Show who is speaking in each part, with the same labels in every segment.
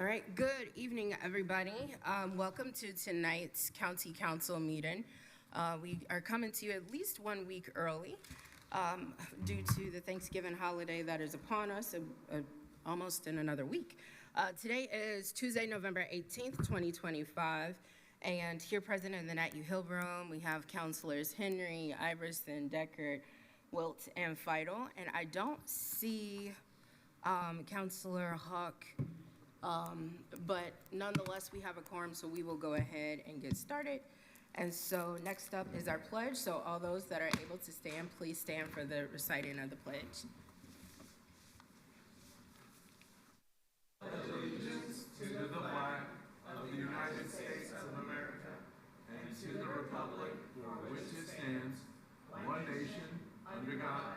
Speaker 1: All right, good evening, everybody. Welcome to tonight's County Council meeting. We are coming to you at least 1 week early due to the Thanksgiving holiday that is upon us almost in another week. Today is Tuesday, November 18th, 2025, and here present in the Nat U. Hill room, we have Councilors Henry, Iverson, Deckard, Wilt, and Feidel, and I don't see Councilor Hawk, but nonetheless, we have a quorum, so we will go ahead and get started. And so next up is our pledge. So all those that are able to stand, please stand for the reciting of the pledge.
Speaker 2: Allegiance to the flag of the United States of America and to the republic for which it stands, one nation, under God,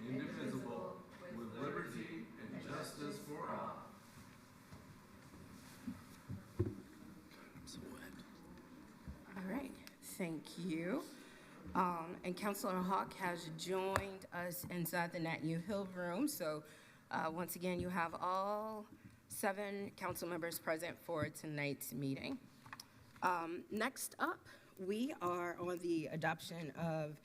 Speaker 2: indivisible, with liberty and justice for all.
Speaker 1: All right, thank you. And Councilor Hawk has joined us inside the Nat U. Hill room. So once again, you have all 7 council members present for tonight's meeting. Next up, we are on the adoption of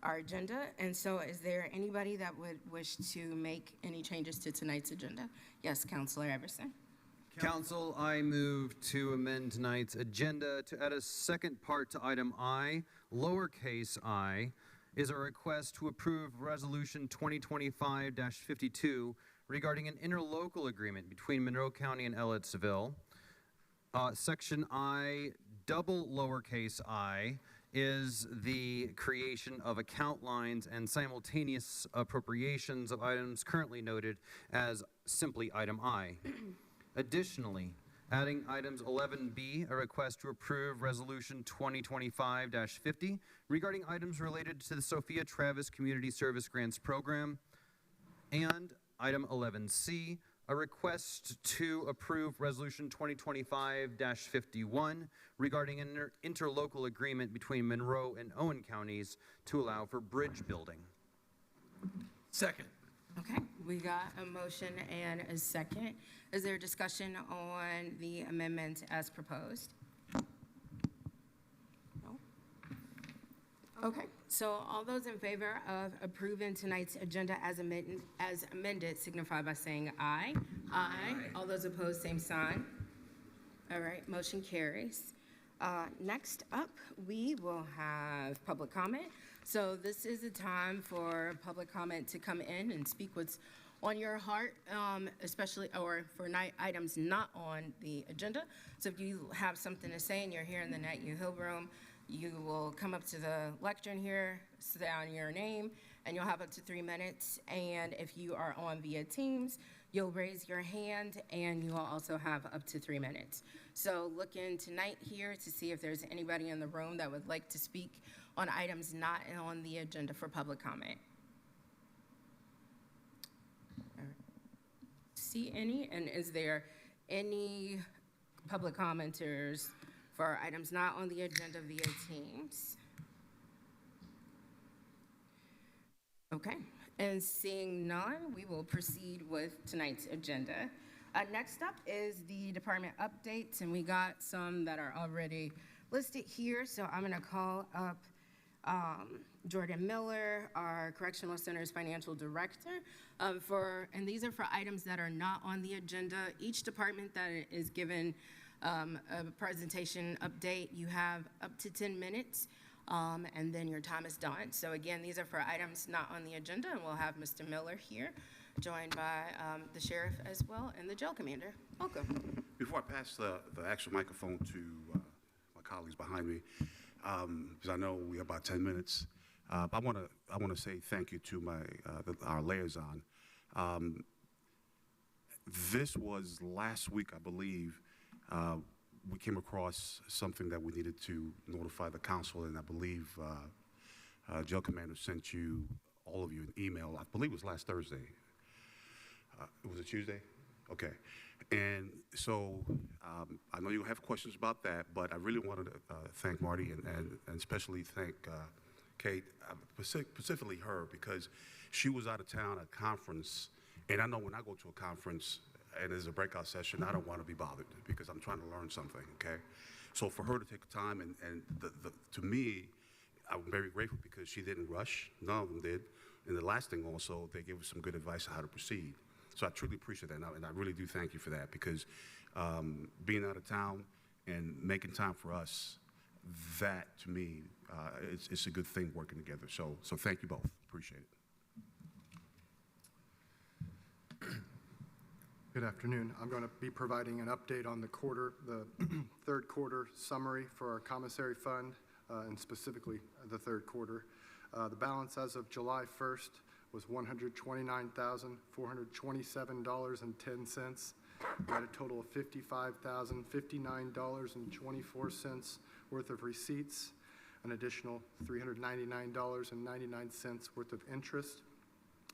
Speaker 1: our agenda. And so is there anybody that would wish to make any changes to tonight's agenda? Yes, Councilor Everson.
Speaker 3: Council, I move to amend tonight's agenda to add a second part to item I, lowercase I, is a request to approve Resolution 2025-52 regarding an interlocal agreement between Monroe County and Ellettsville. Section I, double lowercase I, is the creation of account lines and simultaneous appropriations of items currently noted as simply item I. Additionally, adding items 11B, a request to approve Resolution 2025-50 regarding items related to the Sophia Travis Community Service Grants Program, and item 11C, a request to approve Resolution 2025-51 regarding an interlocal agreement between Monroe and Owen counties to allow for bridge building.
Speaker 2: Second.
Speaker 1: Okay, we got a motion and a second. Is there discussion on the amendment as proposed? No? Okay, so all those in favor of approving tonight's agenda as amended signify by saying aye. Aye. All those opposed, same sign. All right, motion carries. Next up, we will have public comment. So this is a time for public comment to come in and speak what's on your heart, especially or for items not on the agenda. So if you have something to say and you're here in the Nat U. Hill room, you will come up to the lectern here, say down your name, and you'll have up to 3 minutes. And if you are on via Teams, you'll raise your hand and you will also have up to 3 minutes. So look in tonight here to see if there's anybody in the room that would like to speak on items not on the agenda for public comment. See any? And is there any public commenters for items not on the agenda via Teams? Okay, and seeing none, we will proceed with tonight's agenda. Next up is the department updates, and we got some that are already listed here. So I'm gonna call up Jordan Miller, our Correctional Center's Financial Director, and these are for items that are not on the agenda. Each department that is given a presentation update, you have up to 10 minutes, and then your time is done. So again, these are for items not on the agenda, and we'll have Mr. Miller here, joined by the sheriff as well and the jail commander. Welcome.
Speaker 4: Before I pass the actual microphone to my colleagues behind me, because I know we have about 10 minutes, I want to say thank you to our liaison. This was last week, I believe. We came across something that we needed to notify the council, and I believe jail commander sent all of you an email. I believe it was last Thursday. Was it Tuesday? Okay. And so I know you'll have questions about that, but I really wanted to thank Marty and especially thank Kate, specifically her, because she was out of town at a conference. And I know when I go to a conference, and there's a breakout session, I don't want to be bothered because I'm trying to learn something, okay? So for her to take the time and to me, I'm very grateful because she didn't rush. None of them did. And the last thing also, they gave us some good advice on how to proceed. So I truly appreciate that, and I really do thank you for that because being out of town and making time for us, that to me, it's a good thing working together. So thank you both. Appreciate it.
Speaker 5: Good afternoon. I'm going to be providing an update on the third quarter summary for our commissary fund, and specifically the third quarter. The balance as of July 1st was $129,427.10. We had a total of $55,059.24 worth of receipts, an additional $399.99 worth of interest,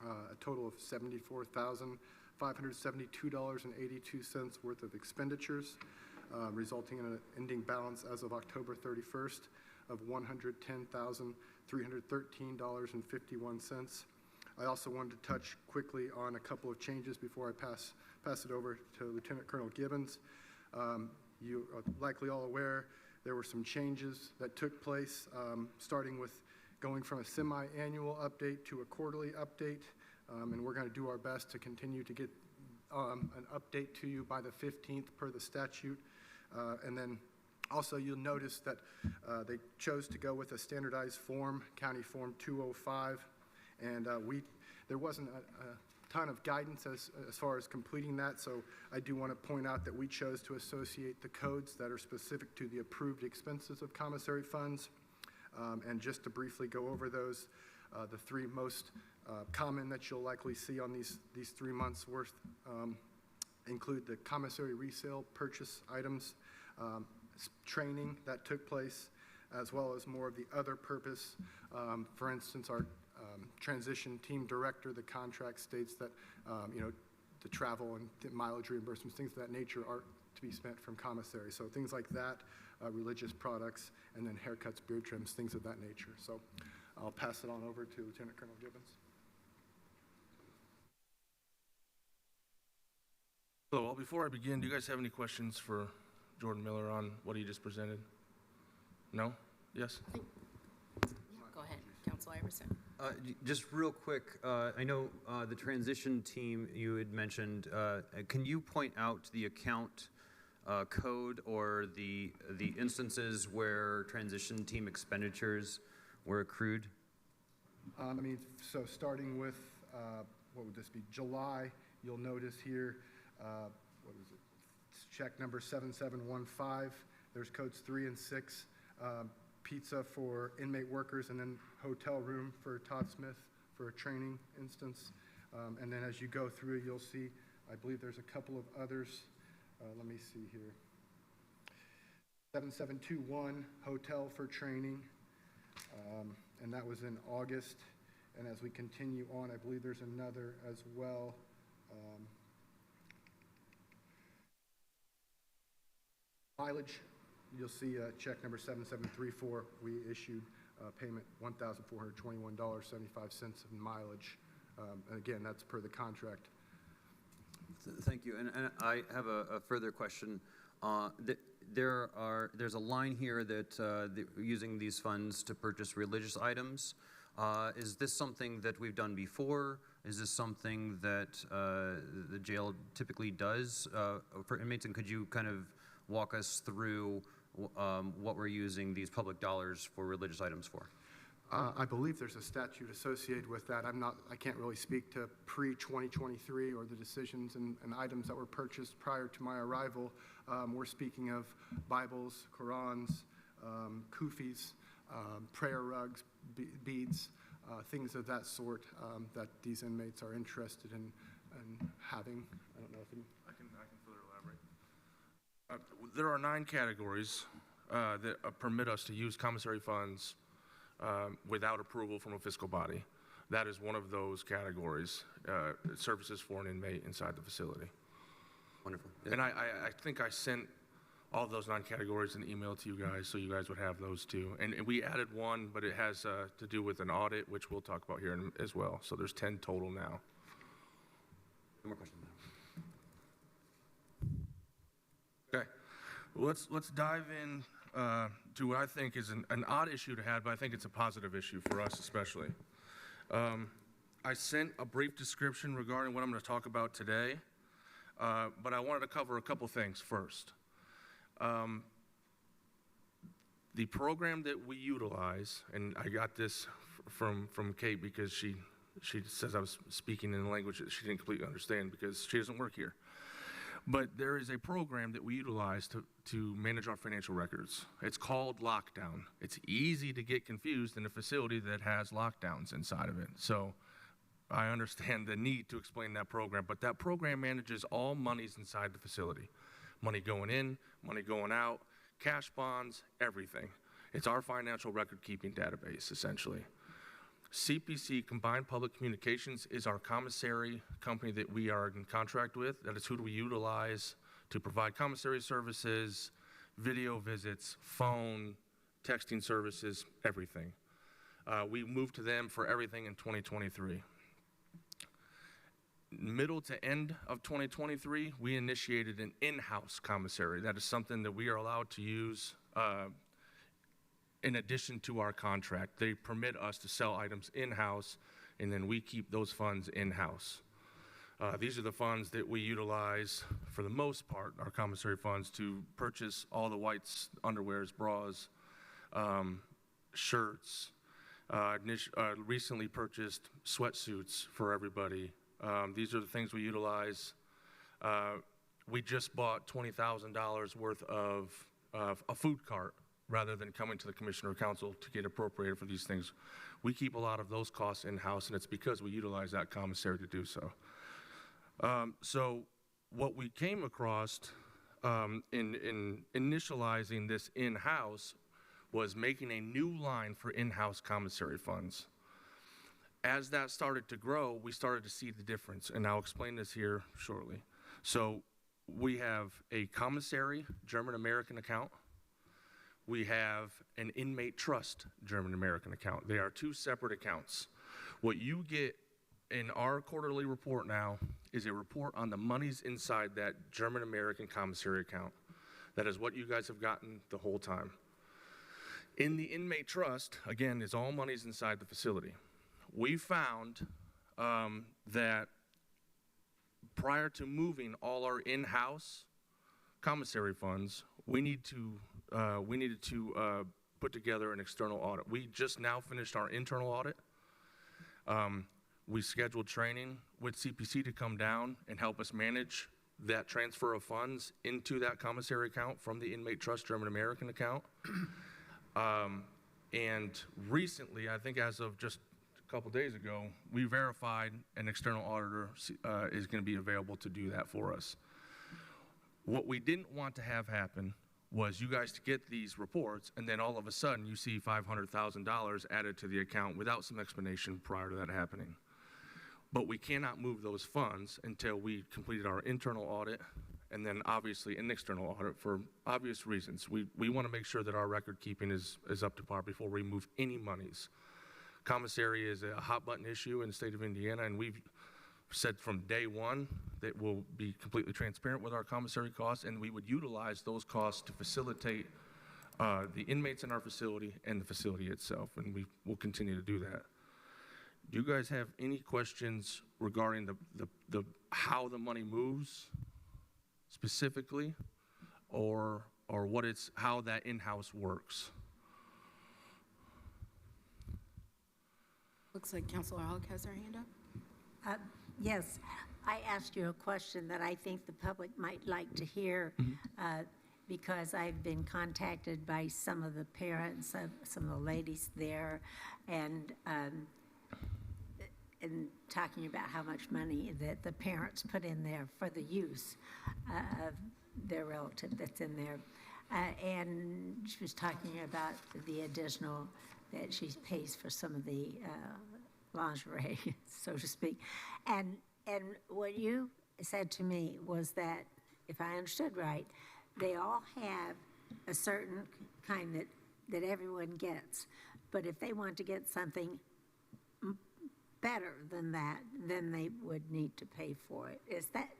Speaker 5: a total of $74,572.82 worth of expenditures, resulting in an ending balance as of October 31st of $110,313.51. I also wanted to touch quickly on a couple of changes before I pass it over to Lieutenant Colonel Gibbons. You are likely all aware there were some changes that took place, starting with going from a semi-annual update to a quarterly update, and we're going to do our best to continue to get an update to you by the 15th per the statute. And then also you'll notice that they chose to go with a standardized form, County Form 205, and there wasn't a ton of guidance as far as completing that, so I do want to point out that we chose to associate the codes that are specific to the approved expenses of commissary funds. And just to briefly go over those, the three most common that you'll likely see on these 3 months worth include the commissary resale purchase items, training that took place, as well as more of the other purpose. For instance, our transition team director, the contract states that the travel and the mileage reimbursements, things of that nature are to be spent from commissary. So things like that, religious products, and then haircuts, beard trims, things of that nature. So I'll pass it on over to Lieutenant Colonel Gibbons.
Speaker 6: Hello, well, before I begin, do you guys have any questions for Jordan Miller on what he just presented? No? Yes?
Speaker 1: Go ahead, Council Iverson.
Speaker 3: Just real quick, I know the transition team you had mentioned, can you point out the account code or the instances where transition team expenditures were accrued?
Speaker 5: So starting with, what would this be, July, you'll notice here, what is it? It's check number 7715. There's codes 3 and 6. Pizza for inmate workers, and then hotel room for Todd Smith for a training instance. And then as you go through, you'll see, I believe there's a couple of others. Let me see here. 7721, hotel for training, and that was in August. And as we continue on, I believe there's another as well. Mileage, you'll see check number 7734. We issued payment $1,421.75 in mileage. And again, that's per the contract.
Speaker 3: Thank you. And I have a further question. There's a line here that using these funds to purchase religious items. Is this something that we've done before? Is this something that the jail typically does for inmates? And could you kind of walk us through what we're using these public dollars for religious items for?
Speaker 5: I believe there's a statute associated with that. I can't really speak to pre-2023 or the decisions and items that were purchased prior to my arrival. We're speaking of Bibles, Qurans, kufis, prayer rugs, beads, things of that sort that these inmates are interested in having. I don't know if
Speaker 6: I can further elaborate. There are 9 categories that permit us to use commissary funds without approval from a fiscal body. That is one of those categories, services for an inmate inside the facility.
Speaker 3: Wonderful.
Speaker 6: And I think I sent all those 9 categories in email to you guys, so you guys would have those too. And we added one, but it has to do with an audit, which we'll talk about here as well. So there's 10 total now.
Speaker 3: No more questions.
Speaker 6: Okay. Well, let's dive in to what I think is an odd issue to have, but I think it's a positive issue for us especially. I sent a brief description regarding what I'm going to talk about today, but I wanted to cover a couple things first. The program that we utilize, and I got this from Kate because she says I was speaking in a language that she didn't completely understand because she doesn't work here. But there is a program that we utilize to manage our financial records. It's called Lockdown. It's easy to get confused in a facility that has lockdowns inside of it. So I understand the need to explain that program, but that program manages all monies inside the facility. Money going in, money going out, cash bonds, everything. It's our financial record keeping database, essentially. CPC, Combined Public Communications, is our commissary company that we are in contract with. That is who we utilize to provide commissary services, video visits, phone, texting services, everything. We moved to them for everything in 2023. Middle to end of 2023, we initiated an in-house commissary. That is something that we are allowed to use in addition to our contract. They permit us to sell items in-house, and then we keep those funds in-house. These are the funds that we utilize, for the most part, our commissary funds, to purchase all the whites, underwears, bras, shirts, recently purchased sweatsuits for everybody. These are the things we utilize. We just bought $20,000 worth of a food cart rather than coming to the Commissioner Council to get appropriated for these things. We keep a lot of those costs in-house, and it's because we utilize that commissary to do so. So what we came across in initializing this in-house was making a new line for in-house commissary funds. As that started to grow, we started to see the difference, and I'll explain this here shortly. So we have a commissary German-American account. We have an inmate trust German-American account. They are two separate accounts. What you get in our quarterly report now is a report on the monies inside that German-American commissary account. That is what you guys have gotten the whole time. In the inmate trust, again, is all monies inside the facility. We found that prior to moving all our in-house commissary funds, we needed to put together an external audit. We just now finished our internal audit. We scheduled training with CPC to come down and help us manage that transfer of funds into that commissary account from the inmate trust German-American account. And recently, I think as of just a couple days ago, we verified an external auditor is going to be available to do that for us. What we didn't want to have happen was you guys to get these reports, and then all of a sudden you see $500,000 added to the account without some explanation prior to that happening. But we cannot move those funds until we completed our internal audit and then obviously an external audit for obvious reasons. We want to make sure that our record keeping is up to par before we move any monies. Commissary is a hot button issue in the state of Indiana, and we've said from day one that we'll be completely transparent with our commissary costs, and we would utilize those costs to facilitate the inmates in our facility and the facility itself, and we will continue to do that. Do you guys have any questions regarding the how the money moves specifically, or how that in-house works?
Speaker 1: Looks like Councilor Hogg has her hand up.
Speaker 7: Yes, I asked you a question that I think the public might like to hear, because I've been contacted by some of the parents, some of the ladies there, and talking about how much money that the parents put in there for the use of their relative that's in there. And she was talking about the additional that she pays for some of the lingerie, so to speak. And what you said to me was that, if I understood right, they all have a certain kind that everyone gets. But if they want to get something better than that, then they would need to pay for it.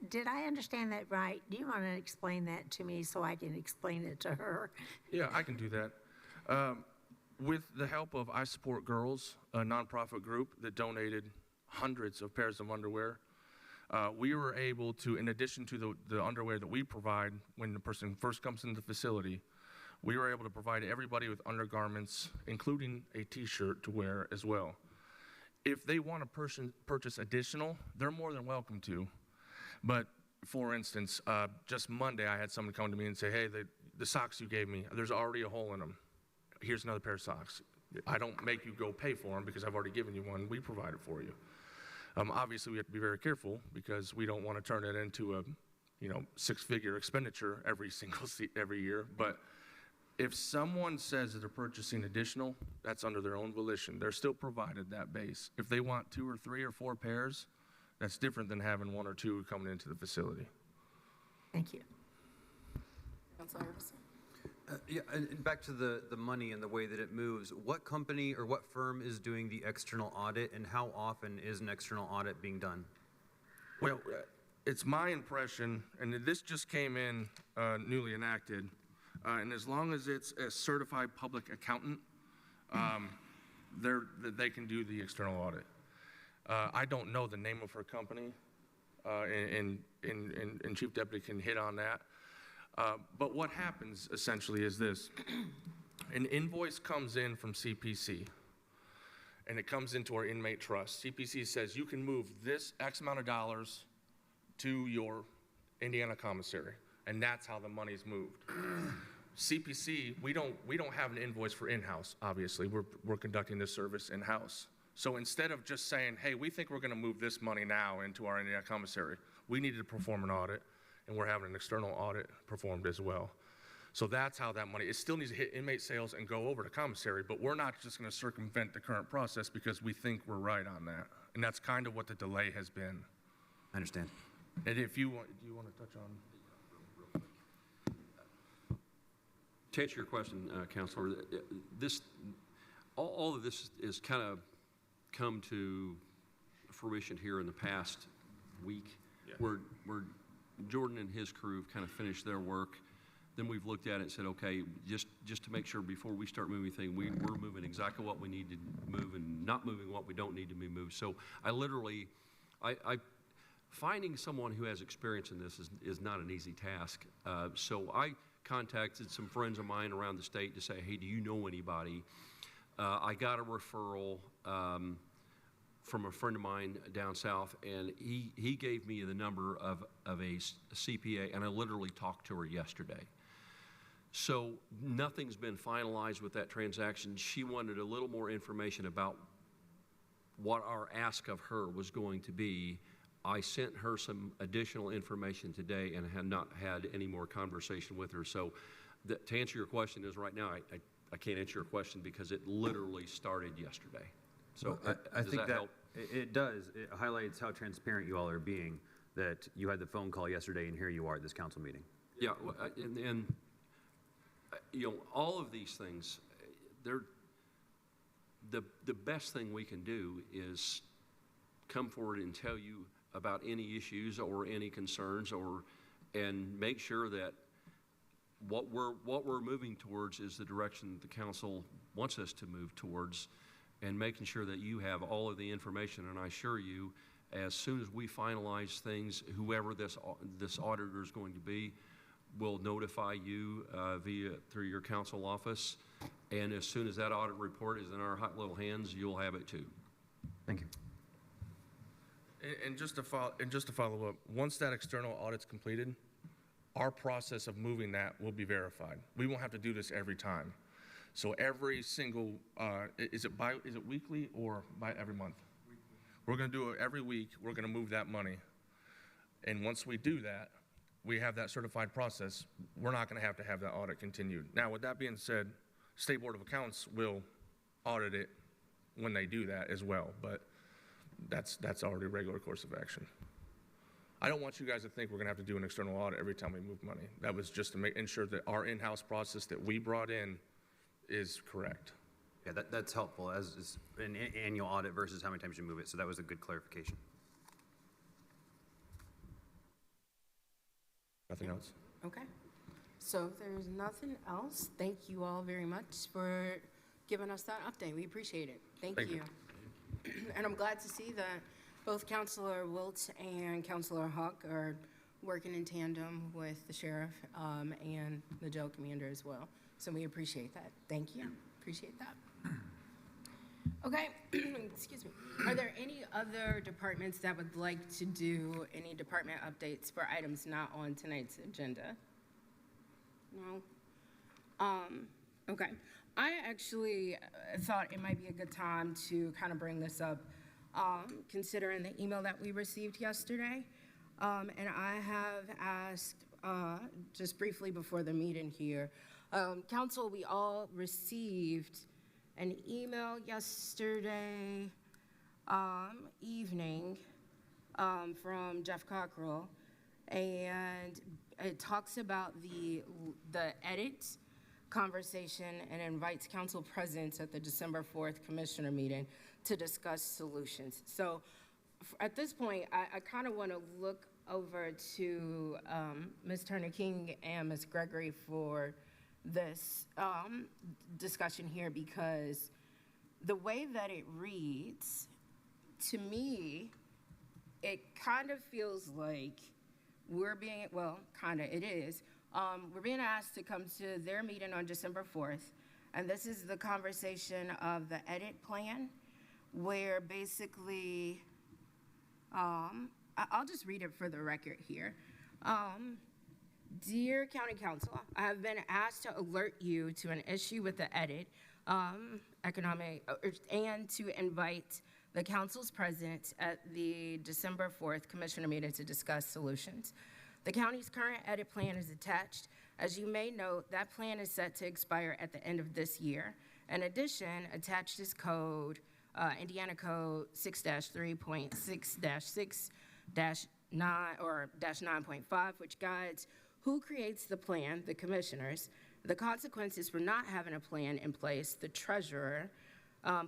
Speaker 7: Did I understand that right? Do you want to explain that to me so I can explain it to her?
Speaker 6: Yeah, I can do that. With the help of I Support Girls, a nonprofit group that donated hundreds of pairs of underwear, we were able to, in addition to the underwear that we provide when the person first comes into the facility, we were able to provide everybody with undergarments, including a t-shirt to wear as well. If they want to purchase additional, they're more than welcome to. But for instance, just Monday, I had someone come to me and say, hey, the socks you gave me, there's already a hole in them. Here's another pair of socks. I don't make you go pay for them because I've already given you one. We provide it for you. Obviously, we have to be very careful because we don't want to turn it into a, six-figure expenditure every year. But if someone says that they're purchasing additional, that's under their own volition. They're still provided that base. If they want 2 or 3 or 4 pairs, that's different than having 1 or 2 coming into the facility.
Speaker 7: Thank you.
Speaker 1: Councilor Iverson?
Speaker 3: Yeah, and back to the money and the way that it moves, what company or what firm is doing the external audit, and how often is an external audit being done?
Speaker 6: Well, it's my impression, and this just came in newly enacted, and as long as it's a certified public accountant, they can do the external audit. I don't know the name of her company, and Chief Deputy can hit on that. But what happens essentially is this. An invoice comes in from CPC, and it comes into our inmate trust. CPC says you can move this X amount of dollars to your Indiana commissary, and that's how the money's moved. CPC, we don't have an invoice for in-house, obviously. We're conducting this service in-house. So instead of just saying, hey, we think we're going to move this money now into our Indiana commissary, we needed to perform an audit, and we're having an external audit performed as well. So that's how that money, it still needs to hit inmate sales and go over to commissary, but we're not just going to circumvent the current process because we think we're right on that. And that's kind of what the delay has been.
Speaker 3: I understand.
Speaker 6: And if you want, do you want to touch on?
Speaker 8: To answer your question, Counselor, all of this is kind of come to fruition here in the past week, yeah. where Jordan and his crew have kind of finished their work. Then we've looked at it and said, okay, just to make sure before we start moving things, we're moving exactly what we need to move and not moving what we don't need to be moved. So finding someone who has experience in this is not an easy task. So I contacted some friends of mine around the state to say, hey, do you know anybody? I got a referral from a friend of mine down south, and he gave me the number of a CPA, and I literally talked to her yesterday. So nothing's been finalized with that transaction. She wanted a little more information about what our ask of her was going to be. I sent her some additional information today and have not had any more conversation with her. So to answer your question is right now, I can't answer your question because it literally started yesterday. So
Speaker 3: I think that
Speaker 8: help?
Speaker 3: It does. It highlights how transparent you all are being, that you had the phone call yesterday and here you are at this council meeting.
Speaker 8: Yeah, and all of these things, the best thing we can do is come forward and tell you about any issues or any concerns, and make sure that what we're moving towards is the direction that the council wants us to move towards, and making sure that you have all of the information. And I assure you, as soon as we finalize things, whoever this auditor is going to be will notify you through your council office. And as soon as that audit report is in our hot little hands, you'll have it too.
Speaker 3: Thank you.
Speaker 6: And just to follow up, once that external audit's completed, our process of moving that will be verified. We won't have to do this every time. So every single, is it weekly or by every month? Weekly. We're going to do it every week. We're going to move that money. And once we do that, we have that certified process. We're not going to have that audit continued. Now, with that being said, State Board of Accounts will audit it when they do that as well, but that's already a regular course of action. I don't want you guys to think we're going to have to do an external audit every time we move money. That was just to ensure that our in-house process that we brought in is correct.
Speaker 3: Yeah, that's helpful as an annual audit versus how many times you move it. So that was a good clarification.
Speaker 6: Nothing else?
Speaker 1: Okay. So if there's nothing else, thank you all very much for giving us that update. We appreciate it. Thank you. And I'm glad to see that both Councilor Wilt and Councilor Hawk are working in tandem with the sheriff and the jail commander as well. So we appreciate that. Thank you. Appreciate that. Okay, excuse me. Are there any other departments that would like to do any department updates for items not on tonight's agenda? No? Okay. I actually thought it might be a good time to kind of bring this up, considering the email that we received yesterday. And I have asked, just briefly before the meeting here, Council, we all received an email yesterday evening from Jeff Cockrell, and it talks about the edit conversation and invites council presence at the December 4th commissioner meeting to discuss solutions. So at this point, I kind of want to look over to Ms. Turner-King and Ms. Gregory for this discussion here, because the way that it reads, to me, it kind of feels like we're being, well, kind of, it is, we're being asked to come to their meeting on December 4th, and this is the conversation of the edit plan, where basically, I'll just read it for the record here. Dear County Council, I have been asked to alert you to an issue with the edit and to invite the council's presence at the December 4th commissioner meeting to discuss solutions. The county's current edit plan is attached. As you may note, that plan is set to expire at the end of this year. In addition, attached is code, Indiana Code 6-3.6-6-9 which guides who creates the plan, the commissioners, the consequences for not having a plan in place, the treasurer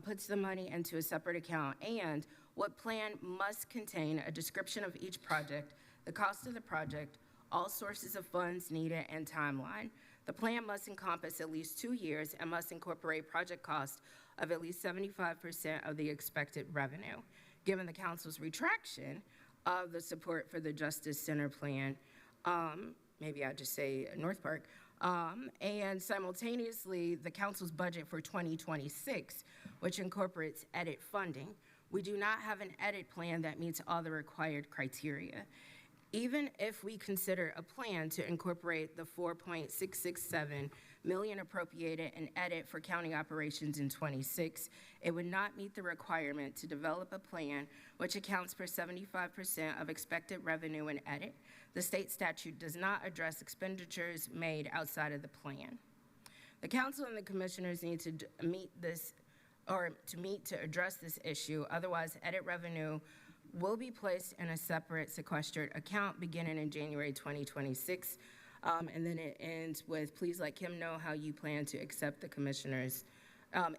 Speaker 1: puts the money into a separate account, and what plan must contain a description of each project, the cost of the project, all sources of funds needed, and timeline. The plan must encompass at least 2 years and must incorporate project cost of at least 75% of the expected revenue. Given the council's retraction of the support for the Justice Center plan, maybe I'll just say North Park, and simultaneously the council's budget for 2026, which incorporates edit funding, we do not have an edit plan that meets all the required criteria. Even if we consider a plan to incorporate the $4.667 million appropriated in edit for county operations in 26, it would not meet the requirement to develop a plan which accounts for 75% of expected revenue in edit. The state statute does not address expenditures made outside of the plan. The council and the commissioners need to meet to address this issue. Otherwise, edit revenue will be placed in a separate sequestered account beginning in January 2026. And then it ends with, please let Kim know how you plan to accept the commissioners,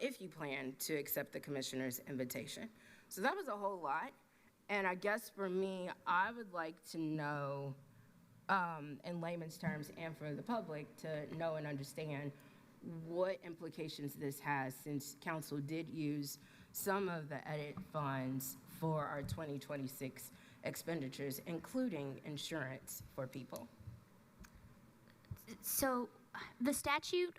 Speaker 1: if you plan to accept the commissioner's invitation. So that was a whole lot. And I guess for me, I would like to know, in layman's terms and for the public to know and understand what implications this has, since council did use some of the edit funds for our 2026 expenditures, including insurance for people.
Speaker 9: So the statute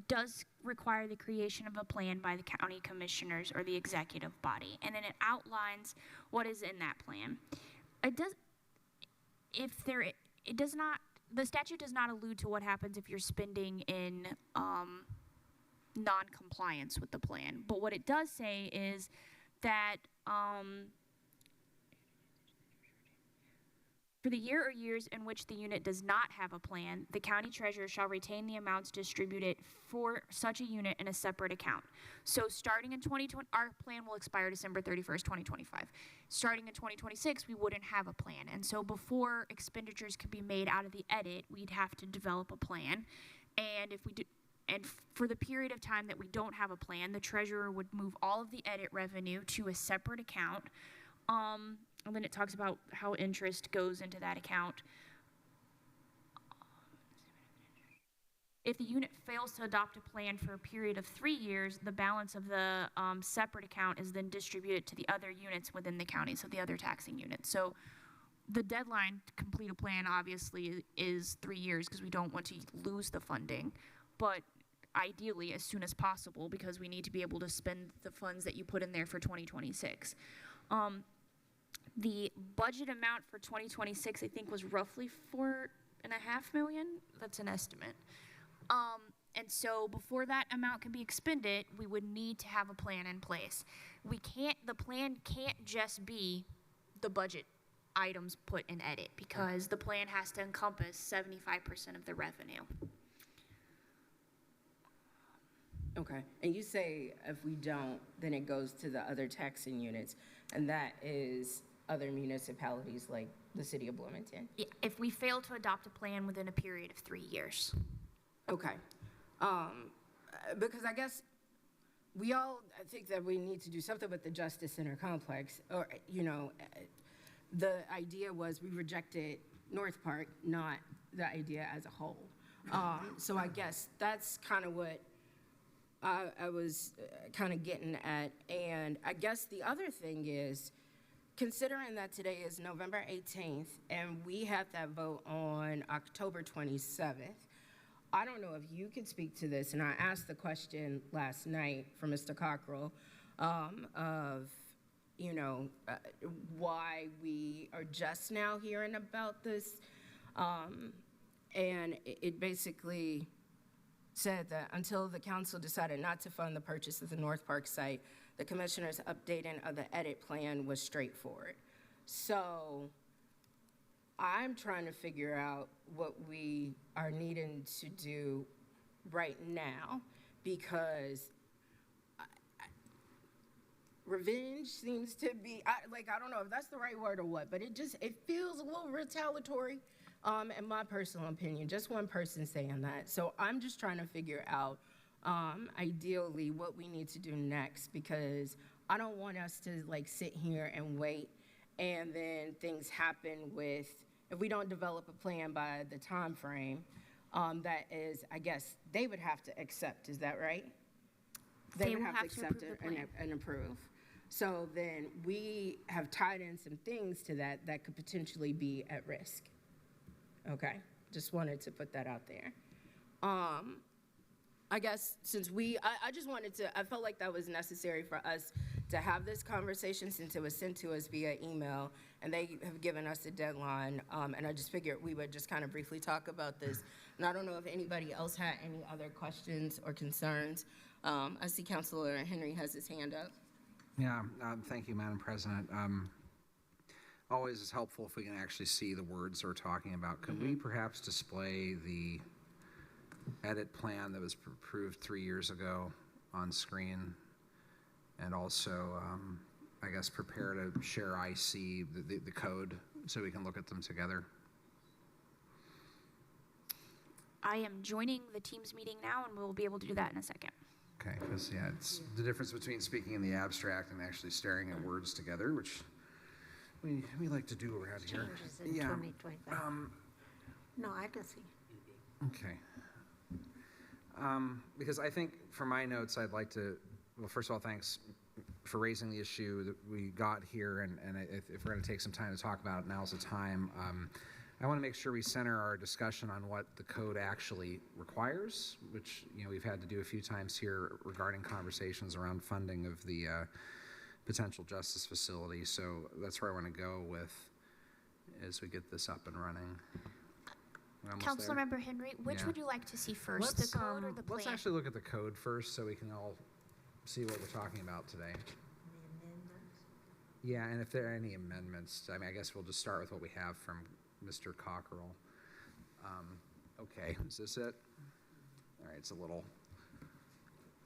Speaker 9: does require the creation of a plan by the county commissioners or the executive body, and then it outlines what is in that plan. The statute does not allude to what happens if you're spending in non-compliance with the plan. But what it does say is that for the year or years in which the unit does not have a plan, the county treasurer shall retain the amounts distributed for such a unit in a separate account. So starting in 2020, our plan will expire December 31st, 2025. Starting in 2026, we wouldn't have a plan. And so before expenditures could be made out of the edit, we'd have to develop a plan. And if we do, And for the period of time that we don't have a plan, the treasurer would move all of the edit revenue to a separate account. And then it talks about how interest goes into that account. If the unit fails to adopt a plan for a period of 3 years, the balance of the separate account is then distributed to the other units within the county, so the other taxing units. So the deadline to complete a plan obviously is 3 years because we don't want to lose the funding, but ideally as soon as possible because we need to be able to spend the funds that you put in there for 2026. The budget amount for 2026 I think was roughly $4.5 million. That's an estimate. And so before that amount can be expended, we would need to have a plan in place. The plan can't just be the budget items put in edit because the plan has to encompass 75% of the revenue.
Speaker 1: Okay, and you say if we don't, then it goes to the other taxing units, and that is other municipalities like the city of Bloomington?
Speaker 9: Yeah, if we fail to adopt a plan within a period of 3 years.
Speaker 1: Okay. Because I guess I think that we need to do something with the Justice Center complex. Or, the idea was we rejected North Park, not the idea as a whole. So I guess that's kind of what I was kind of getting at. And I guess the other thing is, considering that today is November 18th and we had that vote on October 27th, I don't know if you could speak to this, and I asked the question last night for Mr. Cockrell of, why we are just now hearing about this. And it basically said that until the council decided not to fund the purchase of the North Park site, the commissioner's updating of the edit plan was straightforward. So I'm trying to figure out what we are needing to do right now because revenge seems to be, I don't know if that's the right word or what, but it feels a little retaliatory, in my personal opinion, just one person saying that. So I'm just trying to figure out, ideally, what we need to do next because I don't want us to sit here and wait and then things happen if we don't develop a plan by the time frame, that is, I guess, they would have to accept, is that right? They would have to accept it and approve. So then we have tied in some things to that could potentially be at risk. Okay, just wanted to put that out there. I guess since I just wanted to, I felt like that was necessary for us to have this conversation since it was sent to us via email and they have given us a deadline. And I just figured we would just kind of briefly talk about this. And I don't know if anybody else had any other questions or concerns. I see Councilor Henry has his hand up.
Speaker 10: Yeah, thank you, Madam President. Always is helpful if we can actually see the words we're talking about. Could we perhaps display the edit plan that was approved 3 years ago on screen? And also, I guess, prepare to share IC, the code, so we can look at them together.
Speaker 9: I am joining the Teams meeting now, and we'll be able to do that in a second.
Speaker 10: Okay, because, yeah, it's the difference between speaking in the abstract and actually staring at words together, which we like to do around here.
Speaker 7: Changes in 2025. No, I can see.
Speaker 10: Okay. Because I think for my notes, I'd like to, well, first of all, thanks for raising the issue that we got here, and if we're going to take some time to talk about it, now's the time. I want to make sure we center our discussion on what the code actually requires, which we've had to do a few times here regarding conversations around funding of the potential justice facility. So that's where I want to go with as we get this up and running.
Speaker 9: Councilmember Henry, which would you like to see first, the code or the plan?
Speaker 10: Let's actually look at the code first so we can all see what we're talking about today.
Speaker 7: The amendments?
Speaker 10: Yeah, and if there are any amendments, I guess we'll just start with what we have from Mr. Cockrell. Okay, is this it? All right, it's a little.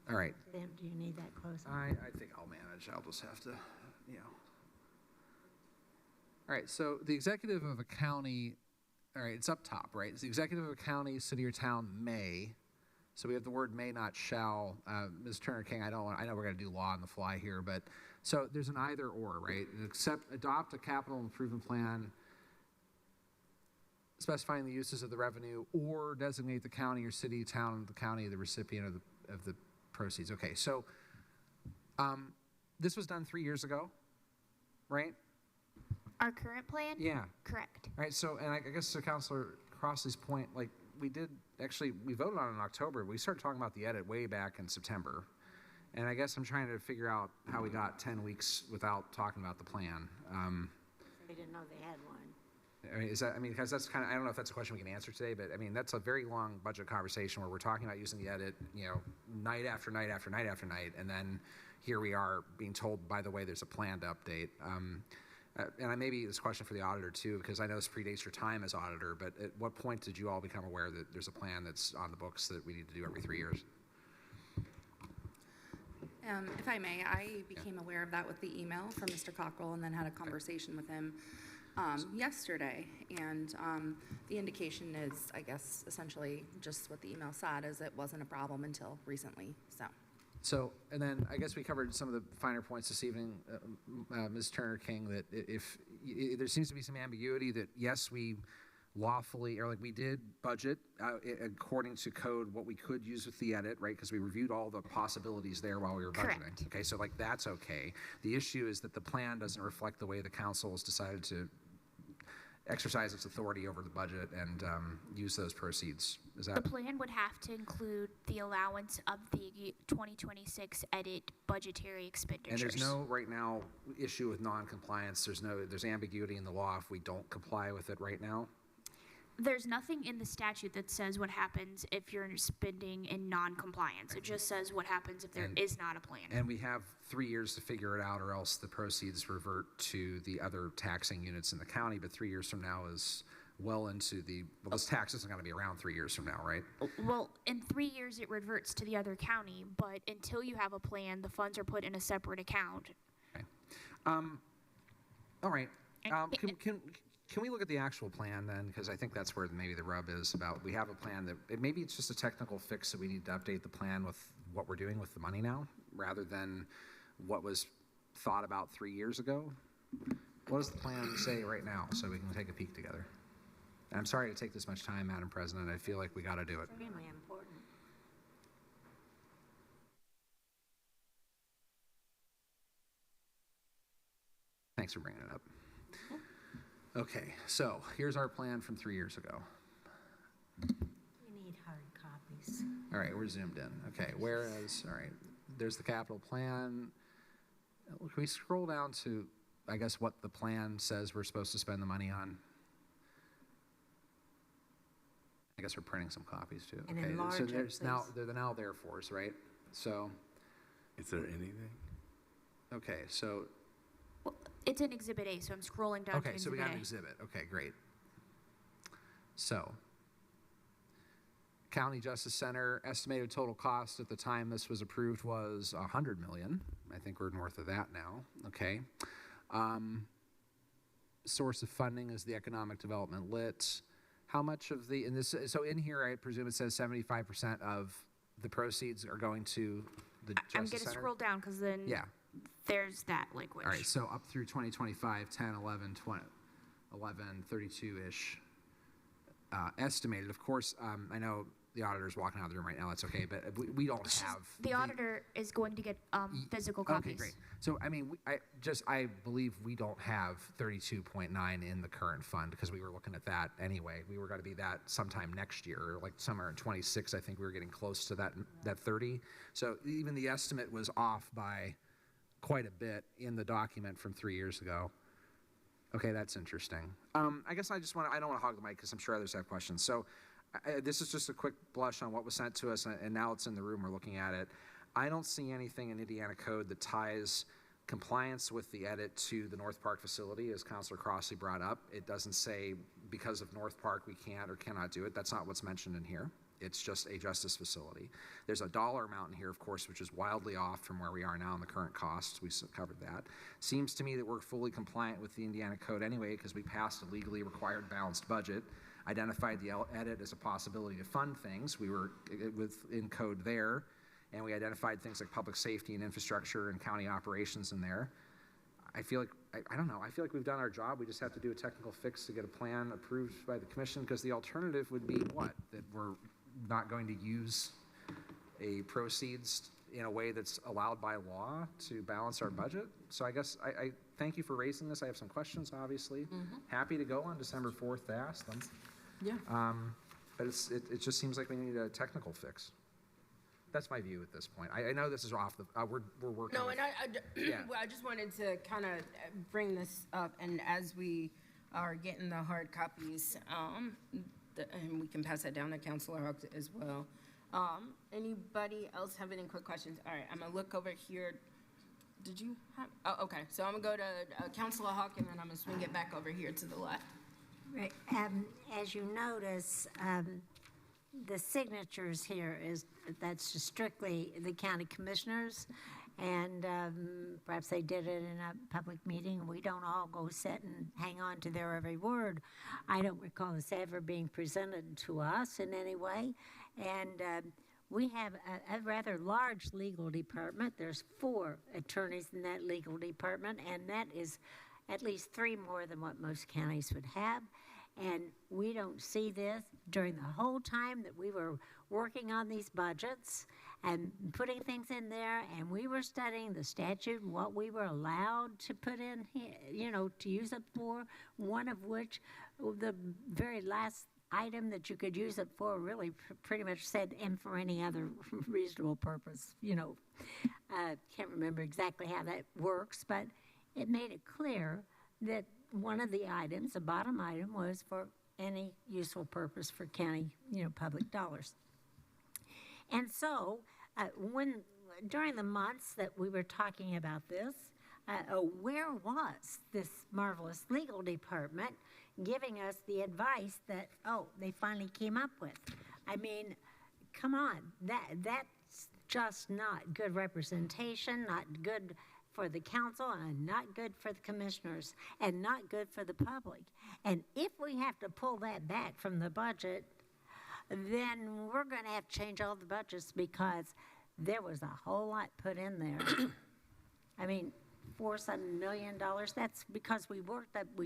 Speaker 10: All right.
Speaker 7: Do you need that close?
Speaker 10: I think I'll manage. I'll just have to, All right, so the executive of a county, all right, it's up top, right? It's the executive of a county, city, or town may So we have the word may not shall. Ms. Turner King, I know we're going to do law on the fly here, but so there's an either or, right? Adopt a capital improvement plan specifying the uses of the revenue, or designate the county or city, town, the county, the recipient of the proceeds. Okay, so this was done 3 years ago, right?
Speaker 9: Our current plan?
Speaker 10: Yeah.
Speaker 9: Correct.
Speaker 10: Right. So, and I guess to Councilor Crossley's point, like we voted on it in October. We started talking about the edit way back in September. And I guess I'm trying to figure out how we got 10 weeks without talking about the plan.
Speaker 7: They didn't know they had one.
Speaker 10: Because that's kind of, I don't know if that's a question we can answer today, but I mean, that's a very long budget conversation where we're talking about using the edit, night after night after night after night. And then here we are being told, by the way, there's a planned update. And maybe this question for the auditor too, because I know this predates your time as auditor, but at what point did you all become aware that there's a plan that's on the books that we need to do every 3 years?
Speaker 11: If I may, I became aware of that with the email from Mr. Cockrell and then had a conversation with him yesterday. And the indication is, I guess, essentially just what the email said, is it wasn't a problem until recently,
Speaker 10: So, and then I guess we covered some of the finer points this evening, Ms. Turner King, that if there seems to be some ambiguity that yes, we lawfully, or like we did budget according to code what we could use with the edit, right? Because we reviewed all the possibilities there while we were budgeting.
Speaker 9: Correct.
Speaker 10: Okay, so like that's okay. The issue is that the plan doesn't reflect the way the council has decided to exercise its authority over the budget and use those proceeds. Is that?
Speaker 9: The plan would have to include the allowance of the 2026 edit budgetary expenditures.
Speaker 10: And there's no right now issue with non-compliance. There's ambiguity in the law if we don't comply with it right now.
Speaker 9: There's nothing in the statute that says what happens if you're spending in non-compliance. It just says what happens if there is not a plan.
Speaker 10: And we have 3 years to figure it out, or else the proceeds revert to the other taxing units in the county. But 3 years from now is well into this tax isn't going to be around 3 years from now, right?
Speaker 9: Well, in 3 years it reverts to the other county, but until you have a plan, the funds are put in a separate account.
Speaker 10: Okay. All right. Can we look at the actual plan then? Because I think that's where maybe the rub is about. We have a plan that maybe it's just a technical fix that we need to update the plan with what we're doing with the money now, rather than what was thought about 3 years ago. What does the plan say right now, so we can take a peek together? And I'm sorry to take this much time, Madam President. I feel like we got to do it.
Speaker 7: Extremely important.
Speaker 10: Thanks for bringing it up. Okay, so here's our plan from 3 years ago.
Speaker 7: We need hard copies.
Speaker 10: All right, we're zoomed in. Okay, all right, there's the capital plan. Can we scroll down to, I guess, what the plan says we're supposed to spend the money on? I guess we're printing some copies too.
Speaker 7: And
Speaker 10: okay,
Speaker 7: enlarge
Speaker 10: so
Speaker 7: it,
Speaker 10: they're
Speaker 7: please.
Speaker 10: now there for us, right? So,
Speaker 2: Is there anything?
Speaker 10: okay, so
Speaker 9: Well, it's in Exhibit A, so I'm scrolling down to
Speaker 10: okay, so we
Speaker 9: Exhibit
Speaker 10: got an
Speaker 9: A.
Speaker 10: exhibit. Okay, great. So, County Justice Center estimated total cost at the time this was approved was $100 million. I think we're north of that now. Okay. Source of funding is the economic development lit. How much of so in here I presume it says 75% of the proceeds are going to the Justice
Speaker 9: I'm going to
Speaker 10: Center?
Speaker 9: scroll down because then there's that language.
Speaker 10: All right, so up through 2025, 10, 11, 20, 11, 32-ish estimated. Of course, I know the auditor's walking out of the room right now. That's okay, but we don't have.
Speaker 9: The auditor is going to get physical copies.
Speaker 10: Okay, great. So, I mean, I believe we don't have 32.9 in the current fund because we were looking at that anyway. We were going to be that sometime next year, like somewhere in 26. I think we were getting close to that 30. So even the estimate was off by quite a bit in the document from 3 years ago. Okay, that's interesting. I guess I don't want to hog the mic because I'm sure others have questions. So this is just a quick blush on what was sent to us, and now it's in the room, we're looking at it. I don't see anything in Indiana code that ties compliance with the edit to the North Park facility, as Councilor Crossley brought up. It doesn't say because of North Park we can't or cannot do it. That's not what's mentioned in here. It's just a justice facility. There's a dollar amount in here, of course, which is wildly off from where we are now in the current costs. We covered that. Seems to me that we're fully compliant with the Indiana code anyway because we passed a legally required balanced budget. identified the edit as a possibility to fund things. We were in code there, and we identified things like public safety and infrastructure and county operations in there. I feel like, I don't know, I feel like we've done our job. We just have to do a technical fix to get a plan approved by the commission, because the alternative would be what? That we're not going to use a proceeds in a way that's allowed by law to balance our budget. So I guess I thank you for raising this. I have some questions, obviously. Happy to go on December 4th to ask them.
Speaker 1: Yeah.
Speaker 10: But it just seems like we need a technical fix. That's my view at this point. I know this is off the, we're working.
Speaker 1: No,
Speaker 10: with,
Speaker 1: and
Speaker 10: yeah.
Speaker 1: well, I just wanted to kind of bring this up, and as we are getting the hard copies, and we can pass that down to Councilor Hawks as well. Anybody else have any quick questions? All right, I'm gonna look over here. Did you have, oh, okay, so I'm gonna go to Councilor Hawk, and then I'm gonna swing it back over here to the left.
Speaker 7: Right. As you notice, the signatures here that's just strictly the county commissioners, and perhaps they did it in a public meeting. We don't all go sit and hang on to their every word. I don't recall this ever being presented to us in any way, and we have a rather large legal department. There's 4 attorneys in that legal department, and that is at least 3 more than what most counties would have. And we don't see this during the whole time that we were working on these budgets and putting things in there, and we were studying the statute and what we were allowed to put in here, you know, to use it for, one of which, the very last item that you could use it for really pretty much said, and for any other reasonable purpose, you know. Can't remember exactly how that works, but it made it clear that one of the items, the bottom item, was for any useful purpose for county, you know, public dollars. And so, during the months that we were talking about this, where was this marvelous legal department giving us the advice that, oh, they finally came up with? I mean, come on, that's just not good representation, not good for the council, and not good for the commissioners, and not good for the public. And if we have to pull that back from the budget, then we're going to have to change all the budgets, because there was a whole lot put in there. I mean, $4-some million. That's because we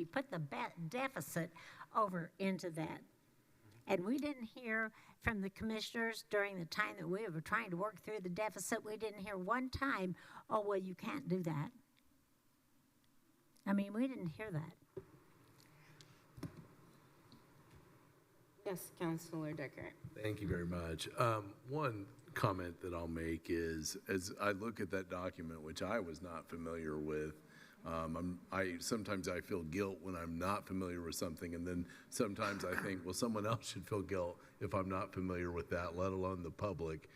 Speaker 7: put the deficit over into that. And we didn't hear from the commissioners during the time that we were trying to work through the deficit. We didn't hear one time, oh, well, you can't do that. I mean, we didn't hear that.
Speaker 1: Yes, Councilor Decker.
Speaker 2: Thank you very much. One comment that I'll make is, as I look at that document, which I was not familiar with, sometimes I feel guilt when I'm not familiar with something, and then sometimes I think, well, someone else should feel guilt if I'm not familiar with that, let alone the public.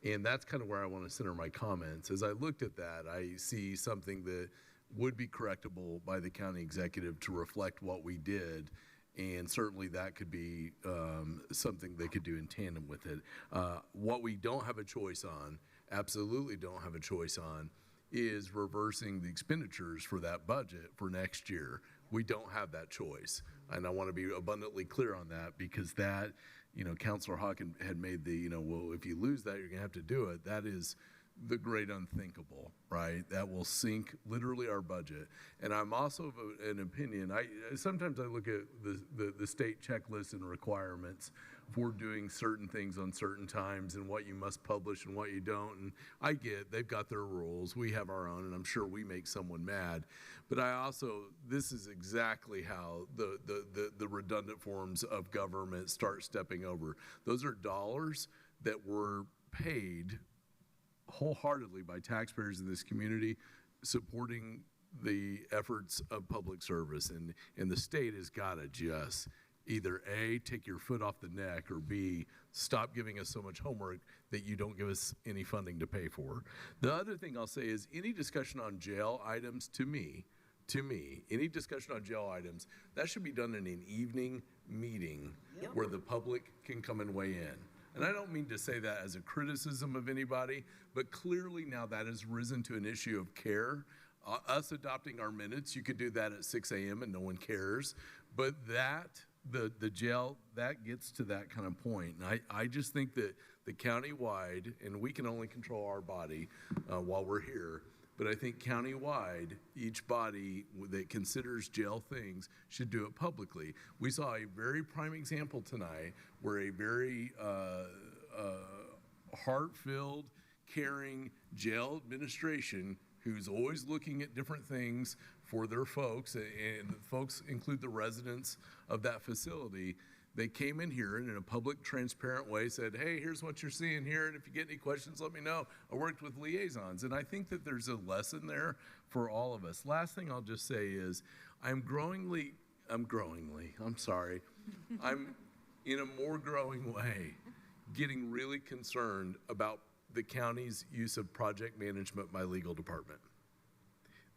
Speaker 2: And that's kind of where I want to center my comments. As I looked at that, I see something that would be correctable by the county executive to reflect what we did. And certainly that could be something they could do in tandem with it. What we don't have a choice on, absolutely don't have a choice on, is reversing the expenditures for that budget for next year. We don't have that choice. And I want to be abundantly clear on that, because that, you know, Councilor Hawken had made the, well, if you lose that, you're going to have to do it. That is the great unthinkable, right? That will sink literally our budget. And I'm also of an opinion, sometimes I look at the state checklists and requirements for doing certain things on certain times and what you must publish and what you don't. And I get they've got their rules. We have our own, and I'm sure we make someone mad. But this is exactly how the redundant forms of government start stepping over. Those are dollars that were paid wholeheartedly by taxpayers in this community, supporting the efforts of public service. And the state has got to just either A, take your foot off the neck, or B, stop giving us so much homework that you don't give us any funding to pay for. The other thing I'll say is any discussion on jail items, to me, any discussion on jail items, that should be done in an evening meeting where the public can come and weigh in. And I don't mean to say that as a criticism of anybody, but clearly now that has risen to an issue of care. Us adopting our minutes, you could do that at 6 a.m. and no one cares. But that the jail, that gets to that kind of point. And I just think that the county-wide, and we can only control our body while we're here, but I think county-wide, each body that considers jail things should do it publicly. We saw a very prime example tonight where a very heart-filled, caring jail administration who's always looking at different things for their folks, and the folks include the residents of that facility. They came in here and in a public, transparent way said, hey, here's what you're seeing here, and if you get any questions, let me know. I worked with liaisons, and I think that there's a lesson there for all of us. Last thing I'll just say is I'm in a more growing way getting really concerned about the county's use of project management by legal department.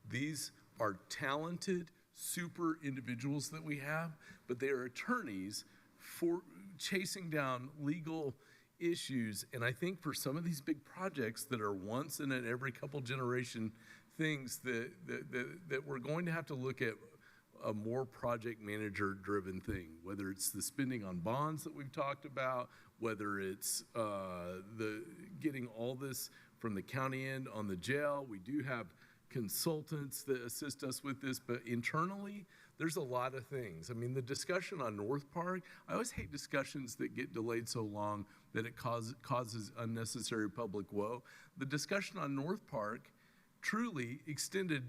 Speaker 2: These are talented, super individuals that we have, but they are attorneys for chasing down legal issues. And I think for some of these big projects that are once in an every couple generation things that we're going to have to look at a more project manager driven thing, whether it's the spending on bonds that we've talked about, whether it's the getting all this from the county end on the jail. We do have consultants that assist us with this, but internally, there's a lot of things. I mean, the discussion on North Park, I always hate discussions that get delayed so long that it causes unnecessary public woe. The discussion on North Park truly extended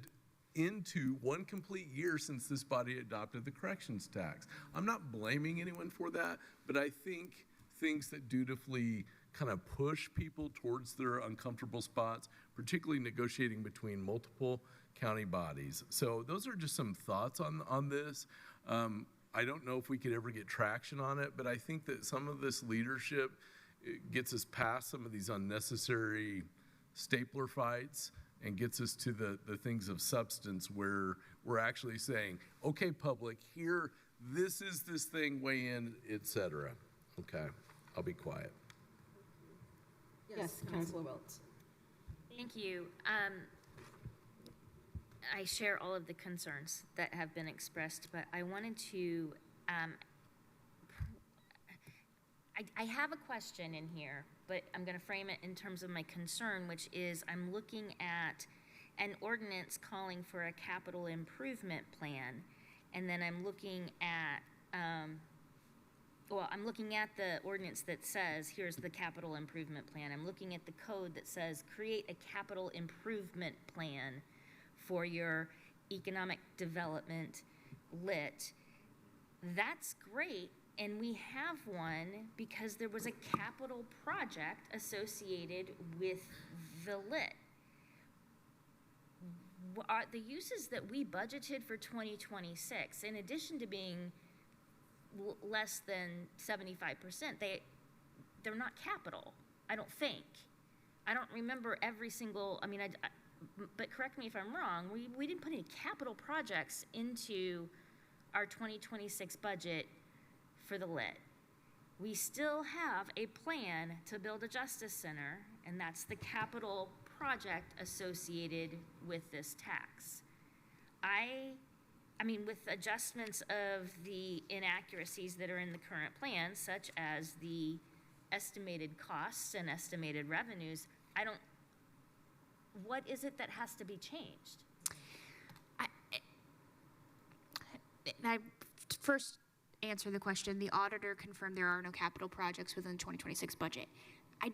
Speaker 2: into one complete year since this body adopted the corrections tax. I'm not blaming anyone for that, but I think things that dutifully kind of push people towards their uncomfortable spots, particularly negotiating between multiple county bodies. So those are just some thoughts on this. I don't know if we could ever get traction on it, but I think that some of this leadership gets us past some of these unnecessary stapler fights and gets us to the things of substance where we're actually saying, okay, public, here, this is this thing, weigh in, et cetera. Okay, I'll be quiet.
Speaker 1: Yes, Councilor Wiltz.
Speaker 12: Thank you. I share all of the concerns that have been expressed, but I wanted to, I have a question in here, but I'm going to frame it in terms of my concern, which is I'm looking at an ordinance calling for a capital improvement plan, and then I'm looking at, I'm looking at the ordinance that says, here's the capital improvement plan. I'm looking at the code that says, create a capital improvement plan for your economic development lit. That's great, and we have one because there was a capital project associated with the lit. Are the uses that we budgeted for 2026, in addition to being less than 75%, they're not capital, I don't think. I don't remember every single, but correct me if I'm wrong, we didn't put any capital projects into our 2026 budget for the lit. We still have a plan to build a justice center, and that's the capital project associated with this tax. With adjustments of the inaccuracies that are in the current plan, such as the estimated costs and estimated revenues, what is it that has to be changed?
Speaker 9: I first answer the question. The auditor confirmed there are no capital projects within the 2026 budget. I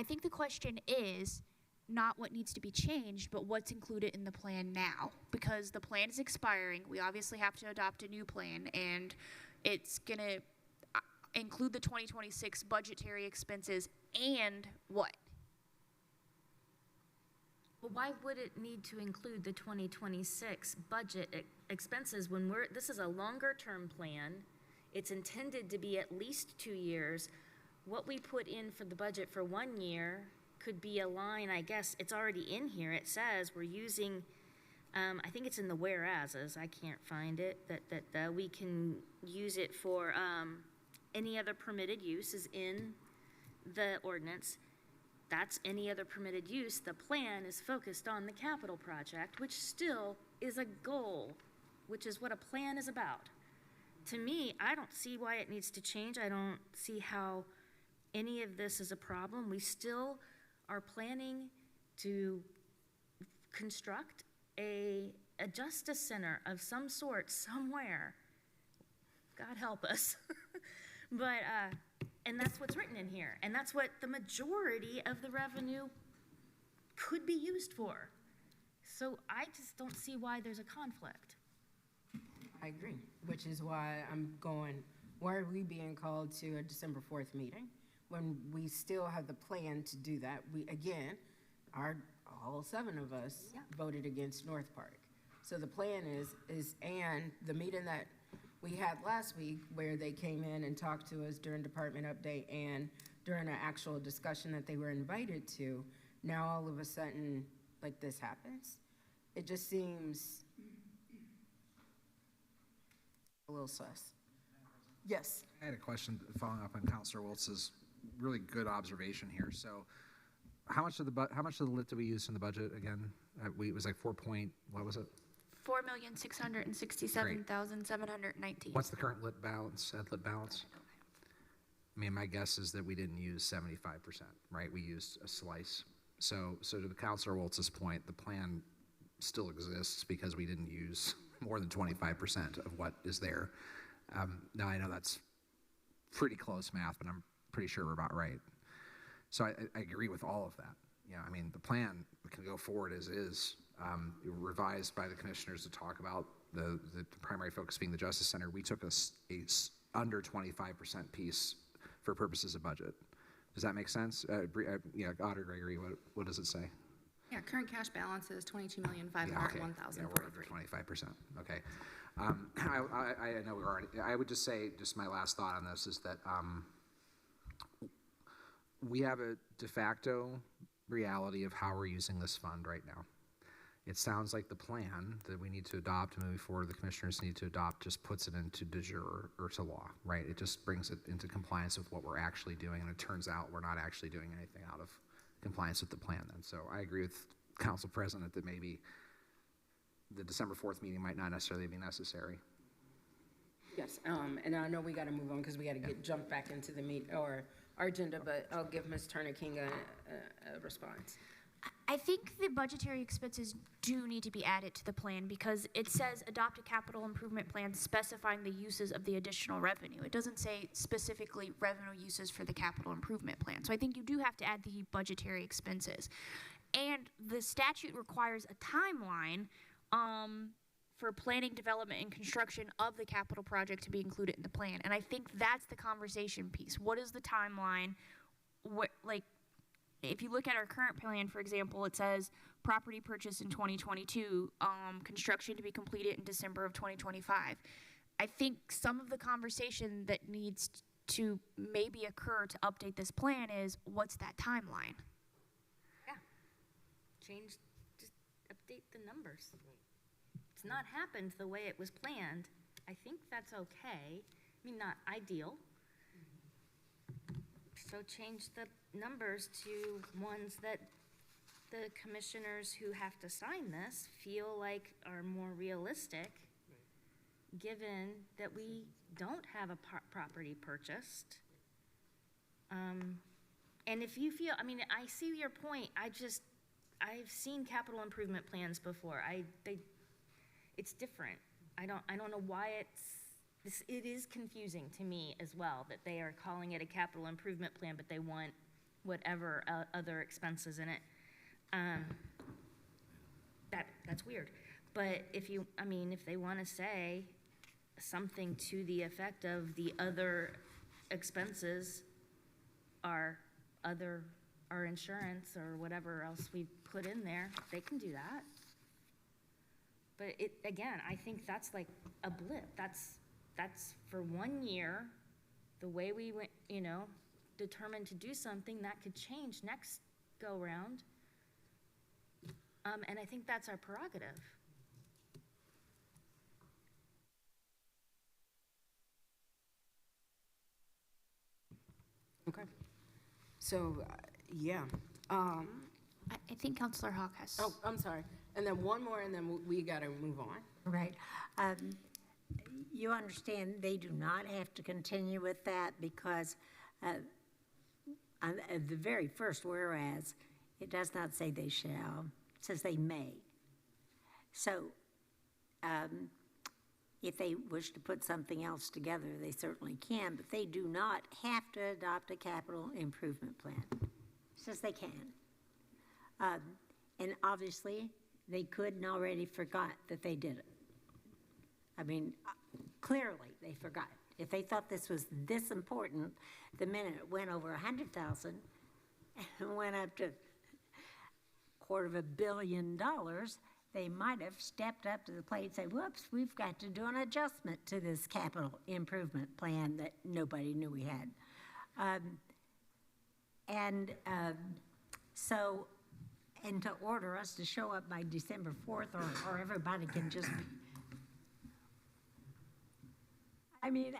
Speaker 9: think the question is not what needs to be changed, but what's included in the plan now. Because the plan is expiring, we obviously have to adopt a new plan, and it's going to include the 2026 budgetary expenses and what?
Speaker 12: Well, why would it need to include the 2026 budget expenses when this is a longer term plan? It's intended to be at least 2 years. What we put in for the budget for 1 year could be a line, I guess, it's already in here. It says we're using, I think it's in the whereases, I can't find it, that we can use it for any other permitted use is in the ordinance. That's any other permitted use. The plan is focused on the capital project, which still is a goal, which is what a plan is about. to me, I don't see why it needs to change. I don't see how any of this is a problem. We still are planning to construct a justice center of some sort somewhere. God help us. But, and that's what's written in here. And that's what the majority of the revenue could be used for. So I just don't see why there's a conflict.
Speaker 1: I agree, which is why I'm going, why are we being called to a December 4th meeting when we still have the plan to do that? We, again, all 7 of us voted against North Park. So the plan is, and the meeting that we had last week where they came in and talked to us during department update and during an actual discussion that they were invited to, now all of a sudden, like this happens. It just seems a little sus. Yes.
Speaker 10: I had a question following up on Councilor Wiltz's really good observation here. So how much of the lit did we use in the budget again? It was like what was it?
Speaker 9: 4,667,719.
Speaker 10: What's the current lit balance, lit balance? I mean, my guess is that we didn't use 75%, right? We used a slice. So to the Councilor Wiltz's point, the plan still exists because we didn't use more than 25% of what is there. Now I know that's pretty close math, but I'm pretty sure we're about right. So I agree with all of that. Yeah, I mean, the plan can go forward as is, revised by the commissioners to talk about the primary focus being the Justice Center. We took a under 25% piece for purposes of budget. Does that make sense? Yeah, Auditor Gregory, what does it say?
Speaker 11: Yeah, current cash balance is $22,501,043.
Speaker 10: Yeah, we're under 25%. Okay. I know we're already. I would just say, just my last thought on this is that we have a de facto reality of how we're using this fund right now. It sounds like the plan that we need to adopt moving forward, the commissioners need to adopt, just puts it into de jure or to law, right? It just brings it into compliance with what we're actually doing, and it turns out we're not actually doing anything out of compliance with the plan then. So I agree with Council President that maybe the December 4th meeting might not necessarily be necessary.
Speaker 1: Yes, and I know we got to move on because we got to jump back into the our agenda, but I'll give Ms. Turner King a response.
Speaker 9: I think the budgetary expenses do need to be added to the plan because it says adopt a capital improvement plan specifying the uses of the additional revenue. It doesn't say specifically revenue uses for the capital improvement plan. So I think you do have to add the budgetary expenses. And the statute requires a timeline for planning, development, and construction of the capital project to be included in the plan. And I think that's the conversation piece. What is the timeline? If you look at our current plan, for example, it says property purchase in 2022, construction to be completed in December of 2025. I think some of the conversation that needs to maybe occur to update this plan is, what's that timeline?
Speaker 12: Yeah. Just update the numbers. It's not happened the way it was planned. I think that's okay. I mean, not ideal. So change the numbers to ones that the commissioners who have to sign this feel like are more realistic, given that we don't have a property purchased. And if you feel, I mean, I see your point. I've seen capital improvement plans before. It's different. I don't know why it is confusing to me as well that they are calling it a capital improvement plan, but they want whatever other expenses in it. That's weird. But if they want to say something to the effect of the other expenses are our insurance or whatever else we put in there, they can do that. But again, I think that's like a blip. That's for 1 year, the way we went, determined to do something that could change next go round. And I think that's our prerogative.
Speaker 1: Okay. So, yeah.
Speaker 9: I think Councilor Hawk has.
Speaker 1: Oh, I'm sorry. And then one more, and then we got to move on.
Speaker 7: Right. You understand they do not have to continue with that because on the very first whereas, it does not say they shall, it says they may. So if they wish to put something else together, they certainly can, but they do not have to adopt a capital improvement plan. It says they can. And obviously, they could and already forgot that they did it. I mean, clearly they forgot. If they thought this was this important, the minute it went over 100,000 and went up to $250 million, they might have stepped up to the plate and said, whoops, we've got to do an adjustment to this capital improvement plan that nobody knew we had. And to order us to show up by December 4th or everybody can just, I mean,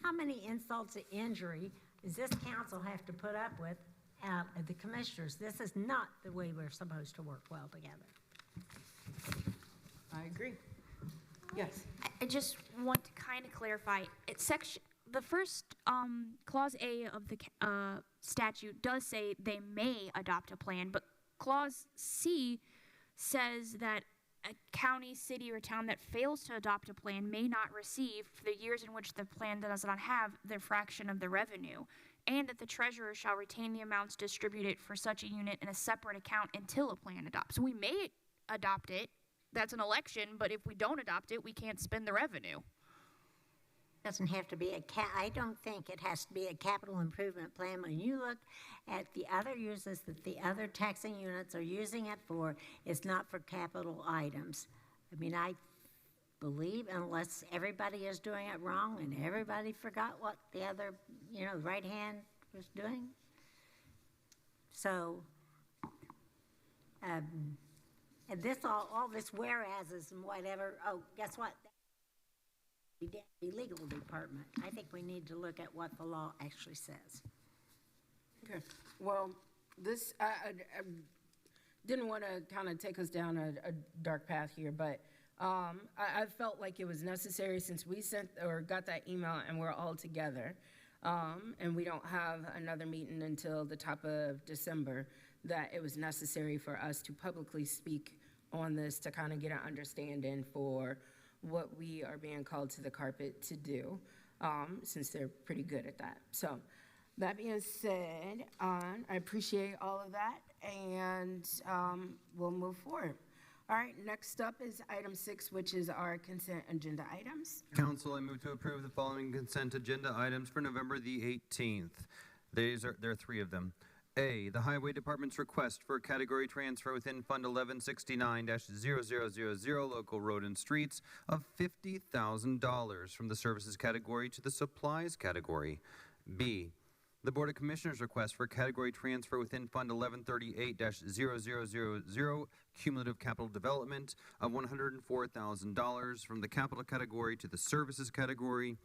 Speaker 7: how many insults to injury does this council have to put up with the commissioners? This is not the way we're supposed to work well together.
Speaker 1: I agree. Yes.
Speaker 9: I just want to kind of clarify. The first clause A of the statute does say they may adopt a plan, but clause C says that a county, city, or town that fails to adopt a plan may not receive, for the years in which the plan does not have, their fraction of the revenue, and that the treasurer shall retain the amounts distributed for such a unit in a separate account until a plan adopts. So we may adopt it. That's an election, but if we don't adopt it, we can't spend the revenue.
Speaker 7: Doesn't have to be I don't think it has to be a capital improvement plan. When you look at the other uses that the other taxing units are using it for, it's not for capital items. I mean, I believe, unless everybody is doing it wrong and everybody forgot what the other, right hand was doing. So, and this all this whereases and whatever, guess what? The legal department. I think we need to look at what the law actually says.
Speaker 1: Okay. Well, this, I didn't want to kind of take us down a dark path here, but I felt like it was necessary since we got that email and we're all together, and we don't have another meeting until the top of December, that it was necessary for us to publicly speak on this to kind of get an understanding for what we are being called to the carpet to do, since they're pretty good at that. So that being said, I appreciate all of that, and we'll move forward. All right, next up is item 6, which is our consent agenda items.
Speaker 3: Council, I move to approve the following consent agenda items for November the 18th. There are 3 of them. A, the Highway Department's request for a category transfer within Fund 1169-0000 Local Road and Streets of $50,000 from the Services category to the Supplies category. B, the Board of Commissioners' request for a category transfer within Fund 1138-0000 Cumulative Capital Development of $104,000 from the Capital category to the Services category.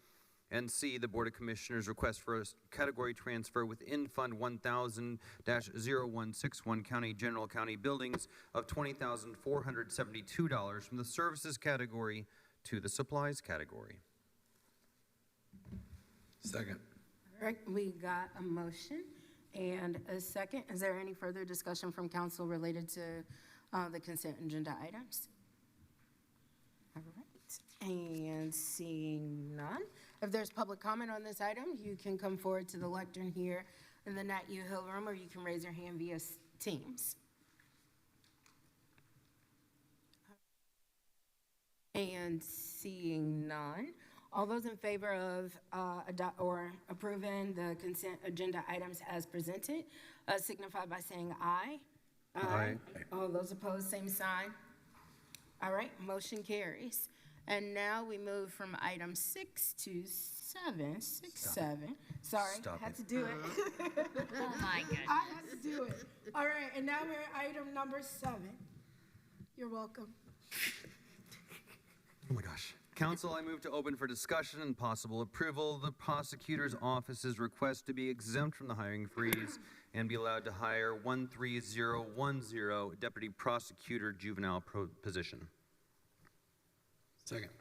Speaker 3: And C, the Board of Commissioners' request for a category transfer within Fund 1000-0161 County General County Buildings of $20,472 from the Services category to the Supplies category.
Speaker 2: Second.
Speaker 1: All right, we got a motion and a second. Is there any further discussion from council related to the consent agenda items? All right, and seeing none. If there's public comment on this item, you can come forward to the lectern here in the Nat U Hill room, or you can raise your hand via Teams. And seeing none, all those in favor of approving the consent agenda items as presented, signify by saying aye.
Speaker 3: Aye.
Speaker 1: All those opposed, same sign. All right, motion carries. And now we move from item 6 to 7. 7. Sorry, had to do it.
Speaker 12: Oh my goodness.
Speaker 1: I had to do it. All right, and now we're at item number 7. You're welcome.
Speaker 3: Oh my gosh. Council, I move to open for discussion and possible approval of the prosecutor's office's request to be exempt from the hiring freeze and be allowed to hire 13010 Deputy Prosecutor Juvenile position.
Speaker 2: Second.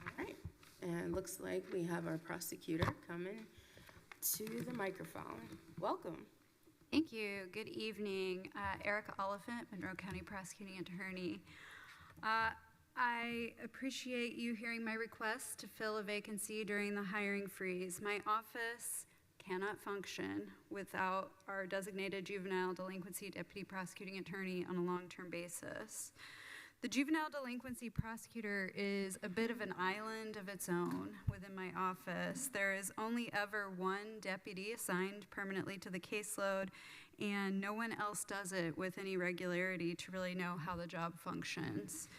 Speaker 1: All right, and looks like we have our prosecutor coming to the microphone. Welcome.
Speaker 13: Thank you. Good evening. Erica Oliphant, Monroe County Prosecuting Attorney. I appreciate you hearing my request to fill a vacancy during the hiring freeze. My office cannot function without our designated juvenile delinquency deputy prosecuting attorney on a long-term basis. The juvenile delinquency prosecutor is a bit of an island of its own within my office. There is only ever one deputy assigned permanently to the caseload, and no one else does it with any regularity to really know how the job functions.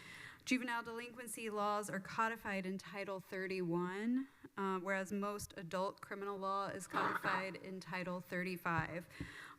Speaker 13: Juvenile delinquency laws are codified in Title 31, whereas most adult criminal law is codified in Title 35.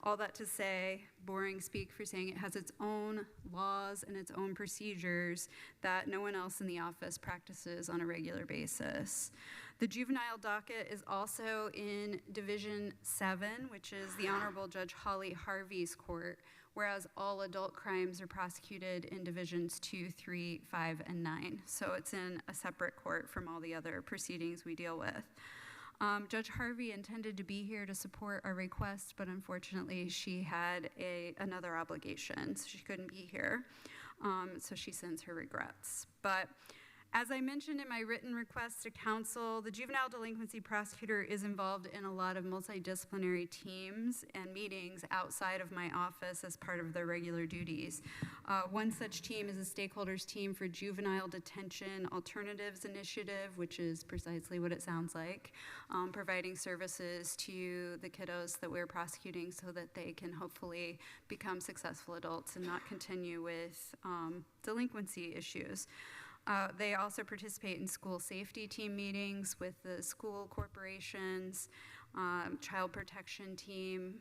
Speaker 13: All that to say, boring speak for saying it has its own laws and its own procedures that no one else in the office practices on a regular basis. The juvenile docket is also in Division 7, which is the Honorable Judge Holly Harvey's court, whereas all adult crimes are prosecuted in Divisions 2, 3, 5, and 9. So it's in a separate court from all the other proceedings we deal with. Judge Harvey intended to be here to support our request, but unfortunately she had another obligation, so she couldn't be here. So she sends her regrets. But as I mentioned in my written request to counsel, the juvenile delinquency prosecutor is involved in a lot of multidisciplinary teams and meetings outside of my office as part of their regular duties. One such team is a stakeholders team for Juvenile Detention Alternatives Initiative, which is precisely what it sounds like, providing services to the kiddos that we're prosecuting so that they can hopefully become successful adults and not continue with delinquency issues. They also participate in school safety team meetings with the school corporations, child protection team,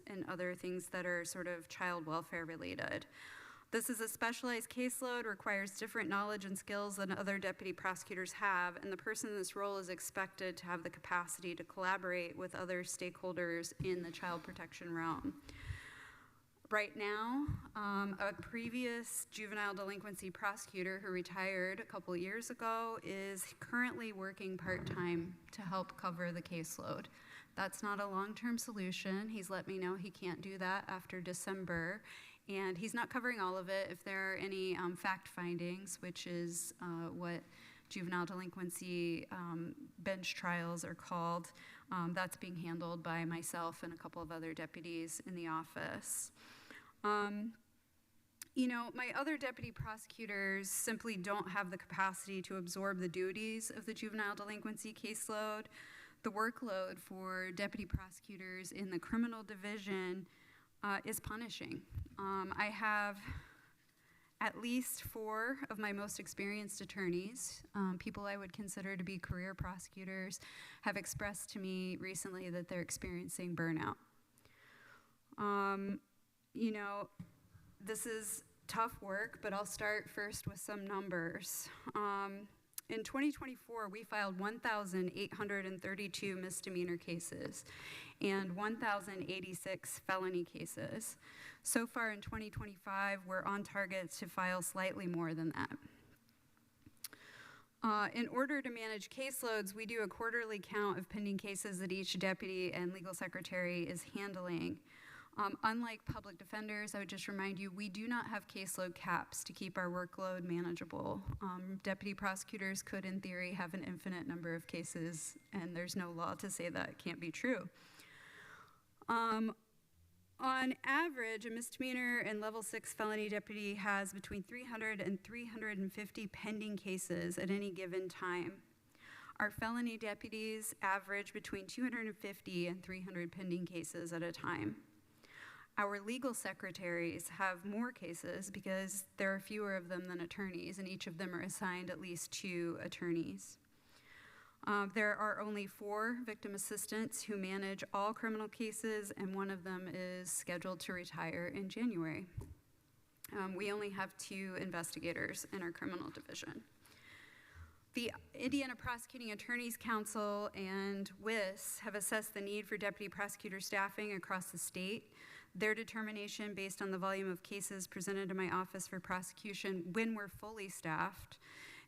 Speaker 13: and other things that are sort of child welfare related. This is a specialized caseload, requires different knowledge and skills than other deputy prosecutors have, and the person in this role is expected to have the capacity to collaborate with other stakeholders in the child protection realm. Right now, a previous juvenile delinquency prosecutor who retired a couple years ago is currently working part-time to help cover the caseload. That's not a long-term solution. He's let me know he can't do that after December, and he's not covering all of it. If there are any fact findings, which is what juvenile delinquency bench trials are called, that's being handled by myself and a couple of other deputies in the office. You know, my other deputy prosecutors simply don't have the capacity to absorb the duties of the juvenile delinquency caseload. The workload for deputy prosecutors in the criminal division is punishing. I have at least 4 of my most experienced attorneys, people I would consider to be career prosecutors, have expressed to me recently that they're experiencing burnout. You know, this is tough work, but I'll start first with some numbers. In 2024, we filed 1,832 misdemeanor cases and 1,086 felony cases. So far in 2025, we're on target to file slightly more than that. In order to manage caseloads, we do a quarterly count of pending cases that each deputy and legal secretary is handling. Unlike public defenders, I would just remind you, we do not have caseload caps to keep our workload manageable. Deputy prosecutors could, in theory, have an infinite number of cases, and there's no law to say that can't be true. On average, a misdemeanor and level 6 felony deputy has between 300 and 350 pending cases at any given time. Our felony deputies average between 250 and 300 pending cases at a time. Our legal secretaries have more cases because there are fewer of them than attorneys, and each of them are assigned at least 2 attorneys. There are only 4 victim assistants who manage all criminal cases, and one of them is scheduled to retire in January. We only have 2 investigators in our criminal division. The Indiana Prosecuting Attorneys Council and WIS have assessed the need for deputy prosecutor staffing across the state. Their determination, based on the volume of cases presented to my office for prosecution when we're fully staffed,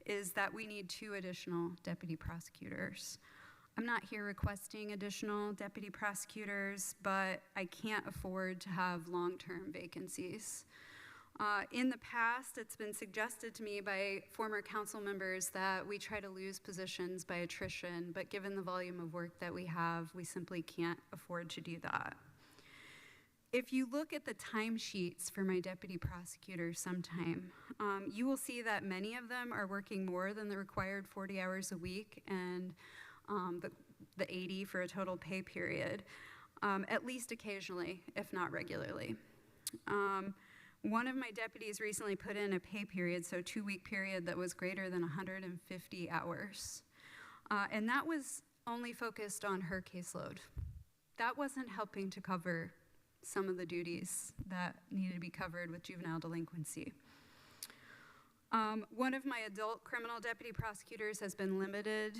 Speaker 13: is that we need 2 additional deputy prosecutors. I'm not here requesting additional deputy prosecutors, but I can't afford to have long-term vacancies. In the past, it's been suggested to me by former council members that we try to lose positions by attrition, but given the volume of work that we have, we simply can't afford to do that. If you look at the timesheets for my deputy prosecutors sometime, you will see that many of them are working more than the required 40 hours a week and the 80 for a total pay period, at least occasionally, if not regularly. One of my deputies recently put in a pay period, so 2-week period, that was greater than 150 hours. And that was only focused on her caseload. That wasn't helping to cover some of the duties that needed to be covered with juvenile delinquency. One of my adult criminal deputy prosecutors has been limited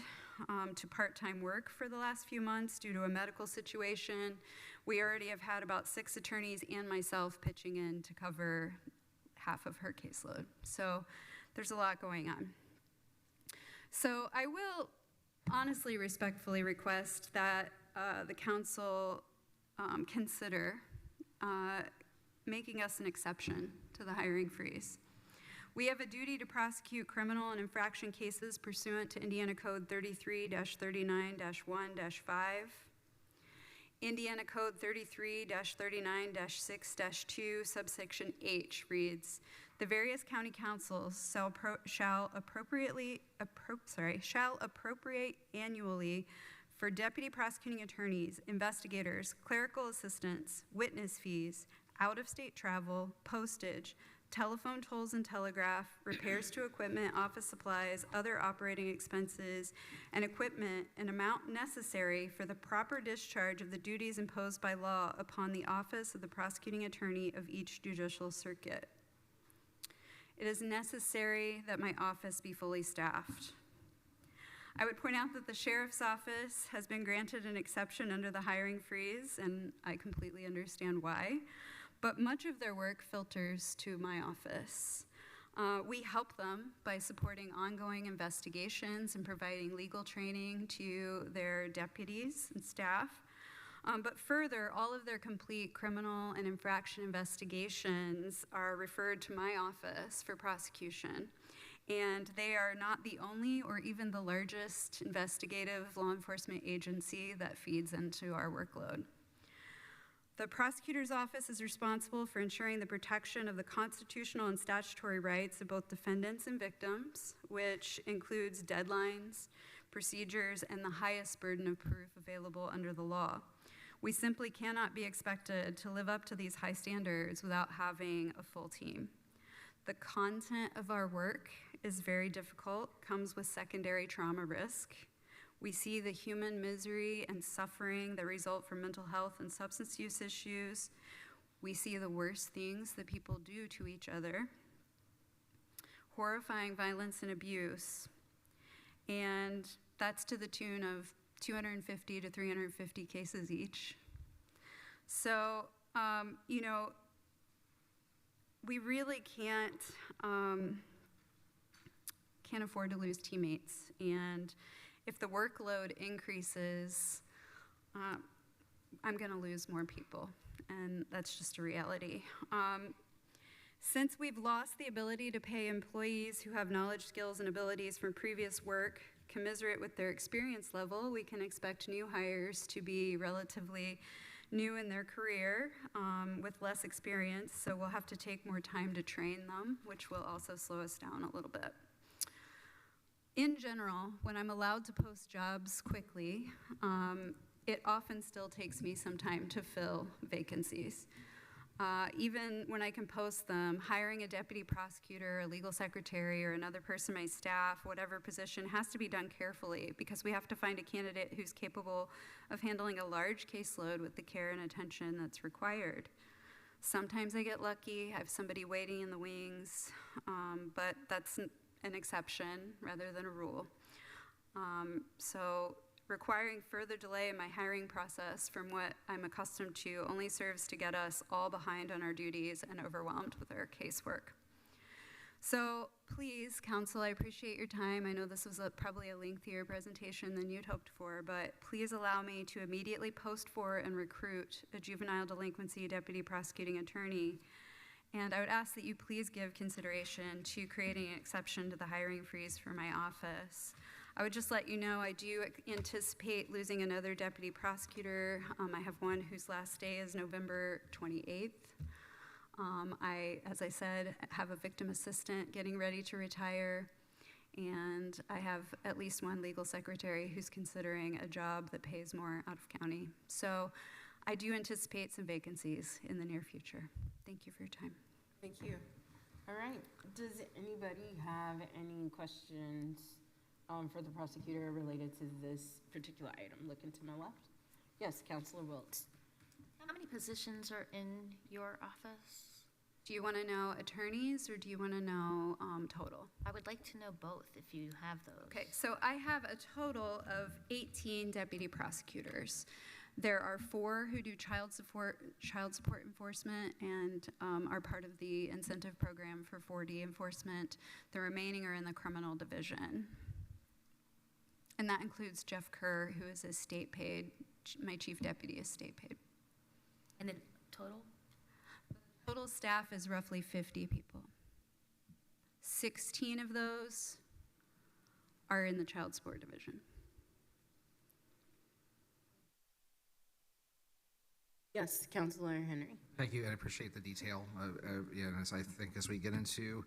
Speaker 13: to part-time work for the last few months due to a medical situation. We already have had about 6 attorneys and myself pitching in to cover half of her caseload. So there's a lot going on. So I will honestly, respectfully request that the council consider making us an exception to the hiring freeze. We have a duty to prosecute criminal and infraction cases pursuant to Indiana Code 33-39-1-5. Indiana Code 33-39-6-2, subsection H reads, the various county councils shall appropriate annually for deputy prosecuting attorneys, investigators, clerical assistants, witness fees, out-of-state travel, postage, telephone tolls and telegraph, repairs to equipment, office supplies, other operating expenses, and equipment, an amount necessary for the proper discharge of the duties imposed by law upon the office of the prosecuting attorney of each judicial circuit. It is necessary that my office be fully staffed. I would point out that the sheriff's office has been granted an exception under the hiring freeze, and I completely understand why. But much of their work filters to my office. We help them by supporting ongoing investigations and providing legal training to their deputies and staff. But further, all of their complete criminal and infraction investigations are referred to my office for prosecution. And they are not the only or even the largest investigative law enforcement agency that feeds into our workload. The prosecutor's office is responsible for ensuring the protection of the constitutional and statutory rights of both defendants and victims, which includes deadlines, procedures, and the highest burden of proof available under the law. We simply cannot be expected to live up to these high standards without having a full team. The content of our work is very difficult, comes with secondary trauma risk. We see the human misery and suffering that result from mental health and substance use issues. We see the worst things that people do to each other, horrifying violence and abuse, and that's to the tune of 250 to 350 cases each. So, we really can't afford to lose teammates, and if the workload increases, I'm going to lose more people, and that's just a reality. Since we've lost the ability to pay employees who have knowledge, skills, and abilities from previous work commensurate with their experience level, we can expect new hires to be relatively new in their career with less experience, so we'll have to take more time to train them, which will also slow us down a little bit. In general, when I'm allowed to post jobs quickly, it often still takes me some time to fill vacancies. Even when I can post them, hiring a deputy prosecutor, a legal secretary, or another person on my staff, whatever position, has to be done carefully because we have to find a candidate who's capable of handling a large caseload with the care and attention that's required. Sometimes I get lucky, I have somebody waiting in the wings, but that's an exception rather than a rule. So requiring further delay in my hiring process from what I'm accustomed to only serves to get us all behind on our duties and overwhelmed with our casework. So please, council, I appreciate your time. I know this was probably a lengthier presentation than you'd hoped for, but please allow me to immediately post for and recruit a juvenile delinquency deputy prosecuting attorney. And I would ask that you please give consideration to creating an exception to the hiring freeze for my office. I would just let you know I do anticipate losing another deputy prosecutor. I have one whose last day is November 28th. As I said, have a victim assistant getting ready to retire, and I have at least one legal secretary who's considering a job that pays more out of county. So I do anticipate some vacancies in the near future. Thank you for your time.
Speaker 1: Thank you. All right. Does anybody have any questions for the prosecutor related to this particular item? Looking to my left. Yes, Councilor Wiltz.
Speaker 12: How many positions are in your office?
Speaker 13: Do you want to know attorneys or do you want to know total?
Speaker 12: I would like to know both if you have those.
Speaker 13: Okay, so I have a total of 18 deputy prosecutors. There are 4 who do child support enforcement and are part of the incentive program for 4D enforcement. The remaining are in the criminal division. And that includes Jeff Kerr, who is a state paid, my chief deputy is state paid.
Speaker 12: And then total?
Speaker 13: Total staff is roughly 50 people. 16 of those are in the child support division.
Speaker 1: Yes, Councilor Henry.
Speaker 10: Thank you, and I appreciate the detail. As I think as we get into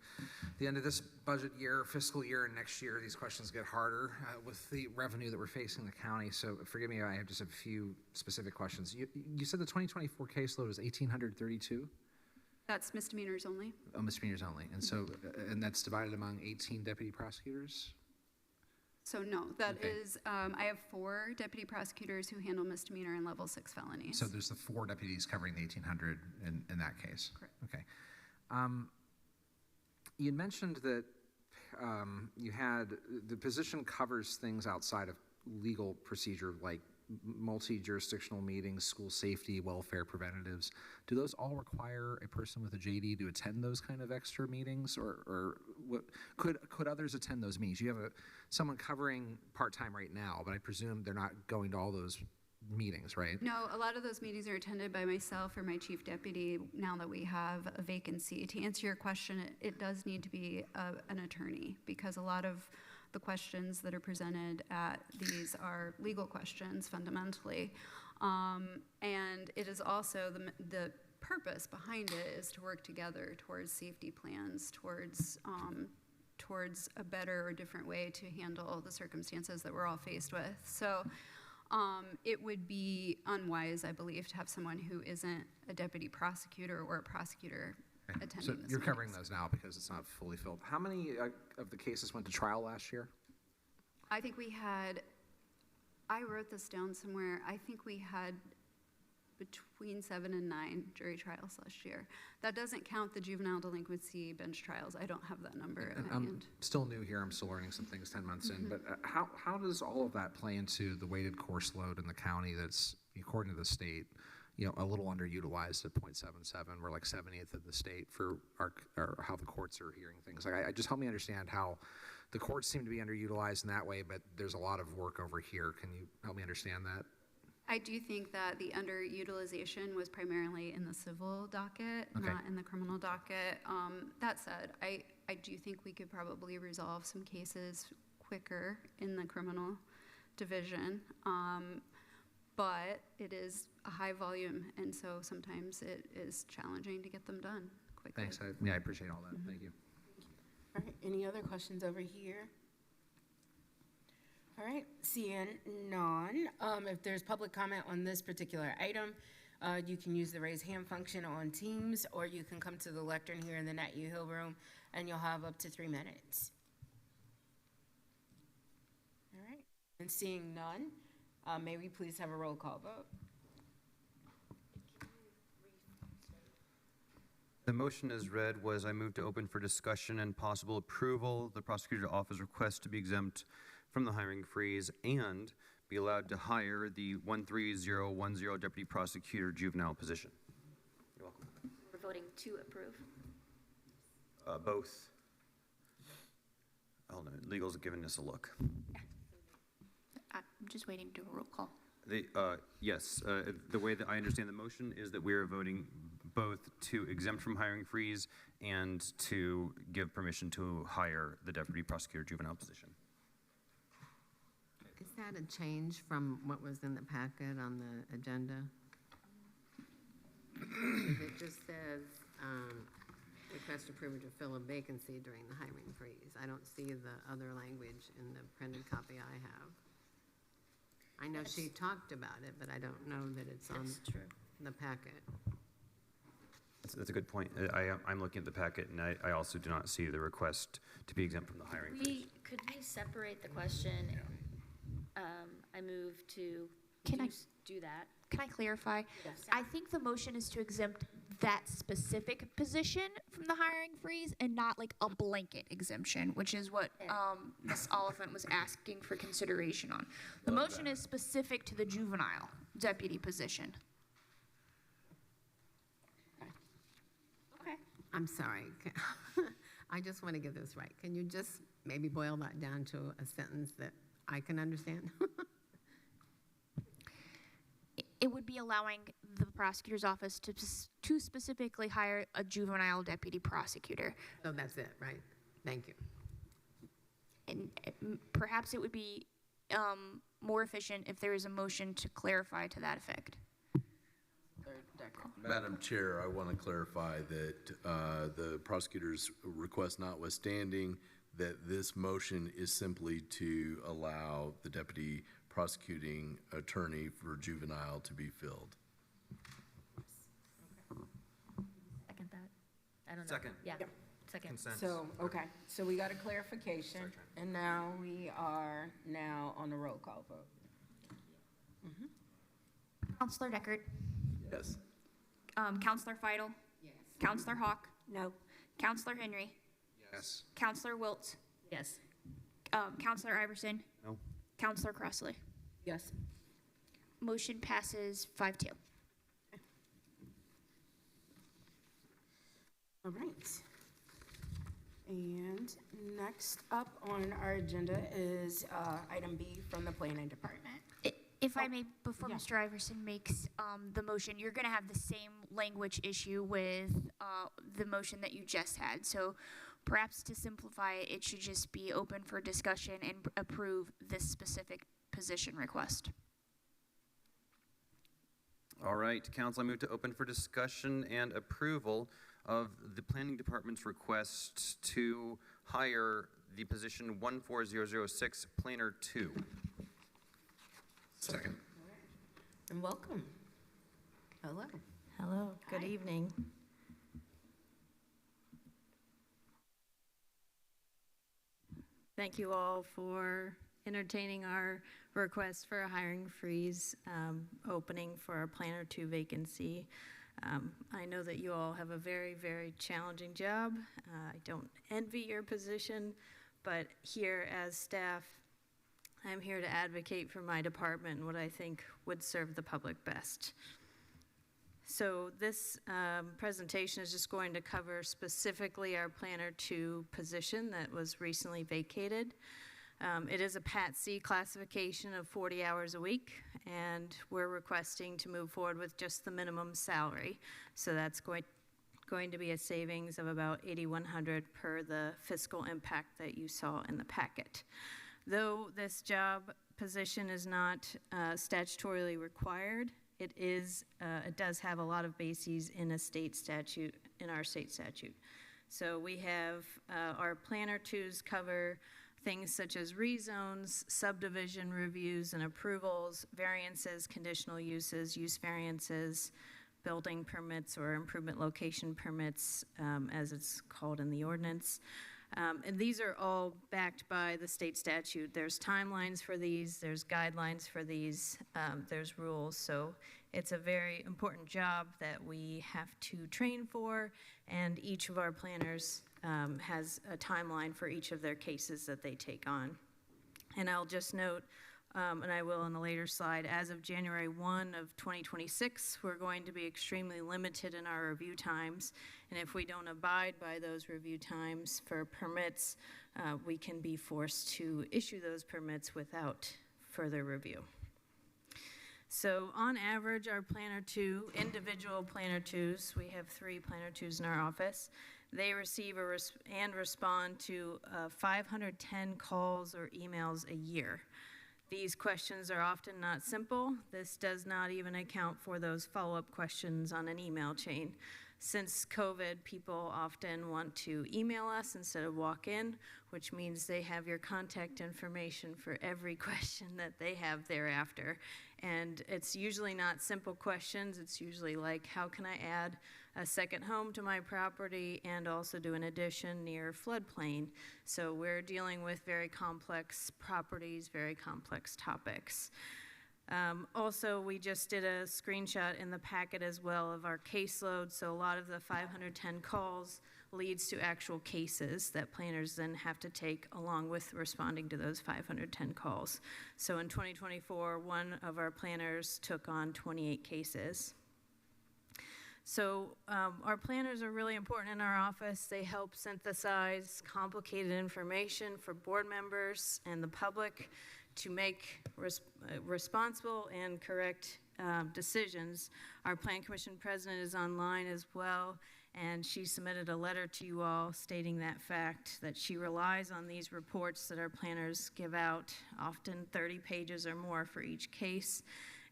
Speaker 10: the end of this budget year, fiscal year, and next year, these questions get harder with the revenue that we're facing in the county. So forgive me, I have just a few specific questions. You said the 2024 caseload was 1,832?
Speaker 13: That's misdemeanors only.
Speaker 10: Oh, misdemeanors only. And so, and that's divided among 18 deputy prosecutors?
Speaker 13: So no, that
Speaker 10: Okay.
Speaker 13: is, I have 4 deputy prosecutors who handle misdemeanor and level 6 felonies.
Speaker 10: So there's the 4 deputies covering the 1,800 in that case?
Speaker 13: Correct.
Speaker 10: Okay. You mentioned that you had, the position covers things outside of legal procedure like multi-jurisdictional meetings, school safety, welfare preventatives. Do those all require a person with a JD to attend those kind of extra meetings, or what, could others attend those meetings? You have someone covering part-time right now, but I presume they're not going to all those meetings, right?
Speaker 13: No, a lot of those meetings are attended by myself or my chief deputy now that we have a vacancy. To answer your question, it does need to be an attorney, because a lot of the questions that are presented at these are legal questions fundamentally. And it is also the purpose behind it is to work together towards safety plans, towards a better or different way to handle the circumstances that we're all faced with. So it would be unwise, I believe, to have someone who isn't a deputy prosecutor or a prosecutor attending
Speaker 10: So
Speaker 13: this
Speaker 10: you're covering
Speaker 13: meetings.
Speaker 10: those now because it's not fully filled. How many of the cases went to trial last year?
Speaker 13: I think we had, I wrote this down somewhere, I think we had between 7 and 9 jury trials last year. That doesn't count the juvenile delinquency bench trials. I don't have that number at my
Speaker 10: I'm
Speaker 13: hand.
Speaker 10: still new here. I'm still learning some things 10 months in. But how does all of that play into the weighted course load in the county that's, according to the state, a little underutilized at 0.77? We're like 70th of the state for how the courts are hearing things. Like, I just help me understand how the courts seem to be underutilized in that way, but there's a lot of work over here. Can you help me understand that?
Speaker 13: I do think that the underutilization was primarily in the civil docket,
Speaker 10: Okay.
Speaker 13: not in the criminal docket. That said, I do think we could probably resolve some cases quicker in the criminal division. But it is a high volume, and so sometimes it is challenging to get them done quickly.
Speaker 10: Thanks. I appreciate all that. Thank you.
Speaker 1: All right, any other questions over here? All right, seeing none. If there's public comment on this particular item, you can use the raise hand function on Teams, or you can come to the lectern here in the Nat U Hill room, and you'll have up to 3 minutes. All right, and seeing none, may we please have a roll call vote?
Speaker 3: The motion as read was I move to open for discussion and possible approval the prosecutor's office request to be exempt from the hiring freeze and be allowed to hire the 13010 deputy prosecutor juvenile position. You're welcome.
Speaker 12: We're voting to approve.
Speaker 3: Both. hold on, legal's giving us a look.
Speaker 9: I'm just waiting to do a roll call.
Speaker 3: Yes, the way that I understand the motion is that we are voting both to exempt from hiring freeze and to give permission to hire the deputy prosecutor juvenile position.
Speaker 14: Is that a change from what was in the packet on the agenda? It just says, request approval to fill a vacancy during the hiring freeze. I don't see the other language in the printed copy I have. I know she talked about it, but I don't know that it's on the packet.
Speaker 3: That's a good point. I'm looking at the packet, and I also do not see the request to be exempt from the hiring freeze.
Speaker 12: Could we separate the question? I move to do that.
Speaker 9: Can I clarify?
Speaker 12: Yes.
Speaker 9: I think the motion is to exempt that specific position from the hiring freeze and not like a blanket exemption, which is what Ms. Oliphant was asking for consideration on. The motion is specific to the juvenile deputy position.
Speaker 14: Okay. I'm sorry. I just want to get this right. Can you just maybe boil that down to a sentence that I can understand?
Speaker 9: It would be allowing the prosecutor's office to specifically hire a juvenile deputy prosecutor.
Speaker 14: So that's it, right? Thank you.
Speaker 9: And perhaps it would be more efficient if there is a motion to clarify to that effect.
Speaker 15: Madam Chair, I want to clarify that the prosecutor's request notwithstanding, that this motion is simply to allow the deputy prosecuting attorney for juvenile to be filled.
Speaker 12: Second that. I don't know.
Speaker 3: Second.
Speaker 12: Yeah. Second.
Speaker 3: Consent.
Speaker 1: So, okay, so we got a clarification, and now we are on a roll call vote.
Speaker 9: Counselor Deckard.
Speaker 15: Yes.
Speaker 9: Counselor Feidel.
Speaker 14: Yes.
Speaker 9: Counselor Hawk.
Speaker 7: No.
Speaker 9: Counselor Henry.
Speaker 10: Yes.
Speaker 9: Counselor Wiltz.
Speaker 12: Yes.
Speaker 9: Counselor Iverson.
Speaker 3: No.
Speaker 9: Counselor Crossley.
Speaker 1: Yes.
Speaker 9: Motion passes 5-2.
Speaker 1: All right. And next up on our agenda is item B from the planning department.
Speaker 9: If I may, before
Speaker 1: yeah.
Speaker 9: Mr. Iverson makes the motion, you're going to have the same language issue with the motion that you just had. So perhaps to simplify it, it should just be open for discussion and approve this specific position request.
Speaker 3: All right, council, I move to open for discussion and approval of the planning department's request to hire the position 14006, Planner 2.
Speaker 15: Second.
Speaker 14: And welcome. Hello.
Speaker 7: Hello, good evening. Thank you all for entertaining our request for a hiring freeze opening for our Planner 2 vacancy. I know that you all have a very, very challenging job. I don't envy your position, but here as staff, I'm here to advocate for my department and what I think would serve the public best. So this presentation is just going to cover specifically our Planner 2 position that was recently vacated. It is a Pat C classification of 40 hours a week, and we're requesting to move forward with just the minimum salary. So that's going to be a savings of about $8,100 per the fiscal impact that you saw in the packet. Though this job position is not statutorily required, it does have a lot of bases in our state statute. So we have our Planner 2s cover things such as rezones, subdivision reviews and approvals, variances, conditional uses, use variances, building permits or improvement location permits, as it's called in the ordinance. And these are all backed by the state statute. There's timelines for these, there's guidelines for these, there's rules. So it's a very important job that we have to train for, and each of our planners has a timeline for each of their cases that they take on. And I'll just note,
Speaker 16: and I will on a later slide, as of January 1 of 2026, we're going to be extremely limited in our review times. And if we don't abide by those review times for permits, we can be forced to issue those permits without further review. So on average, our Planner 2, individual Planner 2s, we have 3 Planner 2s in our office, they receive and respond to 510 calls or emails a year. These questions are often not simple. This does not even account for those follow-up questions on an email chain. Since COVID, people often want to email us instead of walk in, which means they have your contact information for every question that they have thereafter. And it's usually not simple questions. It's usually like, how can I add a second home to my property and also do an addition near floodplain? So we're dealing with very complex properties, very complex topics. Also, we just did a screenshot in the packet as well of our caseload. So a lot of the 510 calls leads to actual cases that planners then have to take along with responding to those 510 calls. So in 2024, one of our planners took on 28 cases. So our planners are really important in our office. They help synthesize complicated information for board members and the public to make responsible and correct decisions. Our Plan Commission president is online as well, and she submitted a letter to you all stating that fact, that she relies on these reports that our planners give out, often 30 pages or more for each case.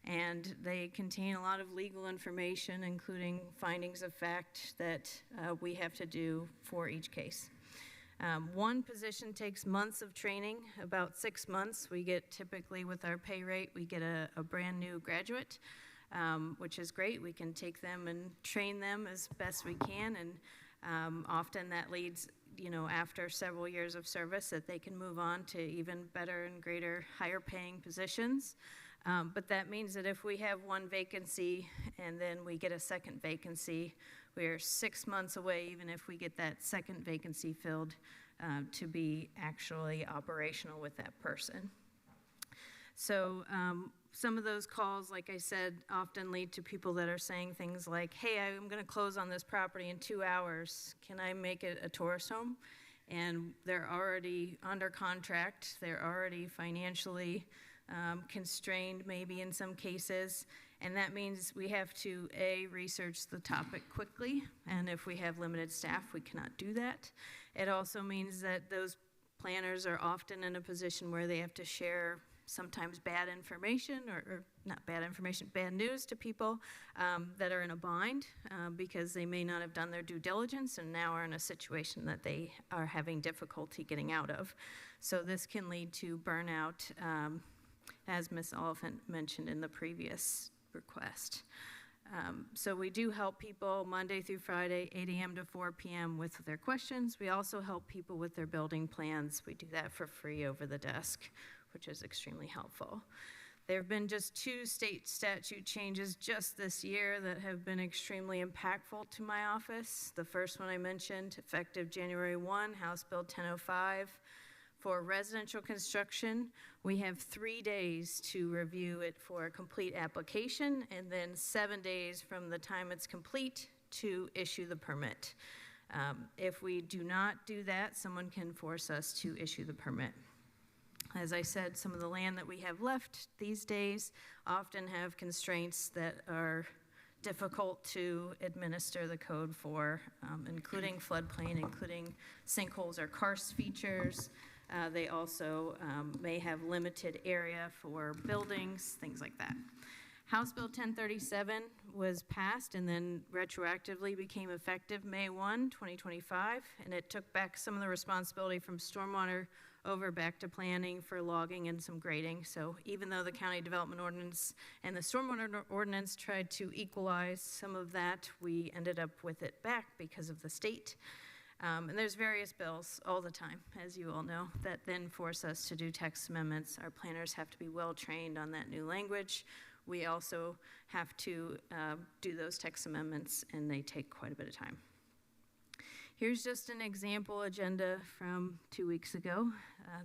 Speaker 16: And they contain a lot of legal information, including findings of fact that we have to do for each case. One position takes months of training, about 6 months. We get typically with our pay rate, we get a brand new graduate, which is great. We can take them and train them as best we can. And often that leads, after several years of service, that they can move on to even better and greater, higher paying positions. But that means that if we have one vacancy and then we get a second vacancy, we're 6 months away, even if we get that second vacancy filled, to be actually operational with that person. So some of those calls, like I said, often lead to people that are saying things like, hey, I'm going to close on this property in 2 hours. Can I make it a tourist home? And they're already under contract. They're already financially constrained, maybe in some cases. And that means we have to, A, research the topic quickly, and if we have limited staff, we cannot do that. It also means that those planners are often in a position where they have to share sometimes bad information, or not bad information, bad news to people that are in a bind because they may not have done their due diligence and now are in a situation that they are having difficulty getting out of. So this can lead to burnout, as Ms. Oliphant mentioned in the previous request. So we do help people Monday through Friday, 8 a.m. to 4 p.m. with their questions. We also help people with their building plans. We do that for free over the desk, which is extremely helpful. There have been just 2 state statute changes just this year that have been extremely impactful to my office. The first one I mentioned, effective January 1, House Bill 1005. For residential construction, we have 3 days to review it for a complete application, and then 7 days from the time it's complete to issue the permit. If we do not do that, someone can force us to issue the permit. As I said, some of the land that we have left these days often have constraints that are difficult to administer the code for, including floodplain, including sinkholes or karst features. They also may have limited area for buildings, things like that. House Bill 1037 was passed and then retroactively became effective May 1, 2025, and it took back some of the responsibility from stormwater over back to planning for logging and some grading. So even though the county development ordinance and the stormwater ordinance tried to equalize some of that, we ended up with it back because of the state. And there's various bills all the time, as you all know, that then force us to do text amendments. Our planners have to be well trained on that new language. We also have to do those text amendments, and they take quite a bit of time. Here's just an example agenda from 2 weeks ago.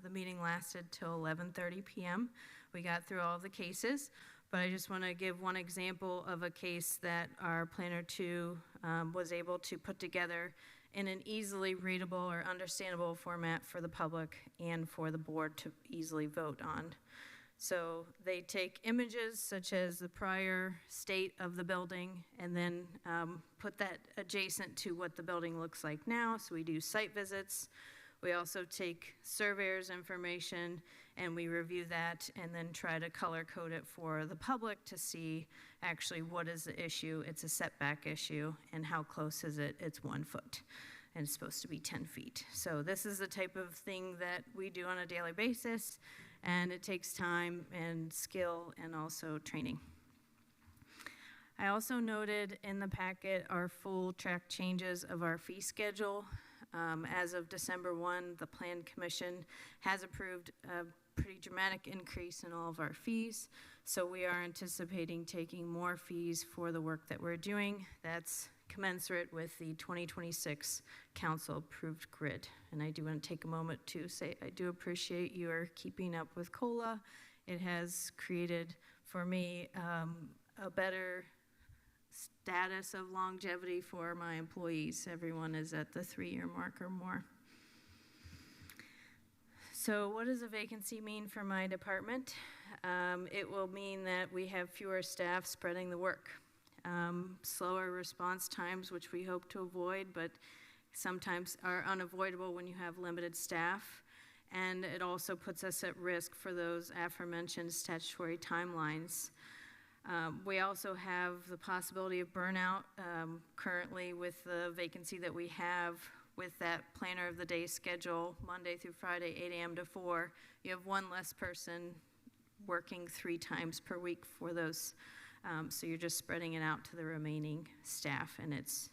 Speaker 16: The meeting lasted till 11:30 p.m. We got through all of the cases, but I just want to give one example of a case that our Planner 2 was able to put together in an easily readable or understandable format for the public and for the board to easily vote on. So they take images such as the prior state of the building and then put that adjacent to what the building looks like now. So we do site visits. We also take surveyors' information and we review that and then try to color code it for the public to see actually what is the issue. It's a setback issue, and how close is it? It's 1 foot, and it's supposed to be 10 feet. So this is the type of thing that we do on a daily basis, and it takes time and skill and also training. I also noted in the packet our full track changes of our fee schedule. As of December 1, the Plan Commission has approved a pretty dramatic increase in all of our fees. So we are anticipating taking more fees for the work that we're doing. That's commensurate with the 2026 council-approved grid. And I do want to take a moment to say I do appreciate your keeping up with COLA. It has created, for me, a better status of longevity for my employees. Everyone is at the 3-year mark or more. So what does a vacancy mean for my department? It will mean that we have fewer staff spreading the work. Slower response times, which we hope to avoid, but sometimes are unavoidable when you have limited staff. And it also puts us at risk for those aforementioned statutory timelines. We also have the possibility of burnout currently with the vacancy that we have with that planner of the day schedule, Monday through Friday, 8 a.m. to 4. You have one less person working 3 times per week for those. So you're just spreading it out to the remaining staff, and it's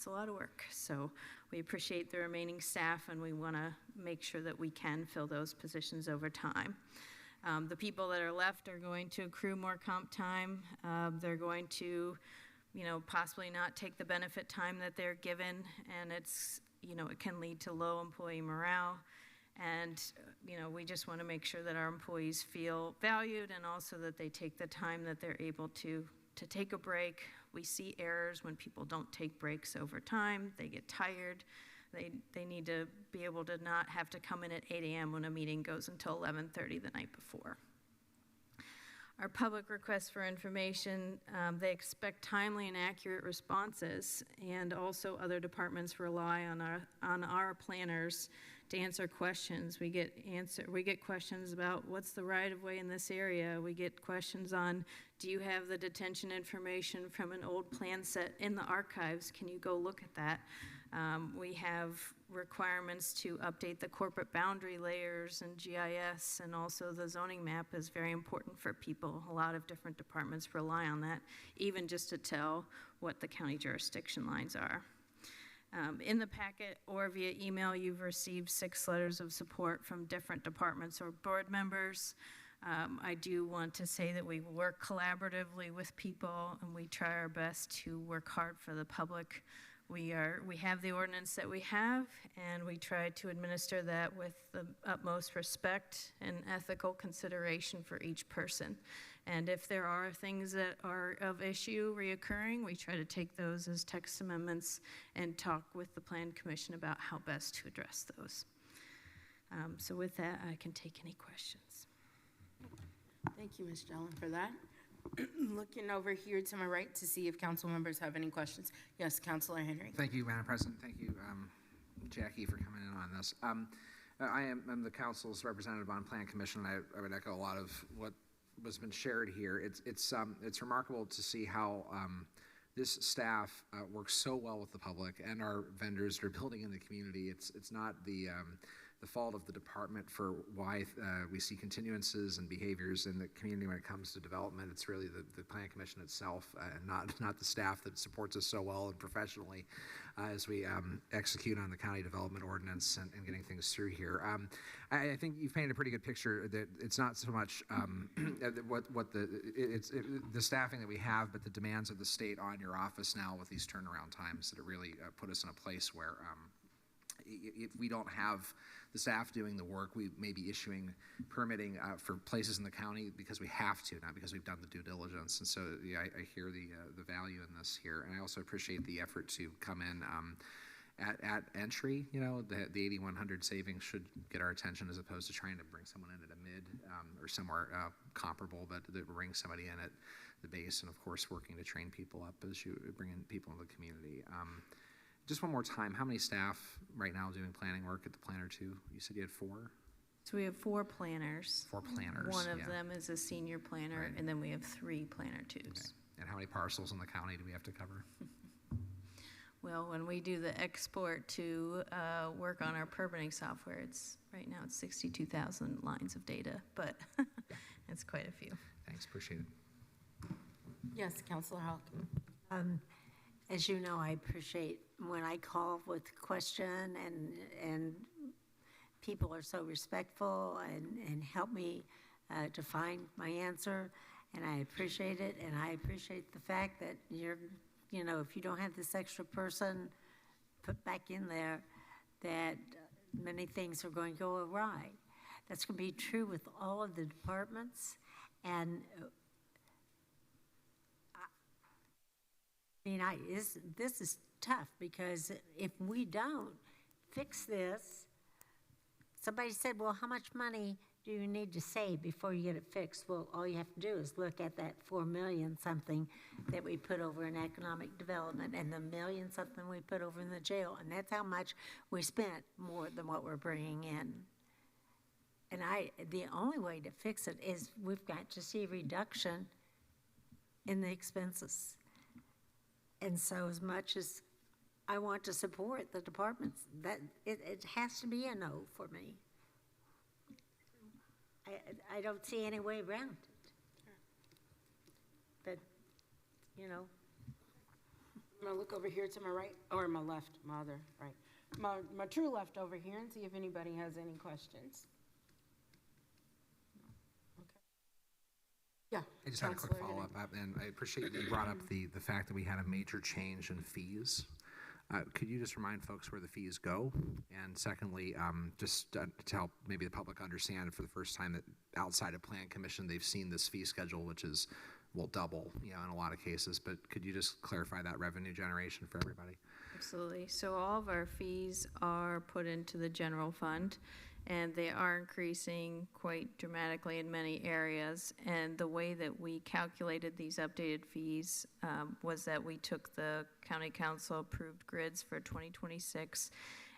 Speaker 16: a lot of work. So we appreciate the remaining staff, and we want to make sure that we can fill those positions over time. The people that are left are going to accrue more comp time. They're going to, possibly not take the benefit time that they're given, and it's, it can lead to low employee morale. And, we just want to make sure that our employees feel valued and also that they take the time that they're able to take a break. We see errors when people don't take breaks over time. They get tired. They need to be able to not have to come in at 8 a.m. when a meeting goes until 11:30 the night before. Our public requests for information, they expect timely and accurate responses, and also other departments rely on our planners to answer questions. We get questions about what's the right-of-way in this area. We get questions on, do you have the detention information from an old plan set in the archives? Can you go look at that? We have requirements to update the corporate boundary layers and GIS, and also the zoning map is very important for people. A lot of different departments rely on that, even just to tell what the county jurisdiction lines are. In the packet or via email, you've received 6 letters of support from different departments or board members. I do want to say that we work collaboratively with people, and we try our best to work hard for the public. We have the ordinance that we have, and we try to administer that with the utmost respect and ethical consideration for each person. And if there are things that are of issue reoccurring, we try to take those as text amendments and talk with the Plan Commission about how best to address those. So with that, I can take any questions.
Speaker 1: Thank you, Ms. Jellin, for that. Looking over here to my right to see if council members have any questions. Yes, Councilor Henry.
Speaker 10: Thank you, Madam President. Thank you, Jackie, for coming in on this. I'm the council's representative on Plan Commission. I would echo a lot of what was been shared here. It's remarkable to see how this staff works so well with the public and our vendors that are building in the community. It's not the the fault of the department for why we see continuances and behaviors in the community when it comes to development. It's really the Plan Commission itself, and not the staff that supports us so well and professionally as we execute on the county development ordinance and getting things through here. I think you've painted a pretty good picture that it's not so much the staffing that we have, but the demands of the state on your office now with these turnaround times that it really put us in a place where if we don't have the staff doing the work, we may be issuing permitting for places in the county because we have to, not because we've done the due diligence. And so yeah, I hear the value in this here. And I also appreciate the effort to come in at entry. You know, the 8,100 savings should get our attention as opposed to trying to bring someone in at a mid or somewhere comparable, but that bring somebody in at the base, and of course working to train people up as you bring in people in the community. Just one more time, how many staff right now doing planning work at the Planner 2? You said you had 4?
Speaker 16: So we have 4 planners.
Speaker 10: 4 planners.
Speaker 16: One of them is a senior planner,
Speaker 10: Right.
Speaker 16: and then we have 3 Planner 2s.
Speaker 10: Okay. And how many parcels in the county do we have to cover?
Speaker 16: Well, when we do the export to work on our permitting software, right now it's 62,000 lines of data, but it's quite a few.
Speaker 10: Thanks, appreciate it.
Speaker 1: Yes, Councilor Hawk.
Speaker 7: As you know, I appreciate when I call with a question and people are so respectful and help me to find my answer, and I appreciate it. And I appreciate the fact that if you don't have this extra person put back in there, that many things are going to go awry. That's going to be true with all of the departments. And this is tough, because if we don't fix this, somebody said, well, how much money do you need to save before you get it fixed? Well, all you have to do is look at that 4 million something that we put over in economic development and the million something we put over in the jail, and that's how much we spent more than what we're bringing in. And the only way to fix it is we've got to see a reduction in the expenses. And so as much as I want to support the departments, that it has to be a no for me. I don't see any way around it. But,
Speaker 1: I'm gonna look over here to my right, or my left, my other right. My true left over here, and see if anybody has any questions. Yeah.
Speaker 10: I just had a quick follow-up, and I appreciate that you brought up the fact that we had a major change in fees. Could you just remind folks where the fees go? And secondly, just to help maybe the public understand for the first time that outside of Plan Commission, they've seen this fee schedule, which is, will double, in a lot of cases. But could you just clarify that revenue generation for everybody?
Speaker 16: Absolutely. So all of our fees are put into the general fund, and they are increasing quite dramatically in many areas. And the way that we calculated these updated fees was that we took the county council approved grids for 2026,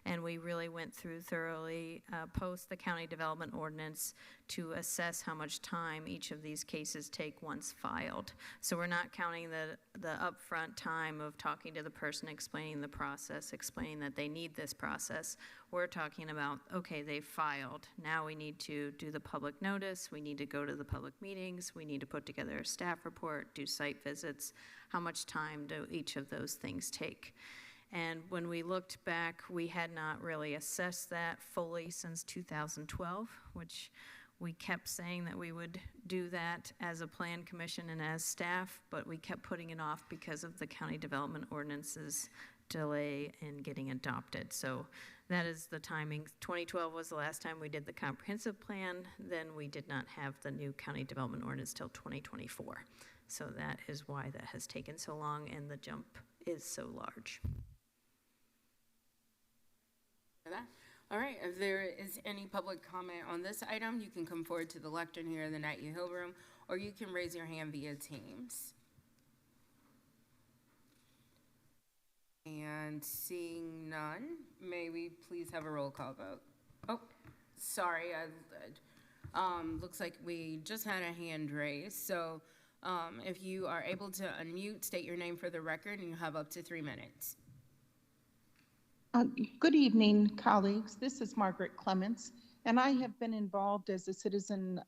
Speaker 16: and we really went through thoroughly post the county development ordinance to assess how much time each of these cases take once filed. So we're not counting the upfront time of talking to the person, explaining the process, explaining that they need this process. We're talking about, okay, they filed. Now we need to do the public notice. We need to go to the public meetings. We need to put together a staff report, do site visits. How much time do each of those things take? And when we looked back, we had not really assessed that fully since 2012, which we kept saying that we would do that as a plan commission and as staff, but we kept putting it off because of the county development ordinance's delay in getting adopted. So that is the timing. 2012 was the last time we did the comprehensive plan. Then we did not have the new county development ordinance till 2024. So that is why that has taken so long and the jump is so large.
Speaker 1: All right, if there is any public comment on this item, you can come forward to the lectern here in the Night U Hill Room, or you can raise your hand via Teams. And seeing none, may we please have a roll call vote? Oh, sorry, looks like we just had a hand raised. So if you are able to unmute, state your name for the record, and you have up to 3 minutes.
Speaker 17: Uh, Good evening, colleagues. This is Margaret Clements, and I have been involved as a citizen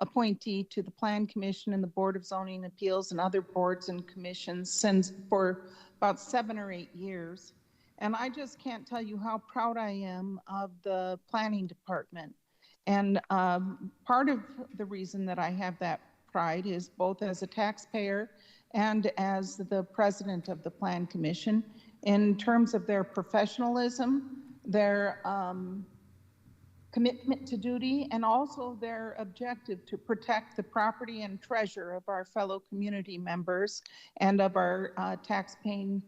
Speaker 17: appointee to the Plan Commission and the Board of Zoning Appeals and other boards and commissions since for about 7 or 8 years. And I just can't tell you how proud I am of the planning department. And part of the reason that I have that pride is both as a taxpayer and as the president of the Plan Commission in terms of their professionalism, their commitment to duty, and also their objective to protect the property and treasure of our fellow community members and of our tax-paying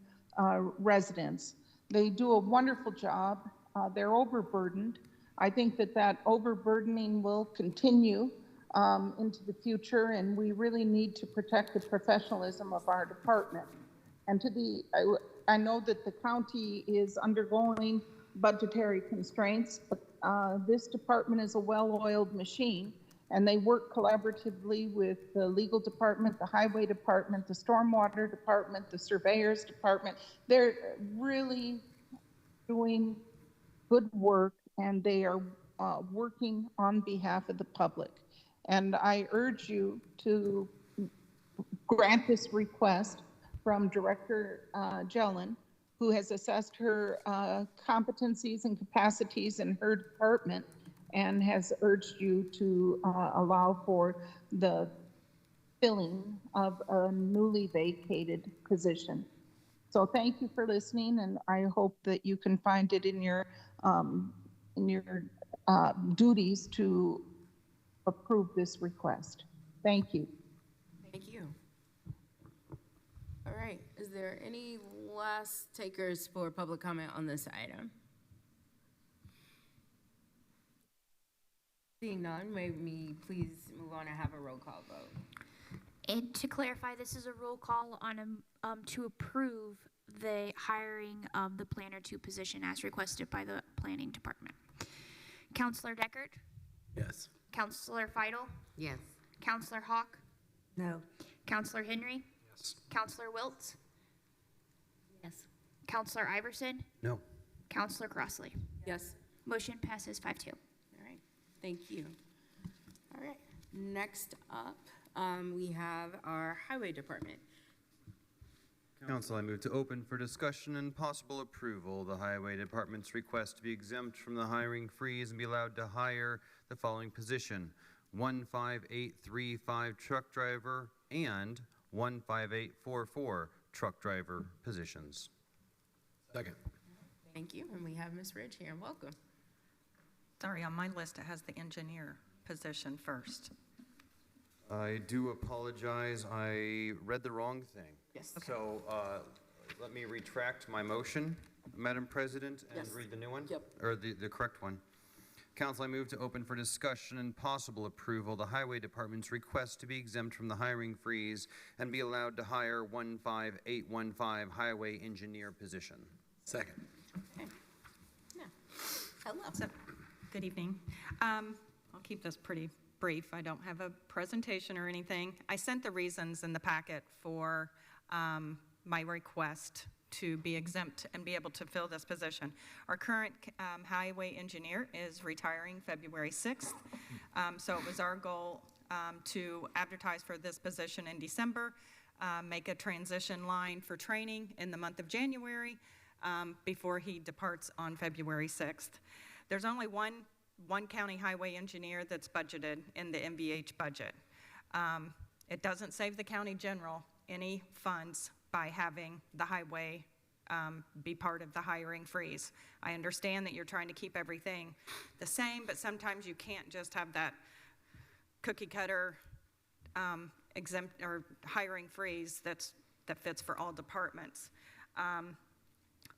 Speaker 17: residents. They do a wonderful job. They're overburdened. I think that that overburdening will continue into the future, and we really need to protect the professionalism of our department. And I know that the county is undergoing budgetary constraints, but this department is a well-oiled machine, and they work collaboratively with the legal department, the highway department, the stormwater department, the surveyors department. They're really doing good work, and they are working on behalf of the public. And I urge you to grant this request from Director Jelen, who has assessed her competencies and capacities in her department and has urged you to allow for the filling of a newly vacated position. So thank you for listening, and I hope that you can find it in your duties to approve this request. Thank you.
Speaker 1: Thank you. All right, is there any last takers for public comment on this item? Seeing none, may we please move on and have a roll call vote?
Speaker 9: And to clarify, this is a roll call on to approve the hiring of the planner 2 position as requested by the planning department. Counselor Deckard?
Speaker 15: Yes.
Speaker 9: Counselor Feidel?
Speaker 14: Yes.
Speaker 9: Counselor Hawk?
Speaker 7: No.
Speaker 9: Counselor Henry?
Speaker 10: Yes.
Speaker 9: Counselor Wiltz?
Speaker 12: Yes.
Speaker 9: Counselor Iverson?
Speaker 3: No.
Speaker 9: Counselor Crossley?
Speaker 1: Yes.
Speaker 9: Motion passes 5-2.
Speaker 1: All right, thank you. All right, next up, we have our highway department.
Speaker 3: Council, I move to open for discussion and possible approval the Highway Department's request to be exempt from the hiring freeze and be allowed to hire the following position: 15835 truck driver and 15844 truck driver positions.
Speaker 15: Second.
Speaker 1: Thank you, and we have Ms. Ridge here. Welcome.
Speaker 18: Sorry, on my list, it has the engineer position first.
Speaker 3: I do apologize. I read the wrong thing.
Speaker 1: Yes.
Speaker 3: So let me retract my motion, Madam President, and read the new one?
Speaker 1: Yep.
Speaker 3: Or the correct one. Council, I move to open for discussion and possible approval the Highway Department's request to be exempt from the hiring freeze and be allowed to hire 15815 highway engineer position.
Speaker 15: Second.
Speaker 1: Okay. Yeah. Hello.
Speaker 18: So, good evening. I'll keep this pretty brief. I don't have a presentation or anything. I sent the reasons in the packet for my request to be exempt and be able to fill this position. Our current highway engineer is retiring February 6th, so it was our goal to advertise for this position in December, make a transition line for training in the month of January before he departs on February 6th. There's only one county highway engineer that's budgeted in the MVH budget. It doesn't save the county general any funds by having the highway be part of the hiring freeze. I understand that you're trying to keep everything the same, but sometimes you can't just have that cookie cutter exempt or hiring freeze that fits for all departments.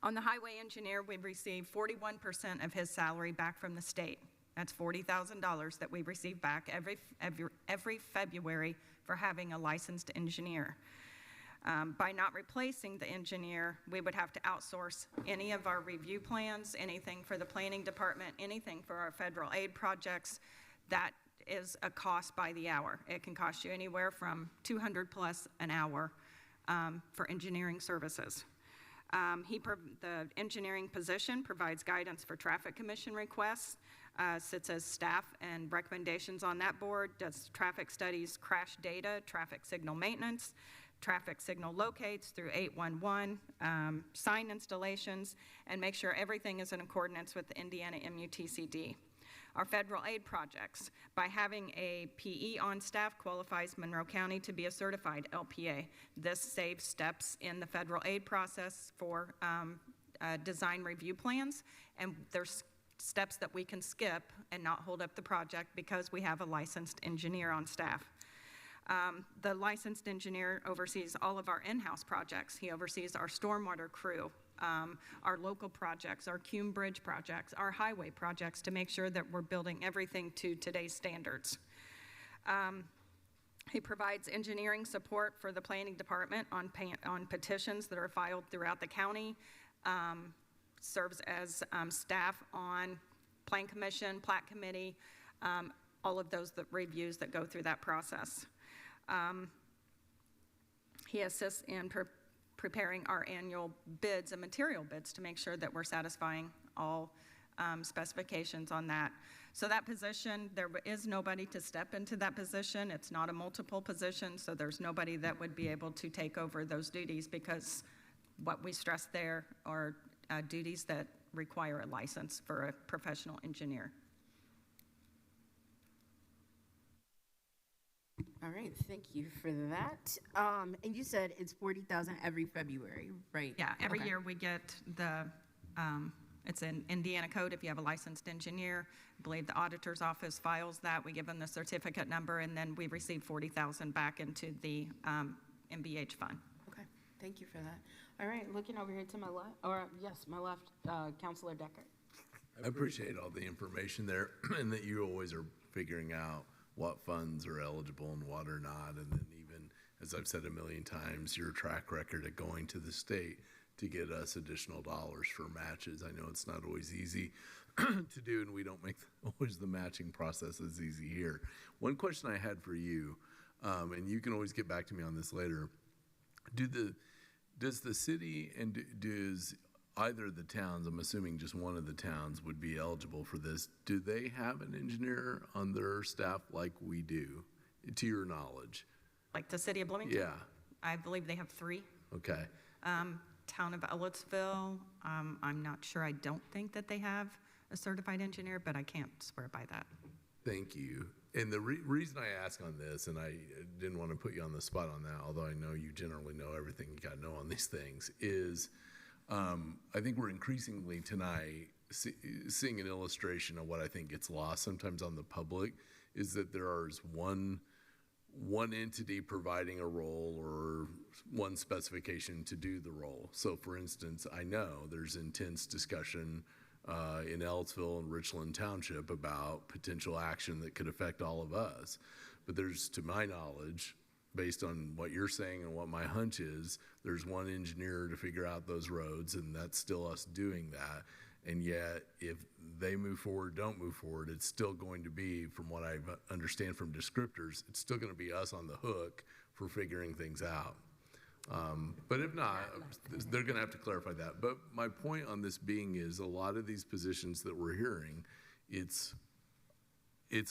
Speaker 18: On the highway engineer, we receive 41% of his salary back from the state. That's $40,000 that we receive back every February for having a licensed engineer. By not replacing the engineer, we would have to outsource any of our review plans, anything for the planning department, anything for our federal aid projects. That is a cost by the hour. It can cost you anywhere from $200 plus an hour for engineering services. The engineering position provides guidance for traffic commission requests, sits as staff and recommendations on that board, does traffic studies, crash data, traffic signal maintenance, traffic signal locates through 811, sign installations, and make sure everything is in accordance with the Indiana MUTCD. Our federal aid projects. By having a PE on staff qualifies Monroe County to be a certified LPA. This saves steps in the federal aid process for design review plans, and there's steps that we can skip and not hold up the project because we have a licensed engineer on staff. The licensed engineer oversees all of our in-house projects. He oversees our stormwater crew, our local projects, our Cume Bridge projects, our highway projects to make sure that we're building everything to today's standards. He provides engineering support for the planning department on petitions that are filed throughout the county, serves as staff on Plan Commission, Plat Committee, all of those reviews that go through that process. He assists in preparing our annual bids and material bids to make sure that we're satisfying all specifications on that. So that position, there is nobody to step into that position. It's not a multiple position, so there's nobody that would be able to take over those duties because what we stress there are duties that require a license for a professional engineer.
Speaker 1: All right, thank you for that. And you said it's $40,000 every February, right?
Speaker 18: Yeah, every year we get the, it's in Indiana code if you have a licensed engineer. I believe the auditor's office files that. We give them the certificate number, and then we receive $40,000 back into the MBH fund.
Speaker 1: Okay, thank you for that. All right, looking over here to my left, or yes, my left, Councilor Decker.
Speaker 15: I appreciate all the information there and that you always are figuring out what funds are eligible and what are not. And then even, as I've said a million times, your track record of going to the state to get us additional dollars for matches. I know it's not always easy to do, and we don't make always the matching process as easy here. One question I had for you, and you can always get back to me on this later, does the city and does either of the towns, I'm assuming just one of the towns would be eligible for this, do they have an engineer on their staff like we do, to your knowledge?
Speaker 18: Like the city of Bloomington?
Speaker 15: Yeah.
Speaker 18: I believe they have 3.
Speaker 15: Okay.
Speaker 18: Town of Ellettsville, I'm not sure. I don't think that they have a certified engineer, but I can't swear by that.
Speaker 15: Thank you. And the reason I ask on this, and I didn't want to put you on the spot on that, although I know you generally know everything you got to know on these things, is I think we're increasingly tonight seeing an illustration of what I think gets lost sometimes on the public, is that there is one entity providing a role or one specification to do the role. So for instance, I know there's intense discussion in Ellettsville and Richland Township about potential action that could affect all of us. But there's, to my knowledge, based on what you're saying and what my hunch is, there's one engineer to figure out those roads, and that's still us doing that. And yet, if they move forward, don't move forward, it's still going to be, from what I understand from descriptors, it's still going to be us on the hook for figuring things out. But if not, they're going to have to clarify that. But my point on this being is a lot of these positions that we're hearing, it's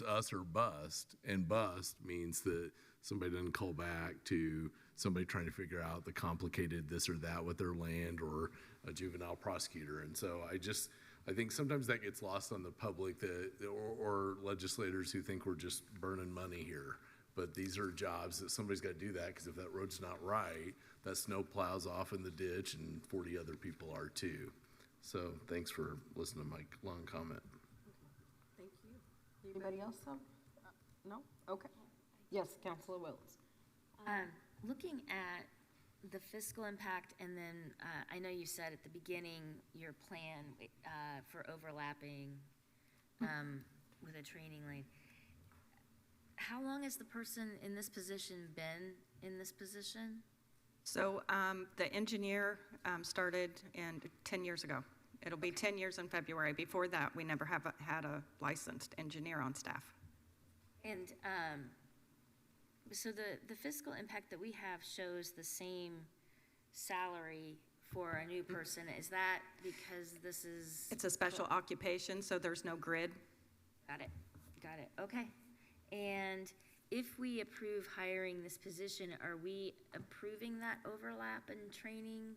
Speaker 15: us or bust, and bust means that somebody doesn't call back to somebody trying to figure out the complicated this or that with their land, or a juvenile prosecutor. And so I think sometimes that gets lost on the public, or legislators who think we're just burning money here. But these are jobs that somebody's got to do that, because if that road's not right, that snow plows off in the ditch, and 40 other people are too. So thanks for listening to my long comment.
Speaker 1: Thank you. Anybody else? No? Okay. Yes, Councilor Wills.
Speaker 12: Looking at the fiscal impact, and then I know you said at the beginning your plan for overlapping with a training lane. How long has the person in this position been in this position?
Speaker 18: So the engineer started 10 years ago. It'll be 10 years in February. Before that, we never have had a licensed engineer on staff.
Speaker 12: And so the fiscal impact that we have shows the same salary for a new person. Is that because this is?
Speaker 18: It's a special occupation, so there's no grid.
Speaker 12: Got it, okay. And if we approve hiring this position, are we approving that overlap in training?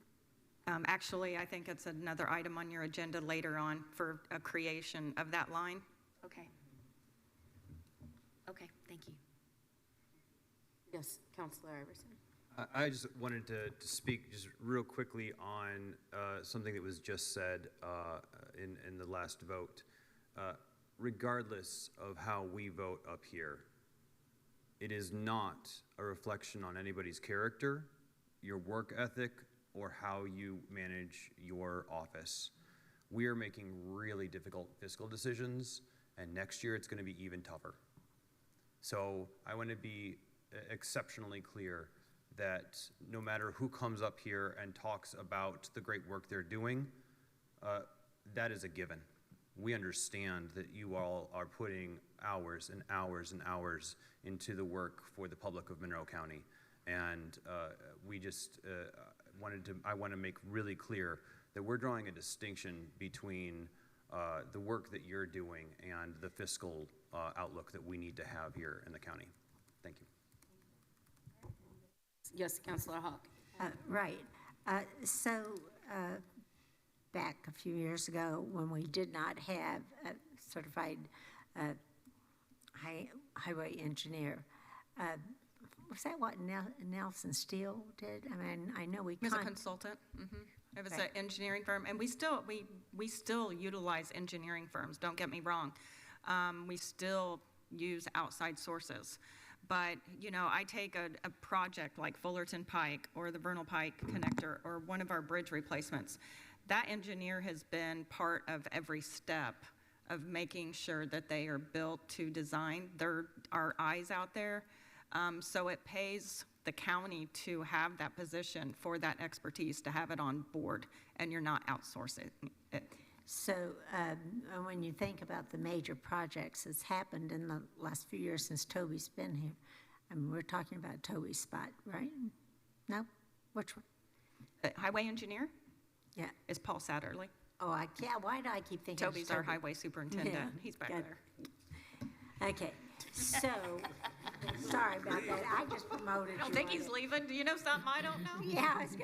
Speaker 18: Actually, I think it's another item on your agenda later on for a creation of that line.
Speaker 12: Okay, thank you.
Speaker 1: Yes, Counselor Iverson.
Speaker 3: I just wanted to speak just real quickly on something that was just said in the last vote. Regardless of how we vote up here, it is not a reflection on anybody's character, your work ethic, or how you manage your office. We are making really difficult fiscal decisions, and next year it's going to be even tougher. So I want to be exceptionally clear that no matter who comes up here and talks about the great work they're doing, that is a given. We understand that you all are putting hours and hours and hours into the work for the public of Monroe County. And we just I want to make really clear that we're drawing a distinction between the work that you're doing and the fiscal outlook that we need to have here in the county. Thank you.
Speaker 1: Yes, Counselor Hawk.
Speaker 7: Right. Back a few years ago, when we did not have a certified highway engineer, was that what Nelson Steele did? I mean, I know we.
Speaker 18: He was a consultant. It was an engineering firm, and we still utilize engineering firms. Don't get me wrong. We still use outside sources. But, you know, I take a project like Fullerton Pike or the Vernal Pike Connector or one of our bridge replacements. That engineer has been part of every step of making sure that they are built to design. There are eyes out there. So it pays the county to have that position for that expertise, to have it on board, and you're not outsourcing it.
Speaker 7: So when you think about the major projects that's happened in the last few years since Toby's been here, I mean, we're talking about Toby's spot, right? No? Which one?
Speaker 18: The highway engineer?
Speaker 7: Yeah.
Speaker 18: Is Paul Satterley.
Speaker 7: Oh, I can't. Why do I keep thinking
Speaker 18: Toby's
Speaker 7: it's Toby?
Speaker 18: Our highway superintendent.
Speaker 7: Yeah.
Speaker 18: He's back
Speaker 7: Good.
Speaker 18: there.
Speaker 7: Okay. So, sorry about that. I just promoted you.
Speaker 18: I don't think
Speaker 7: on
Speaker 18: he's
Speaker 7: it.
Speaker 18: leaving. Do you know something I don't know?
Speaker 7: Yeah, I was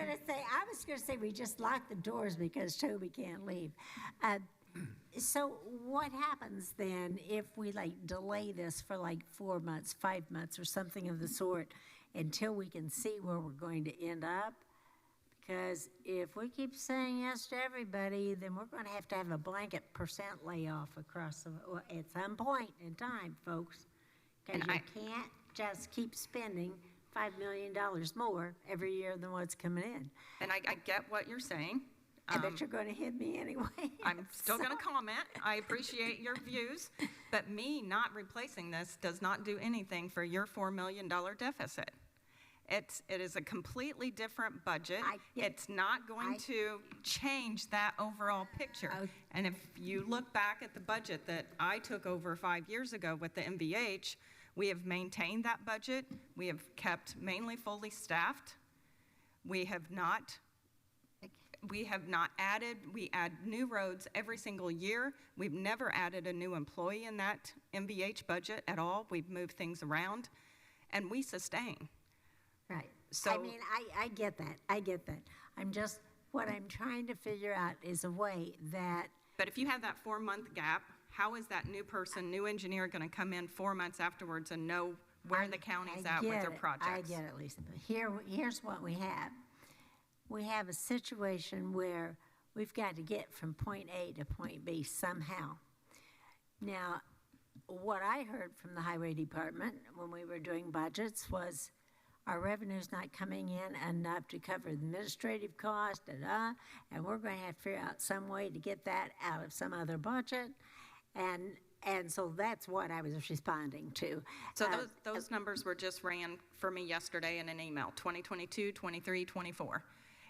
Speaker 7: gonna say we just locked the doors because Toby can't leave. So what happens then if we delay this for 4 months, 5 months, or something of the sort until we can see where we're going to end up? Because if we keep saying yes to everybody, then we're going to have a blanket percent layoff across at some point in time, folks. Because you can't just keep spending $5 million more every year than what's coming in.
Speaker 18: And I get what you're saying.
Speaker 7: I bet you're going to hit me anyway.
Speaker 18: I'm still going to comment. I appreciate your views, but me not replacing this does not do anything for your $4 million deficit. It is a completely different budget. It's not going to change that overall picture. And if you look back at the budget that I took over 5 years ago with the MVH, we have maintained that budget. We have kept mainly fully staffed. We have not added, we add new roads every single year. We've never added a new employee in that MVH budget at all. We've moved things around, and we sustain.
Speaker 7: Right.
Speaker 18: So,
Speaker 7: I mean, I get that. I get that. What I'm trying to figure out is a way that.
Speaker 18: But if you have that 4-month gap, how is that new engineer going to come in 4 months afterwards and know where the county's at with their projects?
Speaker 7: I get it, Lisa. But here's what we have. We have a situation where we've got to get from point A to point B somehow. Now, what I heard from the highway department when we were doing budgets was our revenue's not coming in enough to cover the administrative cost, and we're going to have to figure out some way to get that out of some other budget. And so that's what I was responding to.
Speaker 18: So those numbers were just ran for me yesterday in an email, 2022, 23, 24.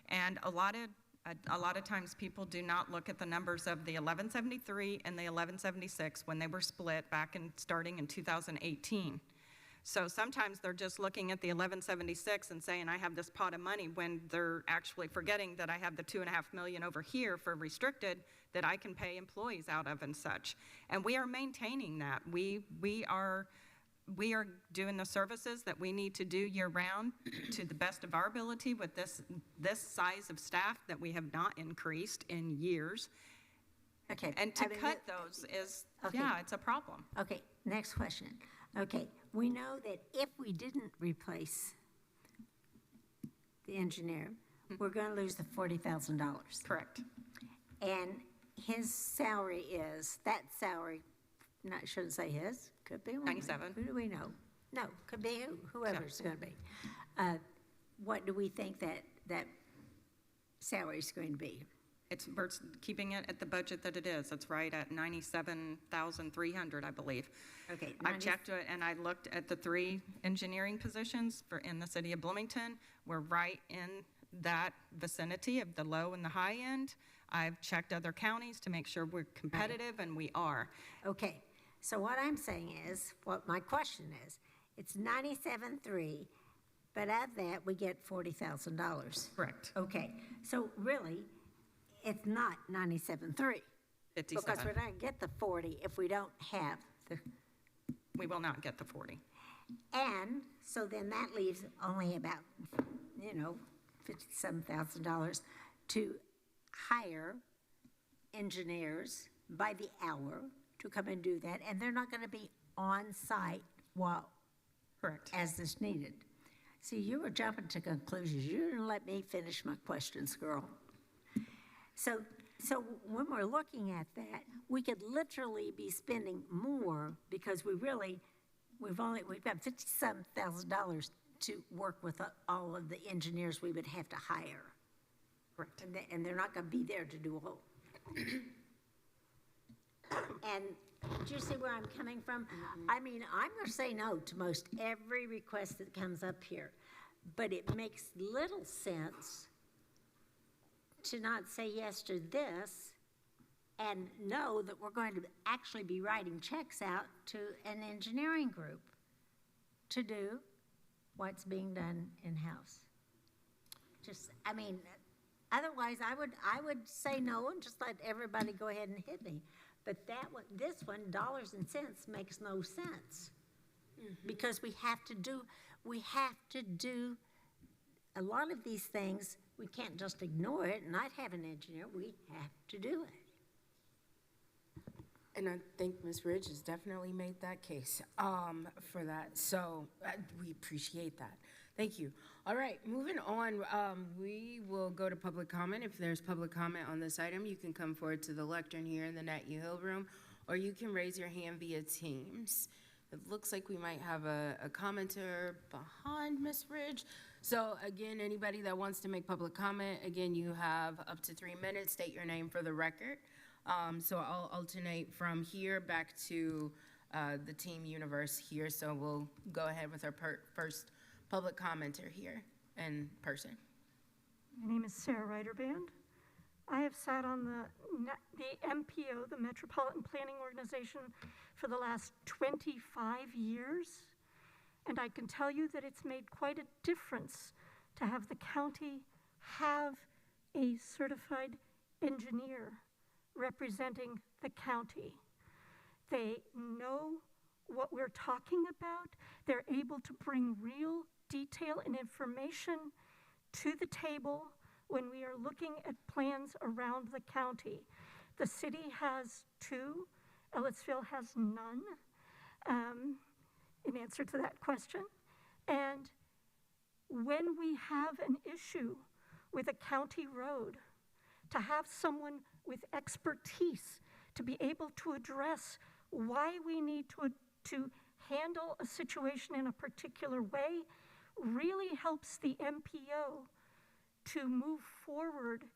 Speaker 18: And a lot of times people do not look at the numbers of the 1173 and the 1176 when they were split back starting in 2018. So sometimes they're just looking at the 1176 and saying, I have this pot of money, when they're actually forgetting that I have the 2.5 million over here for restricted that I can pay employees out of and such. And we are maintaining that. We are doing the services that we need to do year round to the best of our ability with this size of staff that we have not increased in years.
Speaker 7: Okay.
Speaker 18: And to cut those is,
Speaker 7: okay.
Speaker 18: yeah, it's a problem.
Speaker 7: Okay, next question. Okay, we know that if we didn't replace the engineer, we're going to lose the $40,000.
Speaker 18: Correct.
Speaker 7: And his salary is, that salary, shouldn't say his, could be one.
Speaker 18: 97.
Speaker 7: Who do we know? No, could be whoever it's going to be. What do we think that salary is going to be?
Speaker 18: We're keeping it at the budget that it is. It's right at 97,300, I believe.
Speaker 7: Okay.
Speaker 18: I checked it and I looked at the 3 engineering positions in the city of Bloomington. We're right in that vicinity of the low and the high end. I've checked other counties to make sure we're competitive, and we are.
Speaker 7: Okay. So what I'm saying is, what my question is, it's 97.3, but of that we get $40,000.
Speaker 18: Correct.
Speaker 7: Okay. So really, it's not 97.3.
Speaker 18: 57.
Speaker 7: Because we're not going to get the 40 if we don't have the.
Speaker 18: We will not get the 40.
Speaker 7: And so then that leaves only about, $57,000 to hire engineers by the hour to come and do that, and they're not going to be on site while.
Speaker 18: Correct.
Speaker 7: As is needed. See, you were jumping to conclusions. You didn't let me finish my questions, girl. So when we're looking at that, we could literally be spending more because we've got $57,000 to work with all of the engineers we would have to hire.
Speaker 18: Correct.
Speaker 7: And they're not going to be there to do all. And do you see where I'm coming from? I mean, I'm going to say no to most every request that comes up here, but it makes little sense to not say yes to this and know that we're going to actually be writing checks out to an engineering group to do what's being done in-house. Otherwise I would say no and just let everybody go ahead and hit me. But this one, dollars and cents, makes no sense. Because we have to do a lot of these things. We can't just ignore it and not have an engineer. We have to do it.
Speaker 1: And I think Ms. Ridge has definitely made that case for that. So we appreciate that. Thank you. All right, moving on. We will go to public comment. If there's public comment on this item, you can come forward to the lectern here in the Nat U Hill room, or you can raise your hand via Teams. It looks like we might have a commenter behind Ms. Ridge. So again, anybody that wants to make public comment, again, you have up to 3 minutes. State your name for the record. So I'll alternate from here back to the team universe here. So we'll go ahead with our first public commenter here in person.
Speaker 19: My name is Sarah Ryderband. I have sat on the MPO, the Metropolitan Planning Organization, for the last 25 years. And I can tell you that it's made quite a difference to have the county have a certified engineer representing the county. They know what we're talking about. They're able to bring real detail and information to the table when we are looking at plans around the county. The city has 2, Ellettsville has none, in answer to that question. And when we have an issue with a county road, to have someone with expertise to be able to address why we need to handle a situation in a particular way really helps the MPO to move forward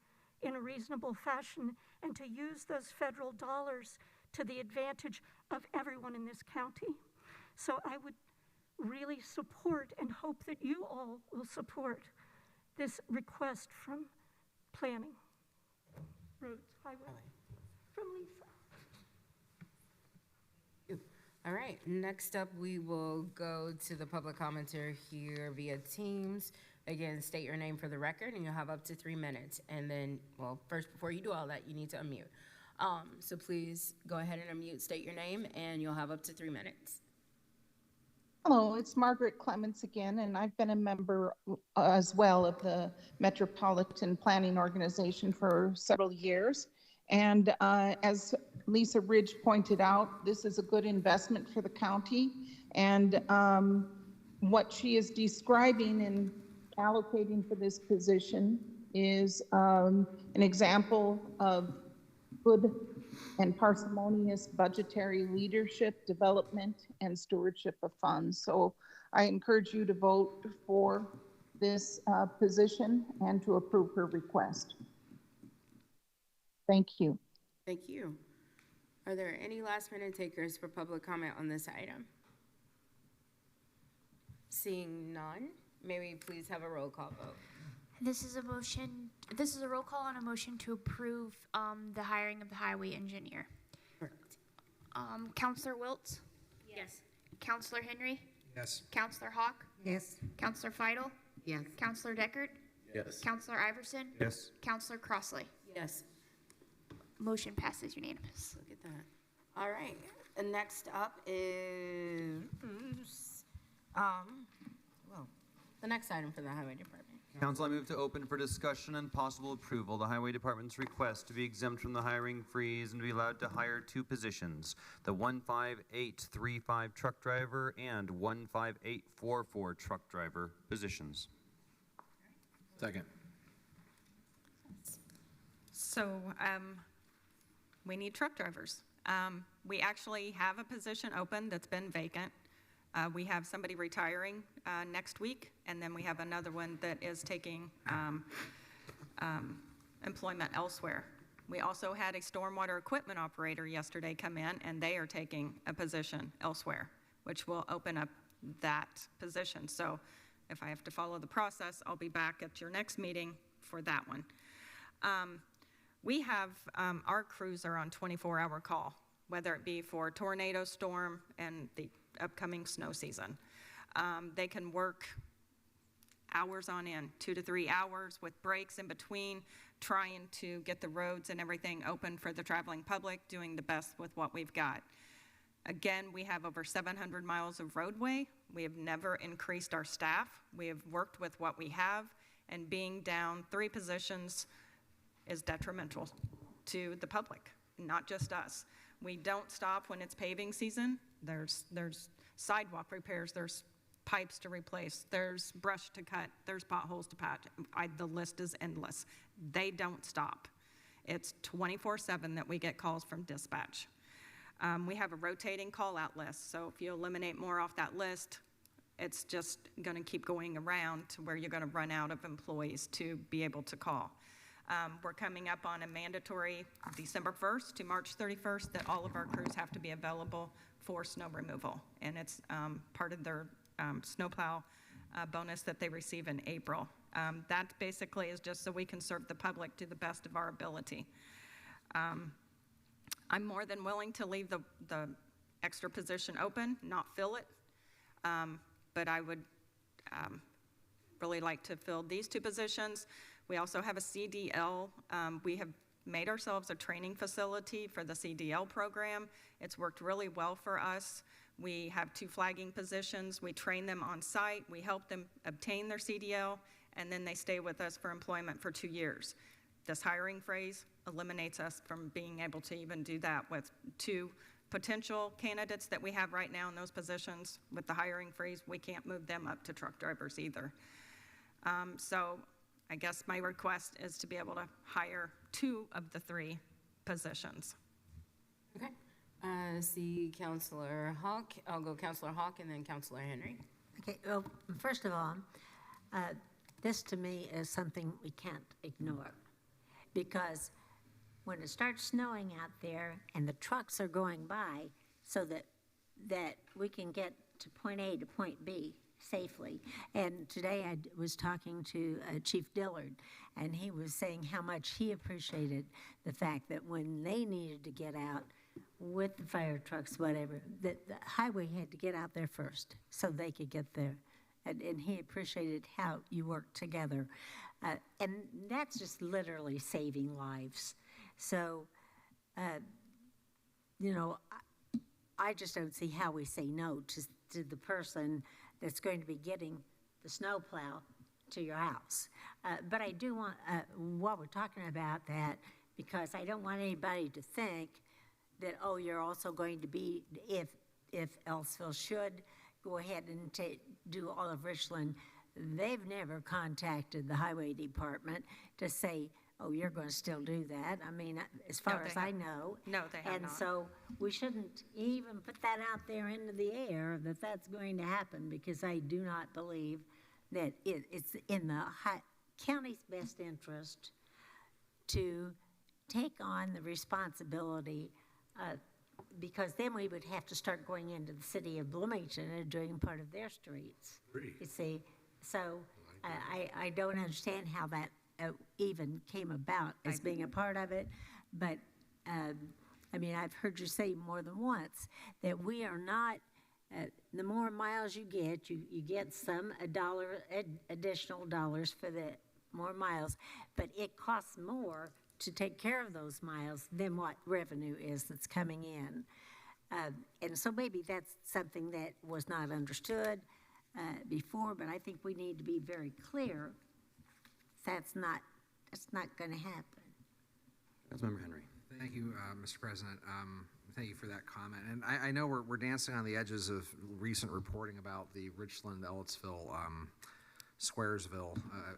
Speaker 19: in a reasonable fashion and to use those federal dollars to the advantage of everyone in this county. So I would really support and hope that you all will support this request from planning. Roads, highway, from Lisa.
Speaker 1: All right, next up, we will go to the public commenter here via Teams. Again, state your name for the record, and you'll have up to 3 minutes. And then, well, first, before you do all that, you need to unmute. So please go ahead and unmute, state your name, and you'll have up to 3 minutes.
Speaker 17: Hello, it's Margaret Clements again, and I've been a member as well of the Metropolitan Planning Organization for several years. And as Lisa Ridge pointed out, this is a good investment for the county. And what she is describing and allocating for this position is an example of good and parsimonious budgetary leadership, development, and stewardship of funds. So I encourage you to vote for this position and to approve her request. Thank you.
Speaker 1: Thank you. Are there any last-minute takers for public comment on this item? Seeing none, may we please have a roll call vote?
Speaker 9: This is a roll call on a motion to approve the hiring of the highway engineer.
Speaker 1: Correct.
Speaker 9: Counselor Wiltz?
Speaker 12: Yes.
Speaker 9: Counselor Henry?
Speaker 10: Yes.
Speaker 9: Counselor Hawk?
Speaker 14: Yes.
Speaker 9: Counselor Feidel?
Speaker 14: Yes.
Speaker 9: Counselor Deckard?
Speaker 15: Yes.
Speaker 9: Counselor Iverson?
Speaker 3: Yes.
Speaker 9: Counselor Crossley?
Speaker 1: Yes.
Speaker 9: Motion passes unanimous.
Speaker 1: Look at that. All right, and next up is, well, the next item for the Highway Department.
Speaker 3: Council, I move to open for discussion and possible approval the Highway Department's request to be exempt from the hiring freeze and to be allowed to hire 2 positions, the 15835 truck driver and 15844 truck driver positions.
Speaker 15: Second.
Speaker 18: So we need truck drivers. We actually have a position open that's been vacant. We have somebody retiring next week, and then we have another one that is taking employment elsewhere. We also had a stormwater equipment operator yesterday come in, and they are taking a position elsewhere, which will open up that position. So if I have to follow the process, I'll be back at your next meeting for that one. We have, our crews are on 24-hour call, whether it be for tornado, storm, and the upcoming snow season. They can work hours on end, 2 to 3 hours with breaks in between, trying to get the roads and everything open for the traveling public, doing the best with what we've got. Again, we have over 700 miles of roadway. We have never increased our staff. We have worked with what we have, and being down 3 positions is detrimental to the public, not just us. We don't stop when it's paving season. There's sidewalk repairs, there's pipes to replace, there's brush to cut, there's potholes to patch. The list is endless. They don't stop. It's 24/7 that we get calls from dispatch. We have a rotating call-out list, so if you eliminate more off that list, it's just going to keep going around to where you're going to run out of employees to be able to call. We're coming up on a mandatory December 1st to March 31st that all of our crews have to be available for snow removal, and it's part of their snowplow bonus that they receive in April. That basically is just so we can serve the public to the best of our ability. I'm more than willing to leave the extra position open, not fill it, but I would really like to fill these 2 positions. We also have a CDL. We have made ourselves a training facility for the CDL program. It's worked really well for us. We have 2 flagging positions. We train them on site. We help them obtain their CDL, and then they stay with us for employment for 2 years. This hiring freeze eliminates us from being able to even do that with 2 potential candidates that we have right now in those positions. With the hiring freeze, we can't move them up to truck drivers either. So I guess my request is to be able to hire 2 of the 3 positions.
Speaker 1: Okay. See Counselor Hawk. I'll go Counselor Hawk and then Counselor Henry.
Speaker 7: Okay, well, first of all, this to me is something we can't ignore, because when it starts snowing out there and the trucks are going by so that we can get to point A to point B safely. And today I was talking to Chief Dillard, and he was saying how much he appreciated the fact that when they needed to get out, with the fire trucks, whatever, the highway had to get out there first so they could get there. And he appreciated how you worked together. And that's just literally saving lives. So, you know, I just don't see how we say no to the person that's going to be getting the snowplow to your house. But I do want, while we're talking about that, because I don't want anybody to think that, oh, you're also going to be, if Ellisville should go ahead and do all of Richland, they've never contacted the highway department to say, oh, you're going to still do that. I mean, as far as I know.
Speaker 18: No, they have
Speaker 7: and
Speaker 18: not.
Speaker 7: And so we shouldn't even put that out there into the air that that's going to happen, because I do not believe that it's in the county's best interest to take on the responsibility, because then we would have to start going into the city of Bloomington and doing part of their streets. You see, so I don't understand how that even came about as being a part of it, but I mean, I've heard you say more than once that we are not, the more miles you get some additional dollars for the more miles, but it costs more to take care of those miles than what revenue is that's coming in. And so maybe that's something that was not understood before, but I think we need to be very clear that's not going to happen.
Speaker 3: Councilmember Henry.
Speaker 10: Thank you, Mr. President. Thank you for that comment. And I know we're dancing on the edges of recent reporting about the Richland, Ellettsville, Squaresville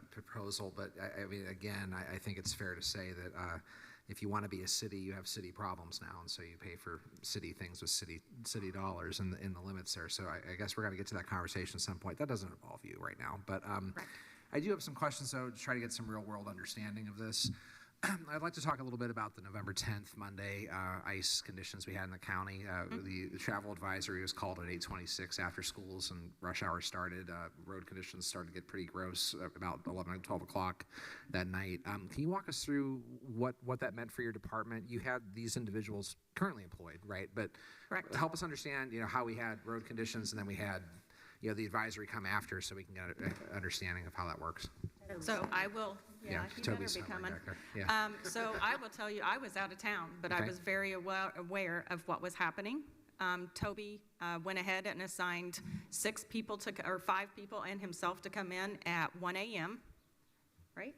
Speaker 10: proposal, but I mean, again, I think it's fair to say that if you want to be a city, you have city problems now, and so you pay for city things with city dollars in the limits there. So I guess we're going to get to that conversation at some point. That doesn't involve you right now, but I do have some questions, though, to try to get some real-world understanding of this. I'd like to talk a little bit about the November 10th, Monday, ice conditions we had in the county. The travel advisory was called at 8:26 after schools and rush hour started. Road conditions started to get pretty gross about 11 and 12 o'clock that night. Can you walk us through what that meant for your department? You had these individuals currently employed, right? But
Speaker 18: Correct.
Speaker 10: Help us understand, how we had road conditions and then we had, the advisory come after, so we can get an understanding of how that works.
Speaker 18: So I will, he better
Speaker 10: Toby's
Speaker 18: be coming.
Speaker 10: back there. Yeah.
Speaker 18: So I will tell you, I was out of town, but I was very aware of what was happening. Toby went ahead and assigned 5 people and himself to come in at 1 a.m., right?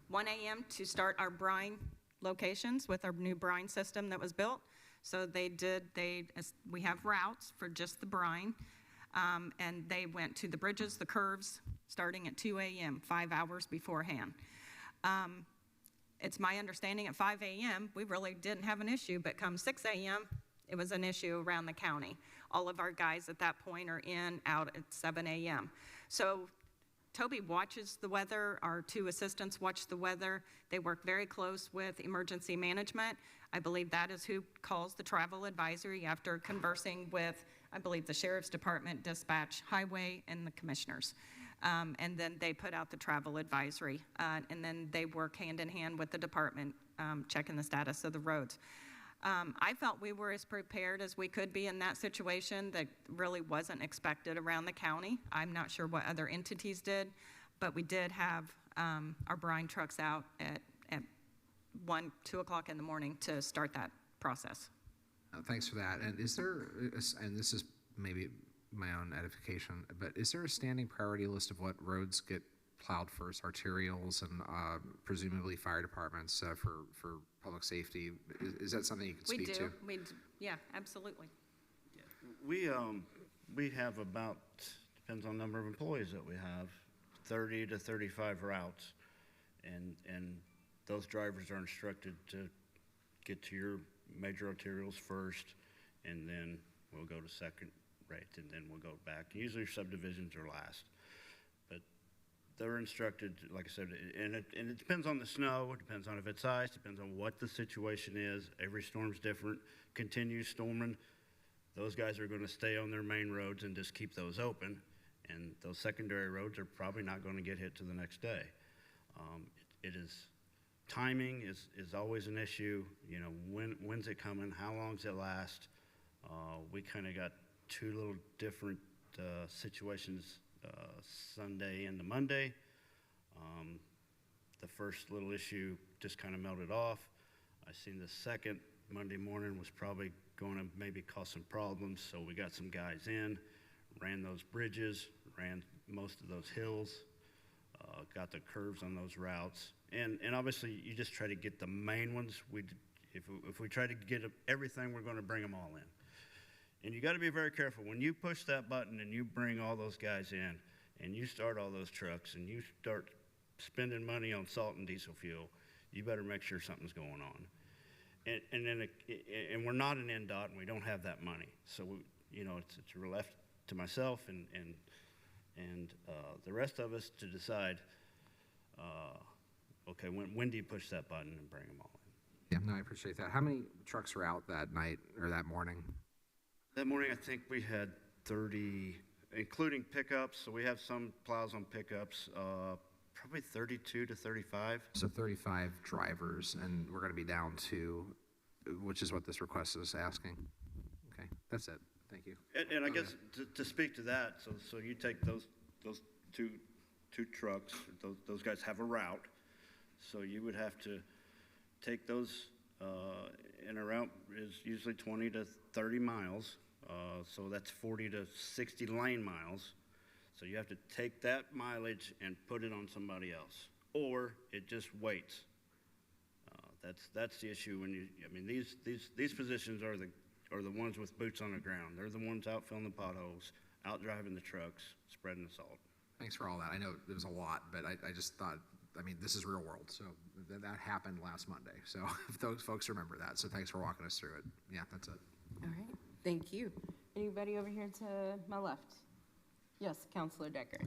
Speaker 18: 1 a.m. to start our brine locations with our new brine system that was built. So we have routes for just the brine. And they went to the bridges, the curves, starting at 2 a.m., 5 hours beforehand. It's my understanding at 5 a.m., we really didn't have an issue, but come 6 a.m., it was an issue around the county. All of our guys at that point are out at 7 a.m. So Toby watches the weather. Our 2 assistants watch the weather. They work very close with emergency management. I believe that is who calls the travel advisory after conversing with, I believe, the Sheriff's Department, Dispatch, Highway, and the commissioners. And then they put out the travel advisory. And then they work hand in hand with the department, checking the status of the roads. I felt we were as prepared as we could be in that situation that really wasn't expected around the county. I'm not sure what other entities did, but we did have our brine trucks out at 1, 2 o'clock in the morning to start that process.
Speaker 10: Thanks for that. And is there, and this is maybe my own edification, but is there a standing priority list of what roads get plowed first, arterials and presumably fire departments for public safety? Is that something you can speak to?
Speaker 18: We do. Yeah, absolutely.
Speaker 20: We have about, depends on the number of employees that we have, 30 to 35 routes. And those drivers are instructed to get to your major arterials first, and then we'll go to second rate, and then we'll go back. Usually subdivisions are last. But they're instructed, like I said, and it depends on the snow, it depends on if it's ice, depends on what the situation is. Every storm's different. Continue storming, those guys are going to stay on their main roads and just keep those open, and those secondary roads are probably not going to get hit to the next day. It is Timing is always an issue. You know, when's it coming? How long's it last? We kind of got two little different situations Sunday into Monday. The first little issue just kind of melted off. I seen the second Monday morning was probably going to maybe cause some problems, so we got some guys in, ran those bridges, ran most of those hills, got the curves on those routes, and obviously you just try to get the main ones. If we try to get everything, we're going to bring them all in. And you got to be very careful when you push that button and you bring all those guys in and you start all those trucks and you start spending money on salt and diesel fuel. You better make sure something's going on. And we're not an NDOT and we don't have that money. So it's left to myself and the rest of us to decide. Okay, when do you push that button and bring them all in?
Speaker 10: Yeah, no, I appreciate that. How many trucks were out that night or that morning?
Speaker 20: That morning, I think we had 30, including pickups. So we have some plows on pickups, probably 32 to 35.
Speaker 10: So 35 drivers, and we're going to be down to, which is what this request is asking. Okay, that's it. Thank you.
Speaker 20: And I guess to speak to that, so you take those two trucks. Those guys have a route, so you would have to take those. And a route is usually 20 to 30 miles. So that's 40 to 60 lane miles. So you have to take that mileage and put it on somebody else, or it just waits. That's the issue these positions are the ones with boots on the ground. They're the ones out filling the potholes, out driving the trucks, spreading the salt.
Speaker 10: Thanks for all that. I know it was a lot, but I just thought, this is real world. So that happened last Monday. So if those folks remember that. So thanks for walking us through it. Yeah, that's it.
Speaker 1: All right, thank you. Anybody over here to my left? Yes, Councilor Decker.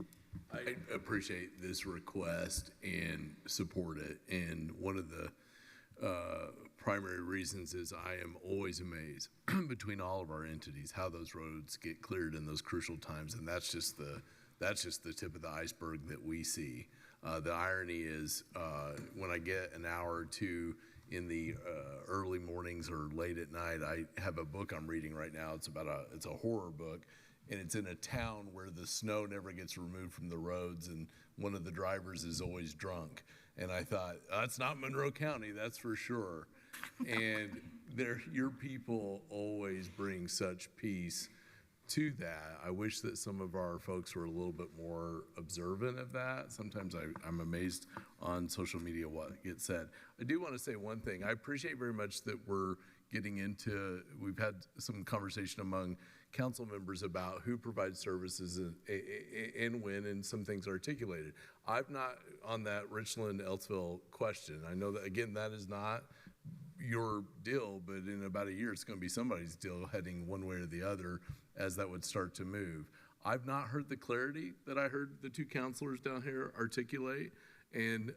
Speaker 15: I appreciate this request and support it. And one of the primary reasons is I am always amazed between all of our entities how those roads get cleared in those crucial times, and that's just the tip of the iceberg that we see. The irony is when I get an hour or two in the early mornings or late at night, I have a book I'm reading right now. It's a horror book, and it's in a town where the snow never gets removed from the roads, and one of the drivers is always drunk. And I thought, that's not Monroe County, that's for sure. And your people always bring such peace to that. I wish that some of our folks were a little bit more observant of that. Sometimes I'm amazed on social media what gets said. I do want to say one thing. I appreciate very much that we've had some conversation among council members about who provides services and when, and some things articulated. I've not on that Richland-Eltsville question. I know that, again, that is not your deal, but in about a year, it's going to be somebody's deal heading one way or the other as that would start to move. I've not heard the clarity that I heard the two counselors down here articulate, and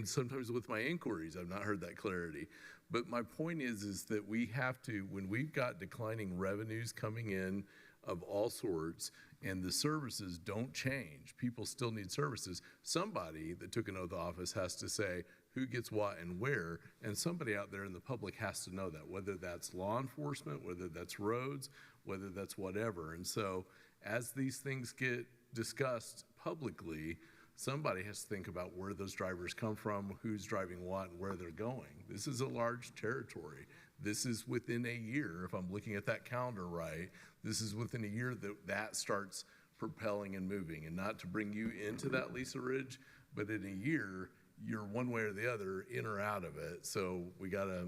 Speaker 15: sometimes with my inquiries, I've not heard that clarity. But my point is that we have to, when we've got declining revenues coming in of all sorts, and the services don't change, people still need services, somebody that took an oath of office has to say who gets what and where, and somebody out there in the public has to know that, whether that's law enforcement, whether that's roads, whether that's whatever. And so as these things get discussed publicly, somebody has to think about where those drivers come from, who's driving what, and where they're going. This is a large territory. This is within a year, if I'm looking at that calendar right, this is within a year that starts propelling and moving. And not to bring you into that, Lisa Ridge, but in a year, you're one way or the other, in or out of it. So we gotta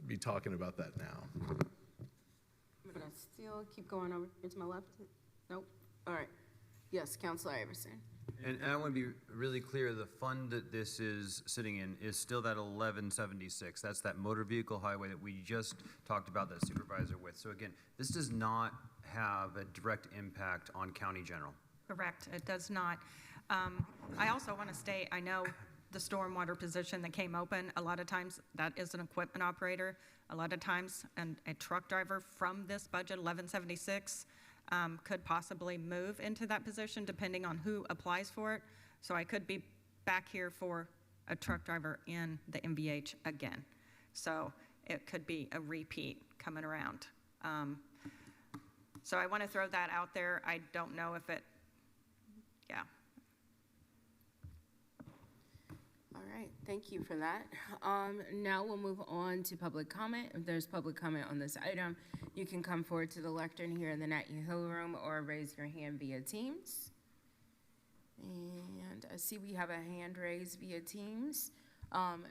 Speaker 15: be talking about that now.
Speaker 1: I'm gonna still keep going over to my left. Nope. All right. Yes, Councilor Iverson.
Speaker 3: And I want to be really clear, the fund that this is sitting in is still that 1176. That's that motor vehicle highway that we just talked about that supervisor with. So again, this does not have a direct impact on county general.
Speaker 18: Correct, it does not. I also want to state, I know the stormwater position that came open, a lot of times that is an equipment operator. A lot of times a truck driver from this budget, 1176, could possibly move into that position depending on who applies for it. So I could be back here for a truck driver in the MVH again. So it could be a repeat coming around. So I want to throw that out there. I don't know if it, yeah.
Speaker 1: All right, thank you for that. Now we'll move on to public comment. If there's public comment on this item, you can come forward to the lectern here in the Nat U Hill Room or raise your hand via Teams. And I see we have a hand raised via Teams.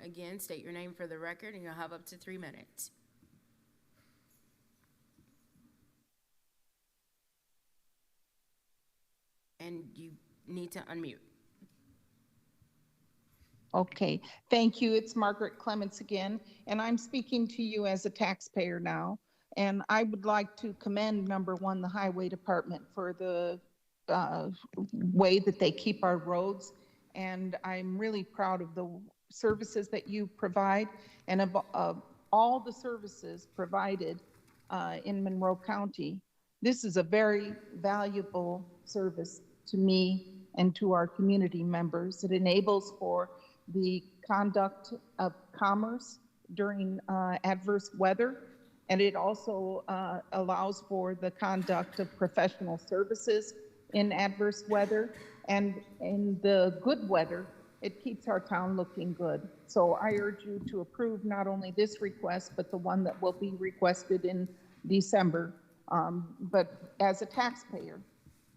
Speaker 1: Again, state your name for the record and you'll have up to 3 minutes. And you need to unmute.
Speaker 17: Okay, thank you. It's Margaret Clements again, and I'm speaking to you as a taxpayer now. And I would like to commend, number one, the Highway Department for the way that they keep our roads. And I'm really proud of the services that you provide and of all the services provided in Monroe County. This is a very valuable service to me and to our community members. It enables for the conduct of commerce during adverse weather, and it also allows for the conduct of professional services in adverse weather. And in the good weather, it keeps our town looking good. So I urge you to approve not only this request, but the one that will be requested in December. But as a taxpayer,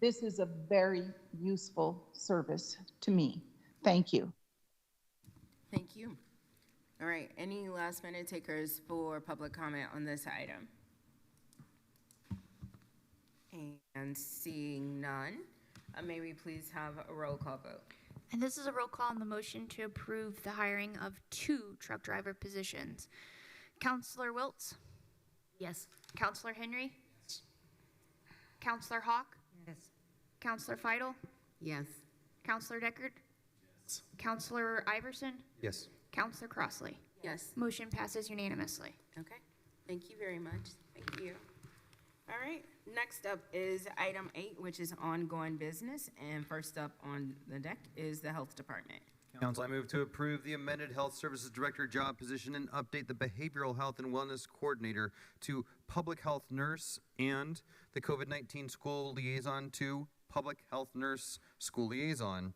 Speaker 17: this is a very useful service to me. Thank you.
Speaker 1: Thank you. All right, any last minute takers for public comment on this item? And seeing none, may we please have a roll call vote?
Speaker 9: And this is a roll call on the motion to approve the hiring of 2 truck driver positions. Counselor Wiltz?
Speaker 12: Yes.
Speaker 9: Counselor Henry? Yes. Counselor Hawk?
Speaker 12: Yes.
Speaker 9: Counselor Feidel?
Speaker 14: Yes.
Speaker 9: Counselor Deckard? Yes. Counselor Iverson?
Speaker 3: Yes.
Speaker 9: Counselor Crossley?
Speaker 1: Yes.
Speaker 9: Motion passes unanimously.
Speaker 1: Okay, thank you very much. Thank you. All right, next up is item 8, which is ongoing business. And first up on the deck is the Health Department.
Speaker 3: Council, I move to approve the amended Health Services Director job position and update the Behavioral Health and Wellness Coordinator to Public Health Nurse and the COVID-19 School Liaison to Public Health Nurse School Liaison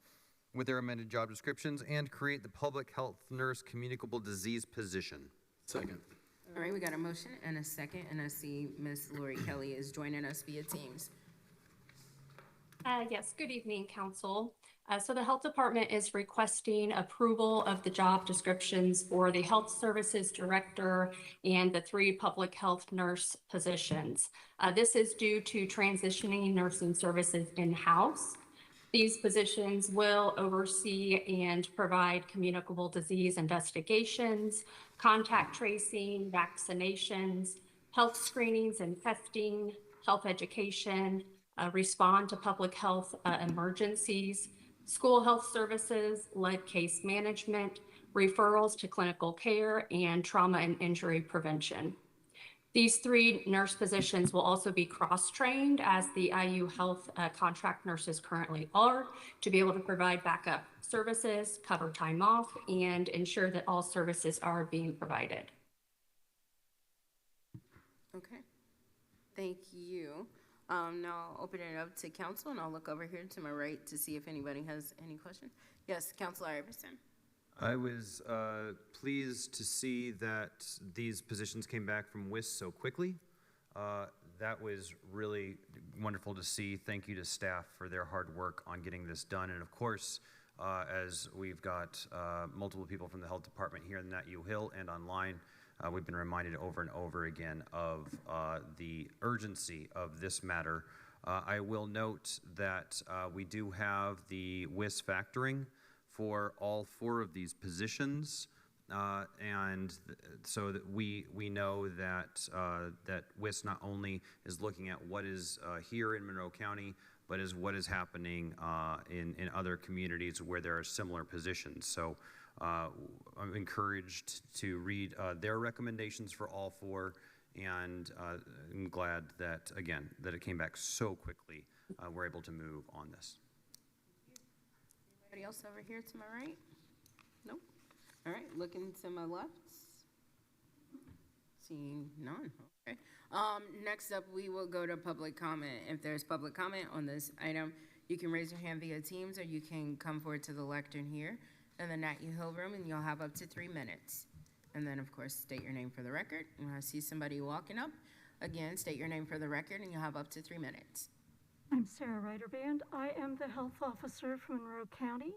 Speaker 3: with their amended job descriptions and create the Public Health Nurse Communicable Disease position.
Speaker 15: Second.
Speaker 1: All right, we got a motion and a second, and I see Ms. Lori Kelly is joining us via Teams.
Speaker 21: Yes, good evening, Council. So the Health Department is requesting approval of the job descriptions for the Health Services Director and the 3 public health nurse positions. This is due to transitioning nursing services in-house. These positions will oversee and provide communicable disease investigations, contact tracing, vaccinations, health screenings and testing, health education, respond to public health emergencies, school health services, lead case management, referrals to clinical care, and trauma and injury prevention. These 3 nurse positions will also be cross-trained as the IU Health contract nurses currently are to be able to provide backup services, cover time off, and ensure that all services are being provided.
Speaker 1: Okay, thank you. Now I'll open it up to council, and I'll look over here to my right to see if anybody has any questions. Yes, Councilor Iverson.
Speaker 3: I was pleased to see that these positions came back from WIS so quickly. That was really wonderful to see. Thank you to staff for their hard work on getting this done. And of course, as we've got multiple people from the Health Department here in Nat U Hill and online, we've been reminded over and over again of the urgency of this matter. I will note that we do have the WIS factoring for all 4 of these positions, so that we know that that WIS not only is looking at what is here in Monroe County, but is what is happening in other communities where there are similar positions. So I'm encouraged to read their recommendations for all 4, and I'm glad that, again, that it came back so quickly. We're able to move on this.
Speaker 1: Anybody else over here to my right? Nope. looking to my left? Seeing none, okay. Next up, we will go to public comment. If there's public comment on this item, you can raise your hand via Teams, or you can come forward to the lectern here in the Nat U Hill room, and you'll have up to 3 minutes. And then, of course, state your name for the record. When I see somebody walking up, again, state your name for the record, and you'll have up to 3 minutes.
Speaker 19: I'm Sarah Ryderband. I am the health officer from Monroe County.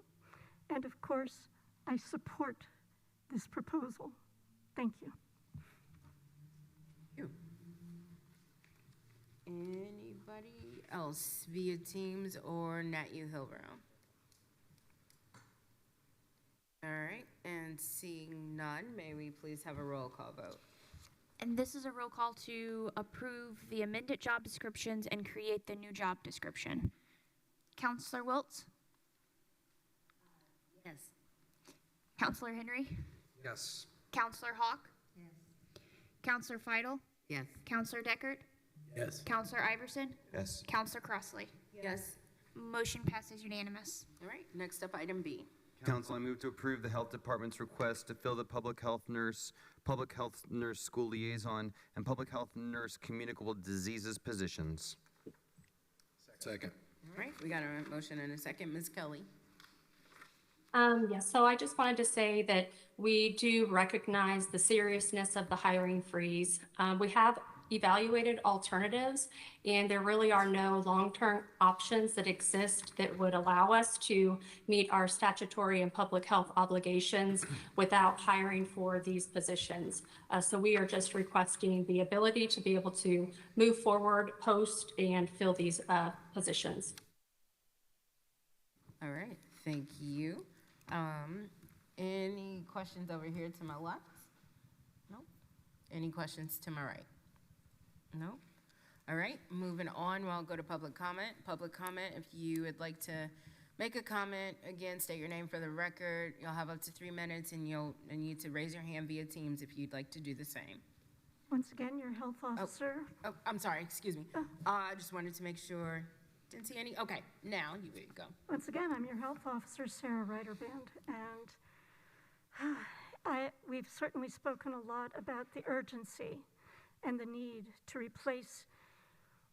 Speaker 19: And of course, I support this proposal. Thank you.
Speaker 1: Anybody else via Teams or Nat U Hill room? All right, and seeing none, may we please have a roll call vote?
Speaker 9: And this is a roll call to approve the amended job descriptions and create the new job description. Counselor Wiltz?
Speaker 14: Yes.
Speaker 9: Counselor Henry?
Speaker 10: Yes.
Speaker 9: Counselor Hawk?
Speaker 14: Yes.
Speaker 9: Counselor Feidel?
Speaker 14: Yes.
Speaker 9: Counselor Deckard?
Speaker 15: Yes.
Speaker 9: Counselor Iverson?
Speaker 15: Yes.
Speaker 9: Counselor Crossley?
Speaker 1: Yes.
Speaker 9: Motion passes unanimous.
Speaker 1: All right, next up, item B.
Speaker 3: Council, I move to approve the Health Department's request to fill the public health nurse school liaison, and public health nurse communicable diseases positions.
Speaker 15: Second.
Speaker 1: All right, we got a motion and a second. Ms. Kelly?
Speaker 21: Yes, so I just wanted to say that we do recognize the seriousness of the hiring freeze. We have evaluated alternatives, and there really are no long-term options that exist that would allow us to meet our statutory and public health obligations without hiring for these positions. So we are just requesting the ability to be able to move forward, post, and fill these positions.
Speaker 1: All right, thank you. Any questions over here to my left? No? Any questions to my right? No? All right, moving on, we'll go to public comment. Public comment, if you would like to make a comment, again, state your name for the record. You'll have up to 3 minutes, and you'll need to raise your hand via Teams if you'd like to do the same.
Speaker 19: Once again, your health officer.
Speaker 1: Oh, I'm sorry, excuse me. I just wanted to make sure. Didn't see any? Okay, now you go.
Speaker 19: Once again, I'm your health officer, Sarah Ryderband, and we've certainly spoken a lot about the urgency and the need to replace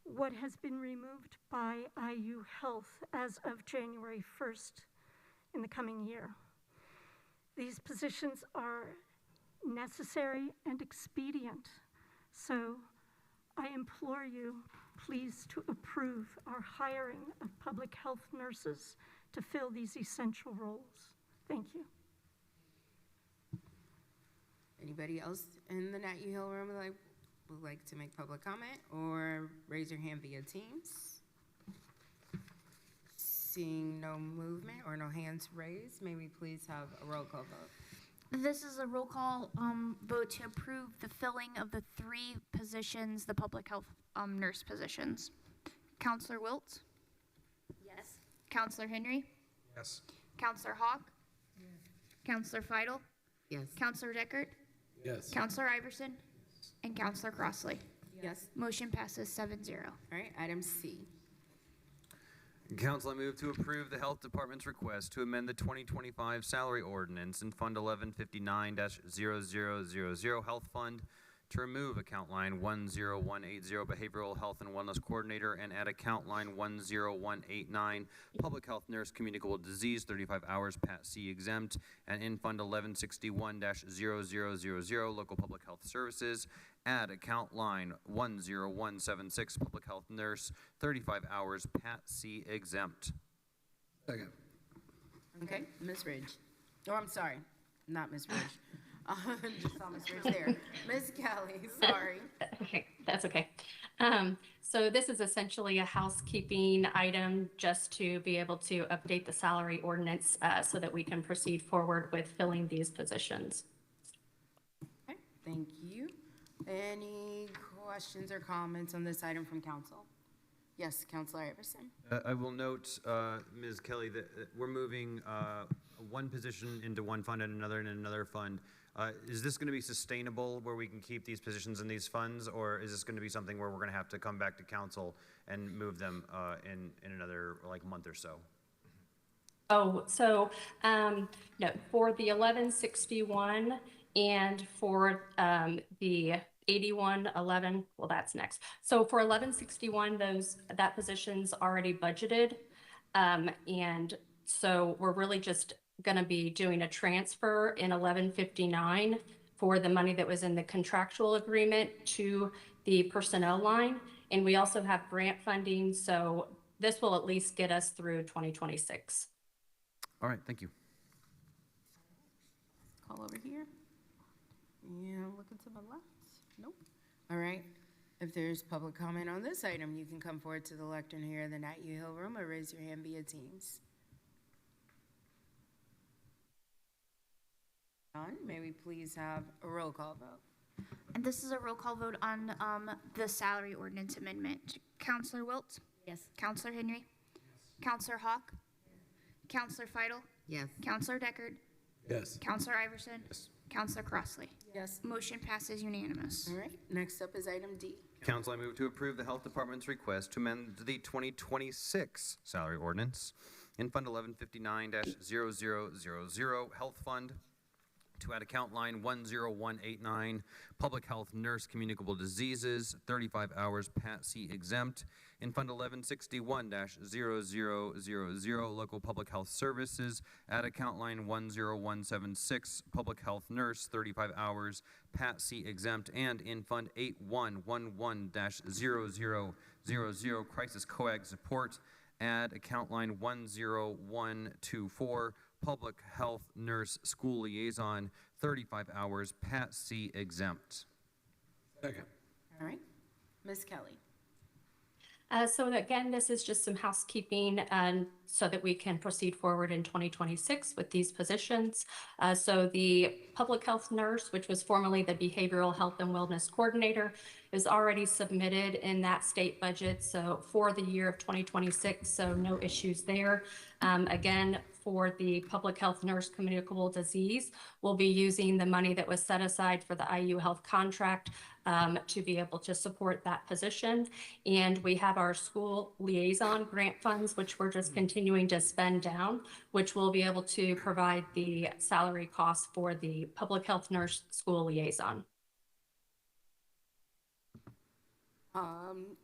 Speaker 19: what has been removed by IU Health as of January 1st in the coming year. These positions are necessary and expedient, so I implore you, please, to approve our hiring of public health nurses to fill these essential roles. Thank you.
Speaker 1: Anybody else in the Nat U Hill room would like to make public comment or raise your hand via Teams? Seeing no movement or no hands raised, may we please have a roll call vote?
Speaker 9: This is a roll call vote to approve the filling of the 3 positions, the public health nurse positions. Counselor Wiltz?
Speaker 14: Yes.
Speaker 9: Counselor Henry?
Speaker 10: Yes.
Speaker 9: Counselor Hawk? Yes. Counselor Feidel?
Speaker 14: Yes.
Speaker 9: Counselor Deckard?
Speaker 15: Yes.
Speaker 9: Counselor Iverson? And Counselor Crossley?
Speaker 1: Yes.
Speaker 9: Motion passes 7-0.
Speaker 1: All right, item C.
Speaker 3: Council, I move to approve the Health Department's request to amend the 2025 salary ordinance in Fund 1159-0000 Health Fund to remove account line 10180 Behavioral Health and Wellness Coordinator and add account line 10189 Public Health Nurse Communicable Disease 35 hours Pat C exempt, and in Fund 1161-0000 Local Public Health Services add account line 10176 Public Health Nurse 35 hours Pat C exempt.
Speaker 15: Second.
Speaker 1: Okay, Ms. Ridge. Oh, I'm sorry, not Ms. Ridge. Just saw Ms. Ridge there. Ms. Kelly, sorry.
Speaker 21: Okay, that's okay. So this is essentially a housekeeping item just to be able to update the salary ordinance so that we can proceed forward with filling these positions.
Speaker 1: Okay, thank you. Any questions or comments on this item from council? Yes, Councilor Iverson.
Speaker 3: I will note, Ms. Kelly, that we're moving one position into one fund and another in another fund. Is this going to be sustainable where we can keep these positions in these funds, or is this going to be something where we're going to have to come back to council and move them in another month or so?
Speaker 21: No, for the 1161 and for the 8111, well, that's next. So for 1161, that position's already budgeted. And so we're really just going to be doing a transfer in 1159 for the money that was in the contractual agreement to the personnel line. And we also have grant funding, so this will at least get us through 2026.
Speaker 3: All right, thank you.
Speaker 1: Call over here. And looking to my left. Nope. All right. If there's public comment on this item, you can come forward to the lectern here in the Nat U Hill room or raise your hand via Teams. May we please have a roll call vote?
Speaker 9: And this is a roll call vote on the salary ordinance amendment. Counselor Wilt?
Speaker 12: Yes.
Speaker 9: Counselor Henry? Yes. Counselor Hawk? Yes. Counselor Feidel?
Speaker 14: Yes.
Speaker 9: Counselor Deckard?
Speaker 15: Yes.
Speaker 9: Counselor Iverson?
Speaker 3: Yes.
Speaker 9: Counselor Crossley?
Speaker 1: Yes.
Speaker 9: Motion passes unanimous.
Speaker 1: All right. Next up is item D.
Speaker 3: Council, I move to approve the Health Department's request to amend the 2026 salary ordinance in Fund 1159-0000 Health Fund to add account line 10189, Public Health Nurse Communicable Diseases, 35 hours Pat C exempt. In Fund 1161-0000, Local Public Health Services, add account line 10176, Public Health Nurse, 35 hours Pat C exempt. And in Fund 8111-0000, Crisis Coag Support, add account line 10124, Public Health Nurse School Liaison, 35 hours, Pat C exempt.
Speaker 15: Second.
Speaker 1: All right. Ms. Kelly.
Speaker 21: So again, this is just some housekeeping so that we can proceed forward in 2026 with these positions. So the public health nurse, which was formerly the behavioral health and wellness coordinator, is already submitted in that state budget. So for the year of 2026, so no issues there. Again, for the public health nurse communicable disease, we'll be using the money that was set aside for the IU health contract to be able to support that position. And we have our school liaison grant funds, which we're just continuing to spend down, which will be able to provide the salary costs for the public health nurse school liaison.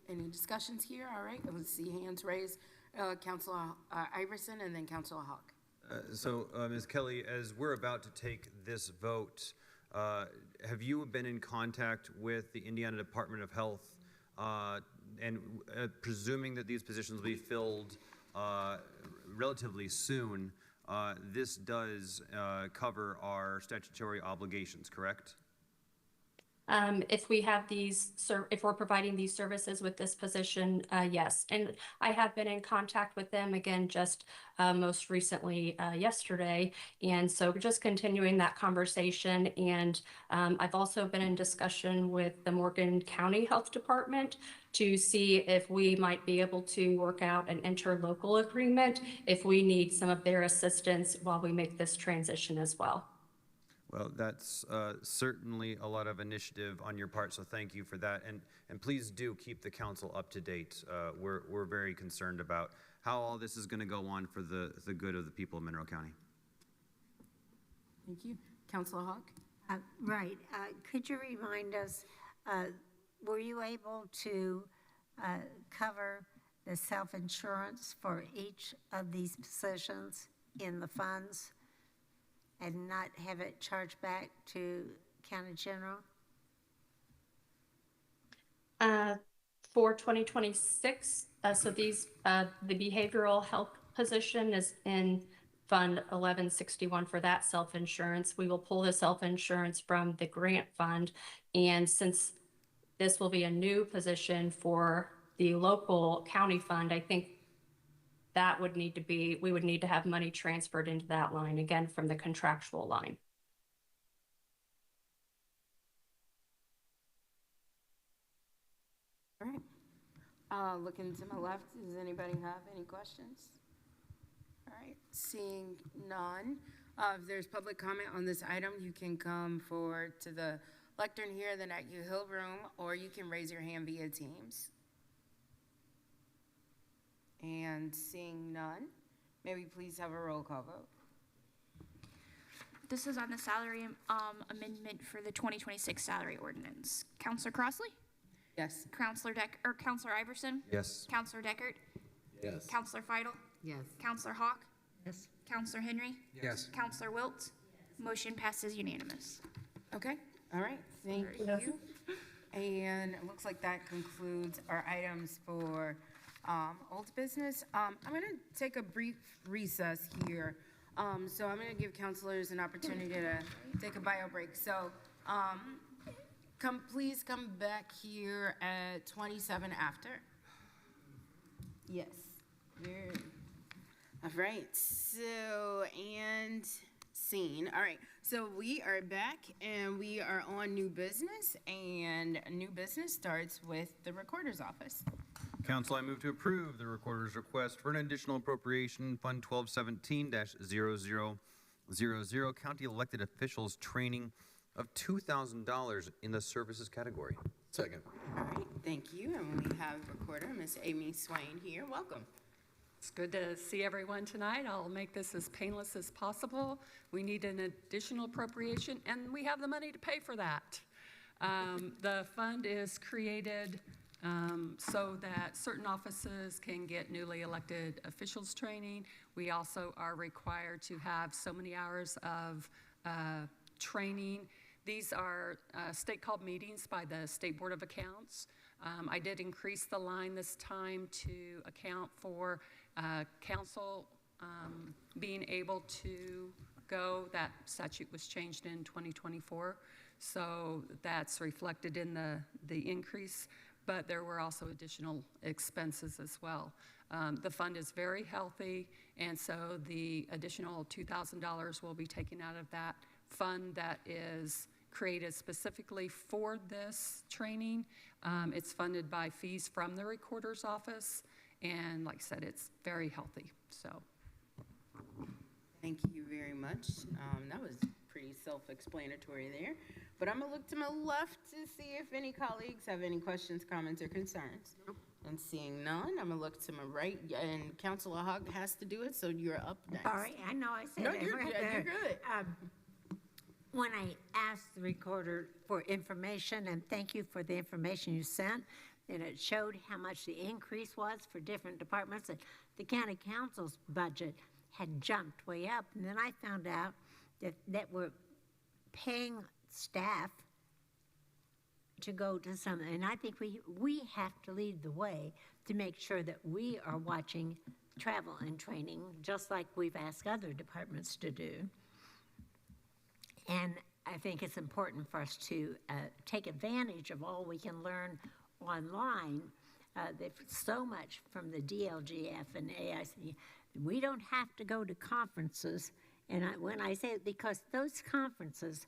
Speaker 21: Any discussions here? All right, let's see hands raised. Councilor Iverson and then Councilor Hawk.
Speaker 3: Ms. Kelly, as we're about to take this vote, have you been in contact with the Indiana Department of Health and presuming that these positions will be filled relatively soon, this does cover our statutory obligations, correct?
Speaker 21: If we have these, if we're providing these services with this position, yes. And I have been in contact with them again, just most recently yesterday. And so we're just continuing that conversation. And I've also been in discussion with the Morgan County Health Department to see if we might be able to work out an interlocal agreement if we need some of their assistance while we make this transition as well.
Speaker 3: Well, that's certainly a lot of initiative on your part, so thank you for that. And please do keep the council up to date. We're very concerned about how all this is going to go on for the good of the people of Monroe County.
Speaker 1: Thank you. Councilor Hawk?
Speaker 7: Right. Could you remind us, were you able to cover the self-insurance for each of these positions in the funds and not have it charged back to County General?
Speaker 21: For 2026, so these, the behavioral health position is in Fund 1161 for that self-insurance. We will pull the self-insurance from the grant fund. And since this will be a new position for the local county fund, I think that would need to be, we would need to have money transferred into that line again from the contractual line. All right. Looking to my left, does anybody have any questions? All right, seeing none. If there's public comment on this item, you can come forward to the lectern here, then at U Hill room, or you can raise your hand via Teams. And seeing none,
Speaker 1: May we please have a roll call vote?
Speaker 9: This is on the salary amendment for the 2026 salary ordinance. Counselor Crossley?
Speaker 1: Yes.
Speaker 9: Counselor Iverson?
Speaker 3: Yes.
Speaker 9: Counselor Deckard?
Speaker 15: Yes.
Speaker 9: Counselor Feidel?
Speaker 14: Yes.
Speaker 9: Counselor Hawk?
Speaker 7: Yes.
Speaker 9: Counselor Henry?
Speaker 10: Yes.
Speaker 9: Counselor Wiltz? Motion passes unanimous.
Speaker 1: Okay, all right, thank you. And it looks like that concludes our items for old business. I'm going to take a brief recess here. So I'm going to give counselors an opportunity to take a bio break. So please come back here at 27 after. Yes. All right, so, and scene. All right, so we are back and we are on new business, and new business starts with the recorder's office.
Speaker 3: Council, I move to approve the recorder's request for an additional appropriation, Fund 1217-0000, County Elected Officials Training of $2,000 in the services category.
Speaker 15: Second.
Speaker 1: All right, thank you. And we have recorder, Miss Amy Swain here. Welcome.
Speaker 4: It's good to see everyone tonight. I'll make this as painless as possible. We need an additional appropriation, and we have the money to pay for that. The fund is created so that certain offices can get newly elected officials training. We also are required to have so many hours of training. These are state-called meetings by the State Board of Accounts. I did increase the line this time to account for council being able to go. That statute was changed in 2024, so that's reflected in the increase, but there were also additional expenses as well. The fund is very healthy, and so the additional $2,000 will be taken out of that fund that is created specifically for this training. It's funded by fees from the recorder's office, and like I said, it's very healthy. So,
Speaker 1: thank you very much. That was pretty self-explanatory there. But I'm gonna look to my left to see if any colleagues have any questions, comments, or concerns. And seeing none, I'm gonna look to my right, and Councilor Hogg has to do it, so you're up next.
Speaker 7: Sorry, I know I said
Speaker 1: No,
Speaker 7: it
Speaker 1: you're
Speaker 7: right
Speaker 1: good,
Speaker 7: there.
Speaker 1: you're good.
Speaker 7: When I asked the recorder for information, and thank you for the information you sent, and it showed how much the increase was for different departments, and the county council's budget had jumped way up. And then I found out that we're paying staff to go to some, and I think we have to lead the way to make sure that we are watching travel and training, just like we've asked other departments to do. And I think it's important for us to take advantage of all we can learn online. There's so much from the DLGF and AIC. We don't have to go to conferences. And when I say it, because those conferences,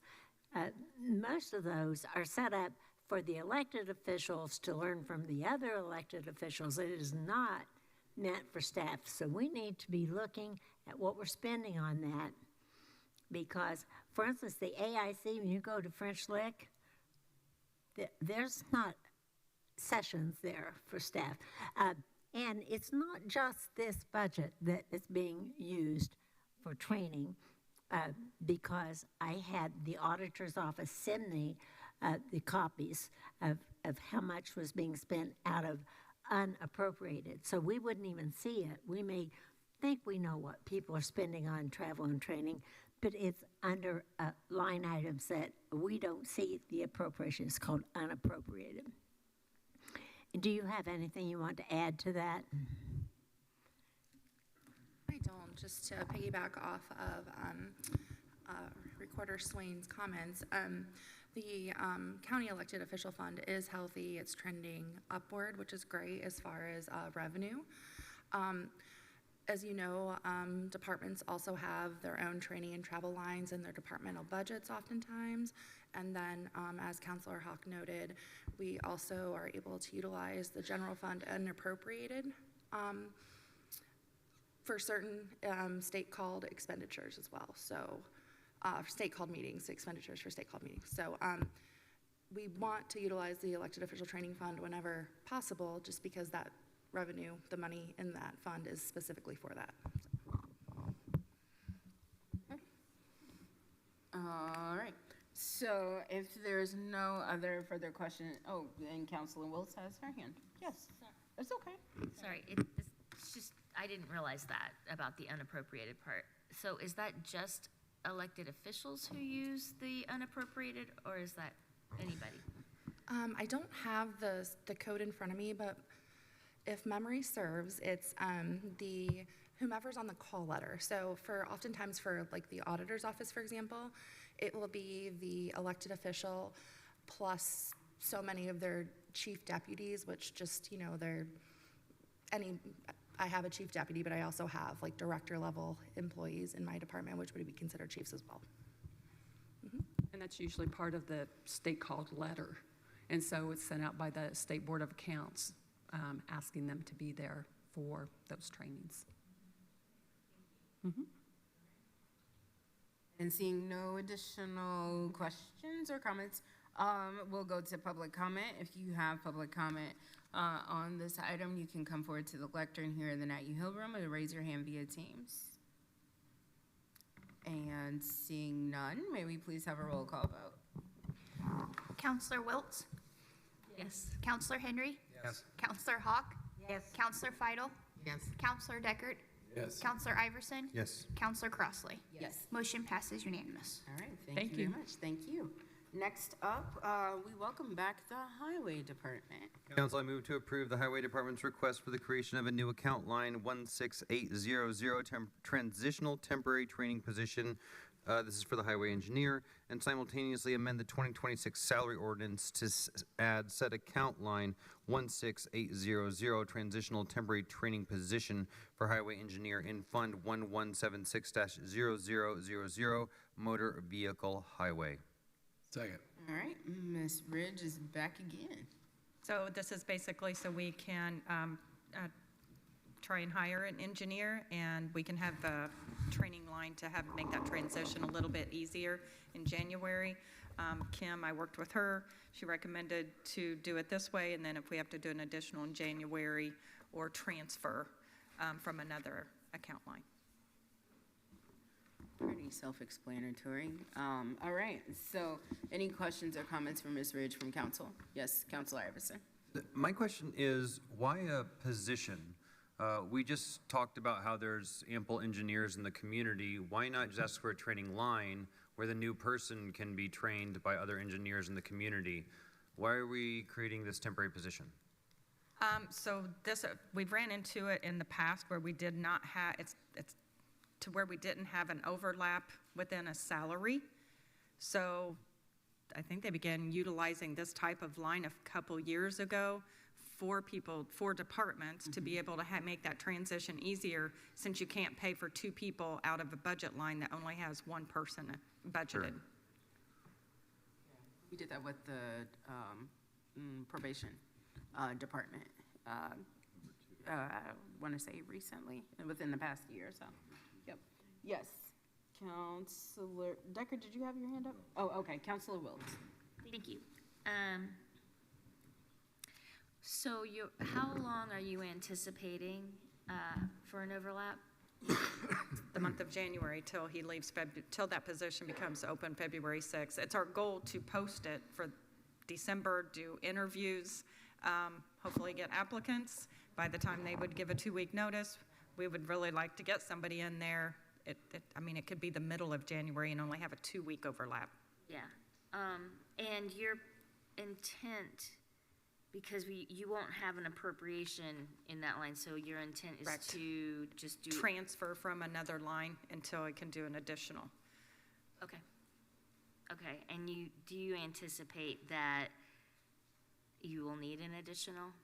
Speaker 7: most of those are set up for the elected officials to learn from the other elected officials. It is not meant for staff. So we need to be looking at what we're spending on that. Because, for instance, the AIC, when you go to French Lick, there's not sessions there for staff. And it's not just this budget that is being used for training, because I had the auditor's office send me the copies of how much was being spent out of unappropriated. So we wouldn't even see it. We may think we know what people are spending on travel and training, but it's under line items that we don't see the appropriation. It's called unappropriated. Do you have anything you want to add to that?
Speaker 11: I don't. Just to piggyback off of Recorder Swain's comments, the county elected official fund is healthy. It's trending upward, which is great as far as revenue. As you know, departments also have their own training and travel lines in their departmental budgets oftentimes. And then, as Councilor Hawk noted, we also are able to utilize the general fund unappropriated for certain state-called expenditures as well. So, state-called meetings, expenditures for state-called meetings. So, we want to utilize the elected official training fund whenever possible, just because that revenue, the money in that fund is specifically for that. So.
Speaker 1: All right. So if there's no other further question, oh, then Councilor Wills has her hand. Yes, it's okay.
Speaker 12: Sorry, it's just, I didn't realize that about the unappropriated part. So is that just elected officials who use the unappropriated, or is that anybody?
Speaker 11: I don't have the code in front of me, but if memory serves, it's the whomever's on the call letter. So oftentimes for like the auditor's office, for example, it will be the elected official plus so many of their chief deputies, which just, I have a chief deputy, but I also have like director level employees in my department, which would be considered chiefs as well.
Speaker 4: And that's usually part of the state called letter. And so it's sent out by the State Board of Accounts, asking them to be there for those trainings.
Speaker 1: And seeing no additional questions or comments, we'll go to public comment. If you have public comment on this item, you can come forward to the lectern here in the Nat U Hill Room or raise your hand via Teams. And seeing none, may we please have a roll call vote?
Speaker 9: Counselor Wiltz?
Speaker 12: Yes.
Speaker 9: Counselor Henry?
Speaker 10: Yes.
Speaker 9: Counselor Hawk?
Speaker 14: Yes.
Speaker 9: Counselor Feidel?
Speaker 1: Yes.
Speaker 9: Counselor Deckard?
Speaker 15: Yes.
Speaker 9: Counselor Iverson?
Speaker 3: Yes.
Speaker 9: Counselor Crossley?
Speaker 1: Yes.
Speaker 9: Motion passes unanimous.
Speaker 1: All right, thank you very much. Thank you. Next up, we welcome back the Highway Department.
Speaker 3: Council, I move to approve the Highway Department's request for the creation of a new account line 16800 transitional temporary training position. This is for the highway engineer, and simultaneously amend the 2026 salary ordinance to add said account line 16800 transitional temporary training position for highway engineer in Fund 1176-0000 motor vehicle highway.
Speaker 15: Second.
Speaker 1: All right, Ms. Ridge is back again.
Speaker 18: So this is basically so we can try and hire an engineer, and we can have the training line to make that transition a little bit easier in January. Kim, I worked with her. She recommended to do it this way, and then if we have to do an additional in January or transfer from another account line.
Speaker 1: Pretty self-explanatory. All right, so any questions or comments from Ms. Ridge from council? Yes, Councilor Iverson.
Speaker 3: My question is, why a position? We just talked about how there's ample engineers in the community. Why not just ask for a training line where the new person can be trained by other engineers in the community? Why are we creating this temporary position?
Speaker 18: So this, we've ran into it in the past where we did not have, it's to where we didn't have an overlap within a salary. So I think they began utilizing this type of line a couple years ago for departments to be able to make that transition easier, since you can't pay for two people out of a budget line that only has one person budgeted.
Speaker 3: Sure.
Speaker 1: We did that with the probation department. I want to say recently, within the past year or so. Yep. Yes. Councilor Decker, did you have your hand up? Oh, okay. Councilor Wiltz.
Speaker 12: Thank you. So how long are you anticipating for an overlap?
Speaker 18: The month of January till he leaves, till that position becomes open February 6th. It's our goal to post it for December, do interviews, hopefully get applicants. By the time they would give a 2-week notice, we would really like to get somebody in there. It could be the middle of January and only have a 2-week overlap.
Speaker 12: Yeah. And your intent, because you won't have an appropriation in that line, so your intent is
Speaker 18: Correct.
Speaker 12: to just do
Speaker 18: Transfer from another line until I can do an additional.
Speaker 12: Okay. Okay. And do you anticipate that you will need an additional?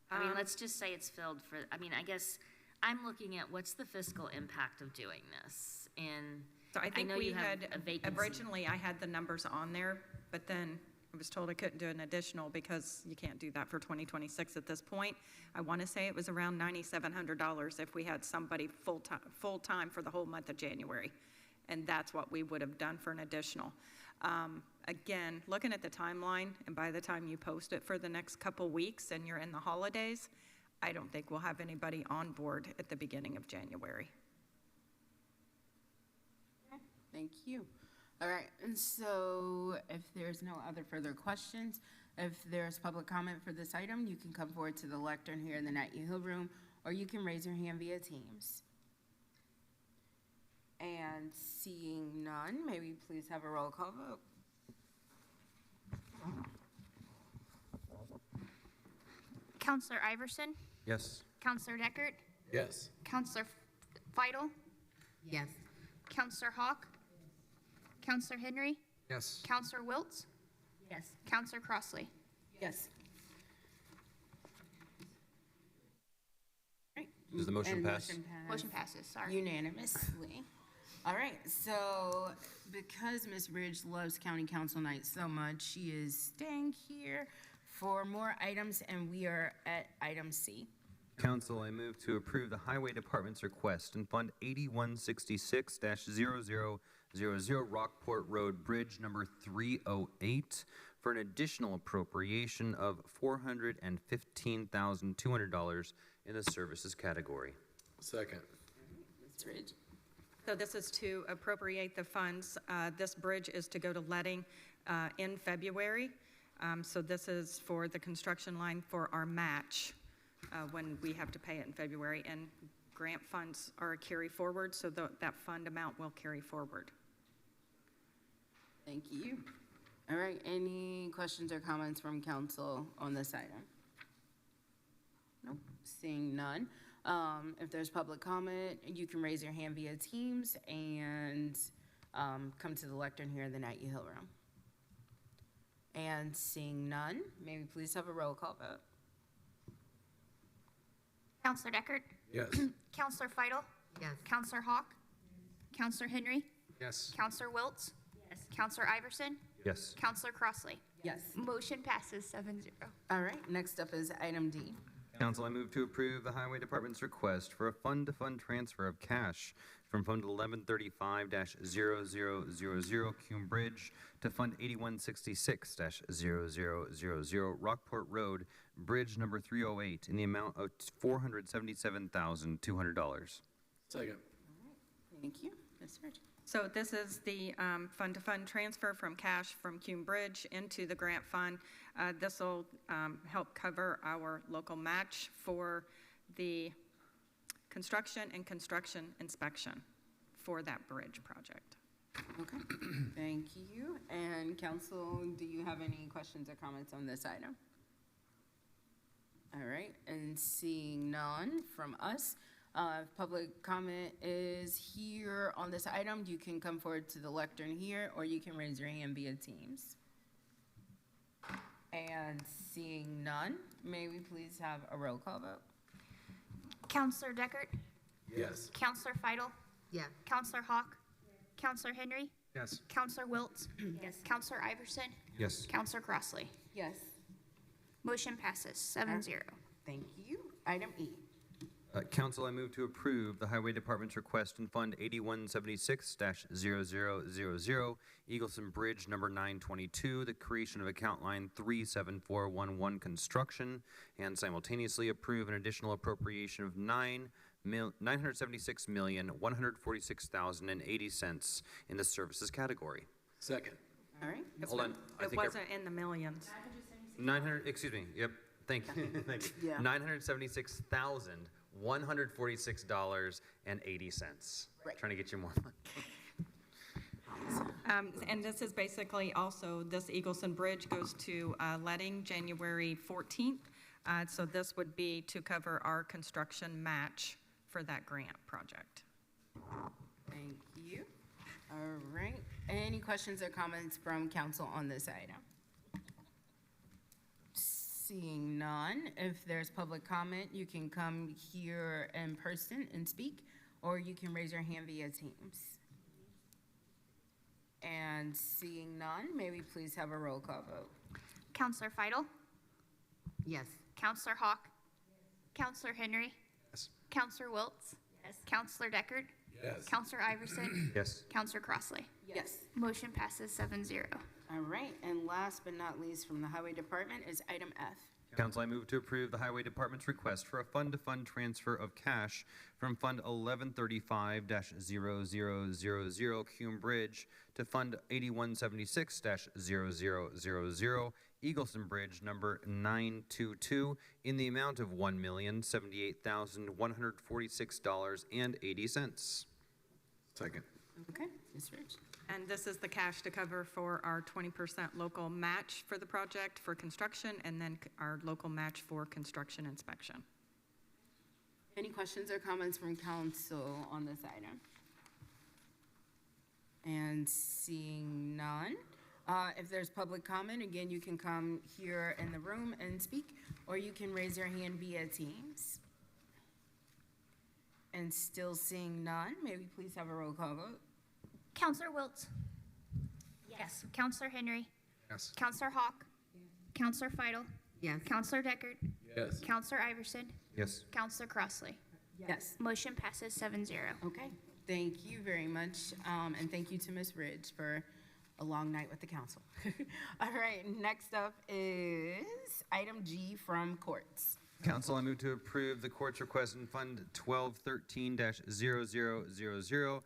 Speaker 12: I mean, let's just say it's filled for, I guess I'm looking at what's the fiscal impact of doing this. And
Speaker 18: So I think
Speaker 12: know
Speaker 18: we
Speaker 12: you have
Speaker 18: had,
Speaker 12: a vacancy.
Speaker 18: originally I had the numbers on there, but then I was told I couldn't do an additional because you can't do that for 2026 at this point. I want to say it was around $9,700 if we had somebody full-time for the whole month of January. And that's what we would have done for an additional. Again, looking at the timeline, and by the time you post it for the next couple weeks and you're in the holidays, I don't think we'll have anybody on board at the beginning of January.
Speaker 1: Thank you. All right, and so if there's no other further questions, if there's public comment for this item, you can come forward to the lectern here in the Nat U Hill room, or you can raise your hand via Teams. And seeing none, may we please have a roll call vote?
Speaker 9: Counselor Iverson?
Speaker 3: Yes.
Speaker 9: Counselor Deckert?
Speaker 15: Yes.
Speaker 9: Counselor Feidel?
Speaker 14: Yes.
Speaker 9: Counselor Hawk? Counselor Henry?
Speaker 10: Yes.
Speaker 9: Counselor Wiltz?
Speaker 12: Yes.
Speaker 9: Counselor Crossley?
Speaker 1: Yes.
Speaker 3: Does the motion
Speaker 1: And
Speaker 3: pass?
Speaker 9: Motion passes, sorry.
Speaker 1: Unanimously. All right, so because Ms. Ridge loves county council night so much, she is staying here for more items, and we are at item C.
Speaker 3: Council, I move to approve the Highway Department's request in Fund 8166-0000 Rockport Road Bridge number 308 for an additional appropriation of $415,200 in the services category.
Speaker 15: Second.
Speaker 1: Ms. Ridge.
Speaker 18: So this is to appropriate the funds. This bridge is to go to letting in February. So this is for the construction line for our match when we have to pay it in February. And grant funds are a carry forward, so that fund amount will carry forward.
Speaker 1: Thank you. All right, any questions or comments from council on this item? Nope, seeing none. If there's public comment, you can raise your hand via Teams and come to the lectern here in the Nat U Hill room. And seeing none, may we please have a roll call vote?
Speaker 9: Counselor Deckert?
Speaker 15: Yes.
Speaker 9: Counselor Feidel?
Speaker 14: Yes.
Speaker 9: Counselor Hawk? Counselor Henry?
Speaker 10: Yes.
Speaker 9: Counselor Wiltz?
Speaker 12: Yes.
Speaker 9: Counselor Iverson?
Speaker 3: Yes.
Speaker 9: Counselor Crossley?
Speaker 1: Yes.
Speaker 9: Motion passes 7-0.
Speaker 1: All right, next up is item D.
Speaker 3: Council, I move to approve the Highway Department's request for a fund-to-fund transfer of cash from Fund 1135-0000 Cume Bridge to Fund 8166-0000 Rockport Road Bridge number 308 in the amount of $477,200.
Speaker 15: Second.
Speaker 1: Thank you. Ms. Ridge.
Speaker 18: So this is the fund-to-fund transfer from cash from Cume Bridge into the grant fund. This will help cover our local match for the construction and construction inspection for that bridge project.
Speaker 1: Okay, thank you. And council, do you have any questions or comments on this item? All right, and seeing none from us, if public comment is here on this item, you can come forward to the lectern here, or you can raise your hand via Teams. And seeing none, may we please have a roll call vote?
Speaker 9: Counselor Deckert?
Speaker 15: Yes.
Speaker 9: Counselor Feidel?
Speaker 14: Yes.
Speaker 9: Counselor Hawk? Counselor Henry?
Speaker 10: Yes.
Speaker 9: Counselor Wiltz?
Speaker 12: Yes.
Speaker 9: Counselor Iverson?
Speaker 3: Yes.
Speaker 9: Counselor Crossley?
Speaker 1: Yes.
Speaker 9: Motion passes 7-0.
Speaker 1: Thank you. Item E.
Speaker 3: Council, I move to approve the Highway Department's request in Fund 8176-0000 Eagleson Bridge number 922, the creation of account line 37411 construction, and simultaneously approve an additional appropriation of $976,146,080 in the services category.
Speaker 15: Second.
Speaker 1: All right.
Speaker 3: Hold on. I
Speaker 18: It
Speaker 3: think
Speaker 18: wasn't in the millions.
Speaker 3: 900, excuse me, yep, thank you, thank you.
Speaker 1: Yeah.
Speaker 3: $976,146.80.
Speaker 1: Right.
Speaker 3: Trying to get you more money.
Speaker 18: And this is basically also, this Eagleson Bridge goes to letting January 14th. So this would be to cover our construction match for that grant project.
Speaker 1: Thank you. All right. Any questions or comments from council on this item? Seeing none, if there's public comment, you can come here in person and speak, or you can raise your hand via Teams. And seeing none, may we please have a roll call vote?
Speaker 9: Counselor Feidel?
Speaker 14: Yes.
Speaker 9: Counselor Hawk? Counselor Henry?
Speaker 10: Yes.
Speaker 9: Counselor Wiltz?
Speaker 12: Yes.
Speaker 9: Counselor Deckard?
Speaker 15: Yes.
Speaker 9: Counselor Iverson?
Speaker 3: Yes.
Speaker 9: Counselor Crossley?
Speaker 1: Yes.
Speaker 9: Motion passes 7-0.
Speaker 1: All right, and last but not least from the Highway Department is item F.
Speaker 3: Council, I move to approve the Highway Department's request for a fund-to-fund transfer of cash from Fund 1135-0000 Cume Bridge to Fund 8176-0000 Eagleson Bridge number 922 in the amount of $1,078,146.80.
Speaker 15: Second.
Speaker 1: Okay, Ms. Ridge.
Speaker 18: And this is the cash to cover for our 20% local match for the project for construction, and then our local match for construction inspection.
Speaker 1: Any questions or comments from council on this item? And seeing none, if there's public comment, again, you can come here in the room and speak, or you can raise your hand via Teams. And still seeing none, may we please have a roll call vote?
Speaker 9: Counselor Wiltz? Yes. Counselor Henry?
Speaker 10: Yes.
Speaker 9: Counselor Hawk? Counselor Feidel?
Speaker 14: Yes.
Speaker 9: Counselor Deckard?
Speaker 15: Yes.
Speaker 9: Counselor Iverson?
Speaker 3: Yes.
Speaker 9: Counselor Crossley?
Speaker 1: Yes.
Speaker 9: Motion passes 7-0.
Speaker 1: Okay, thank you very much, and thank you to Ms. Ridge for a long night with the council. All right, next up is item G from courts.
Speaker 3: Council, I move to approve the court's request in Fund 1213-0000,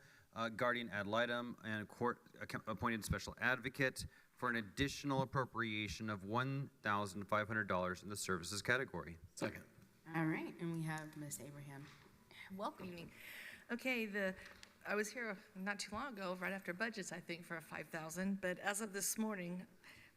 Speaker 3: guardian ad litem and court-appointed special advocate for an additional appropriation of $1,500 in the services category.
Speaker 15: Second.
Speaker 1: All right, and we have Ms. Abraham. Welcome.
Speaker 5: Evening. Okay, I was here not too long ago, right after budgets, I think, for $5,000, but as of this morning,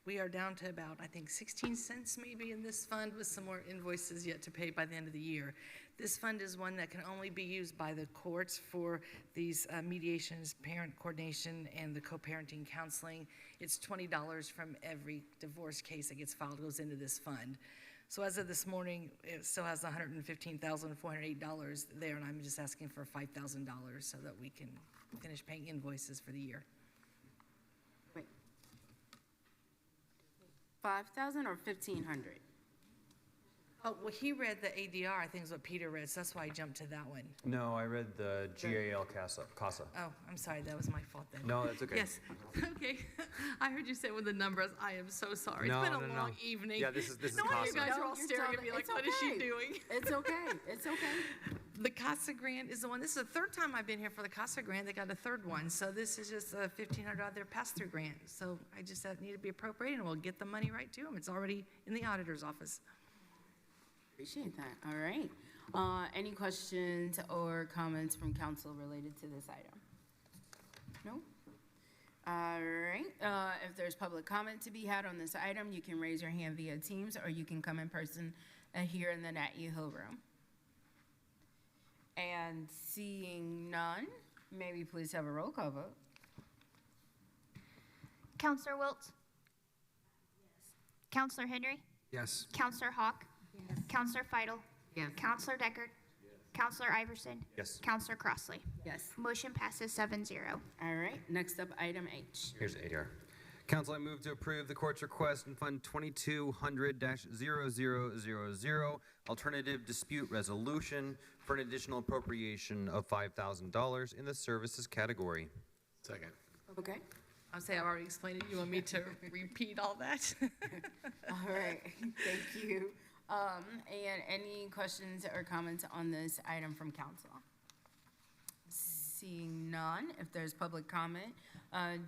Speaker 5: we are down to about, I think, 16 cents maybe in this fund with some more invoices yet to pay by the end of the year. This fund is one that can only be used by the courts for these mediations, parent coordination, and the co-parenting counseling. It's $20 from every divorce case that gets filed goes into this fund. So as of this morning, it still has $115,408 there, and I'm just asking for $5,000 so that we can finish paying invoices for the year.
Speaker 1: Wait. 5,000 or 1,500?
Speaker 5: Oh, well, he read the ADR, I think is what Peter read, so that's why I jumped to that one.
Speaker 3: No, I read the GAL CASA.
Speaker 5: Oh, I'm sorry, that was my fault then.
Speaker 3: No, that's okay.
Speaker 5: Yes, okay. I heard you say with the numbers. I am so sorry.
Speaker 3: No,
Speaker 5: It's been a
Speaker 3: no,
Speaker 5: long
Speaker 3: no.
Speaker 5: evening.
Speaker 3: Yeah, this is
Speaker 5: No wonder you
Speaker 3: CASA.
Speaker 5: guys are all
Speaker 1: No, you're
Speaker 5: staring at me like,
Speaker 1: it's
Speaker 5: what is she
Speaker 1: okay.
Speaker 5: doing?
Speaker 1: It's okay, it's okay.
Speaker 5: The CASA grant is the one, this is the third time I've been here for the CASA grant. They got a third one, so this is just a $1,500 out of their pass-through grant. So I just need to be appropriated, and we'll get the money right to them. It's already in the auditor's office.
Speaker 1: Appreciate that. All right. Any questions or comments from council related to this item? No? All right. If there's public comment to be had on this item, you can raise your hand via Teams, or you can come in person here in the Nat U Hill room. And seeing none, may we please have a roll call vote?
Speaker 9: Counselor Wiltz? Yes. Counselor Henry?
Speaker 10: Yes.
Speaker 9: Counselor Hawk?
Speaker 14: Yes.
Speaker 9: Counselor Feidel?
Speaker 14: Yes.
Speaker 9: Counselor Deckard? Counselor Iverson?
Speaker 3: Yes.
Speaker 9: Counselor Crossley?
Speaker 1: Yes.
Speaker 9: Motion passes 7-0.
Speaker 1: All right. Next up, item H.
Speaker 3: Here's ADR. Council, I move to approve the court's request in Fund 2200-0000, alternative dispute resolution for an additional appropriation of $5,000 in the services category.
Speaker 15: Second.
Speaker 1: Okay.
Speaker 5: I'll say I've already explained it. You want me to repeat all that?
Speaker 1: All right. Thank you. And any questions or comments on this item from council? Seeing none, if there's public comment,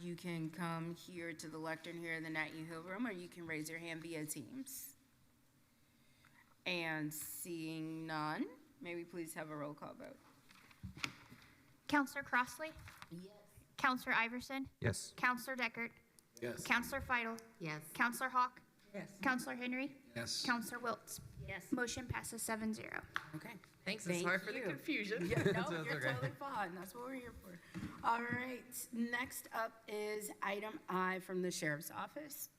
Speaker 1: you can come here to the lectern here in the Nat U Hill room, or you can raise your hand via Teams. And seeing none, may we please have a roll call vote?
Speaker 9: Counselor Crossley?
Speaker 1: Yes.
Speaker 9: Counselor Iverson?
Speaker 3: Yes.
Speaker 9: Counselor Deckard?
Speaker 15: Yes.
Speaker 9: Counselor Feidel?
Speaker 14: Yes.
Speaker 9: Counselor Hawk?
Speaker 5: Yes.
Speaker 9: Counselor Henry?
Speaker 10: Yes.
Speaker 9: Counselor Wiltz?
Speaker 12: Yes.
Speaker 9: Motion passes 7-0.
Speaker 1: Okay.
Speaker 5: Thanks, and sorry for the confusion.
Speaker 1: Yeah, no,
Speaker 3: That's
Speaker 1: you're
Speaker 3: okay.
Speaker 1: totally fine. That's what we're here for. All right. Next up is item I from the sheriff's office.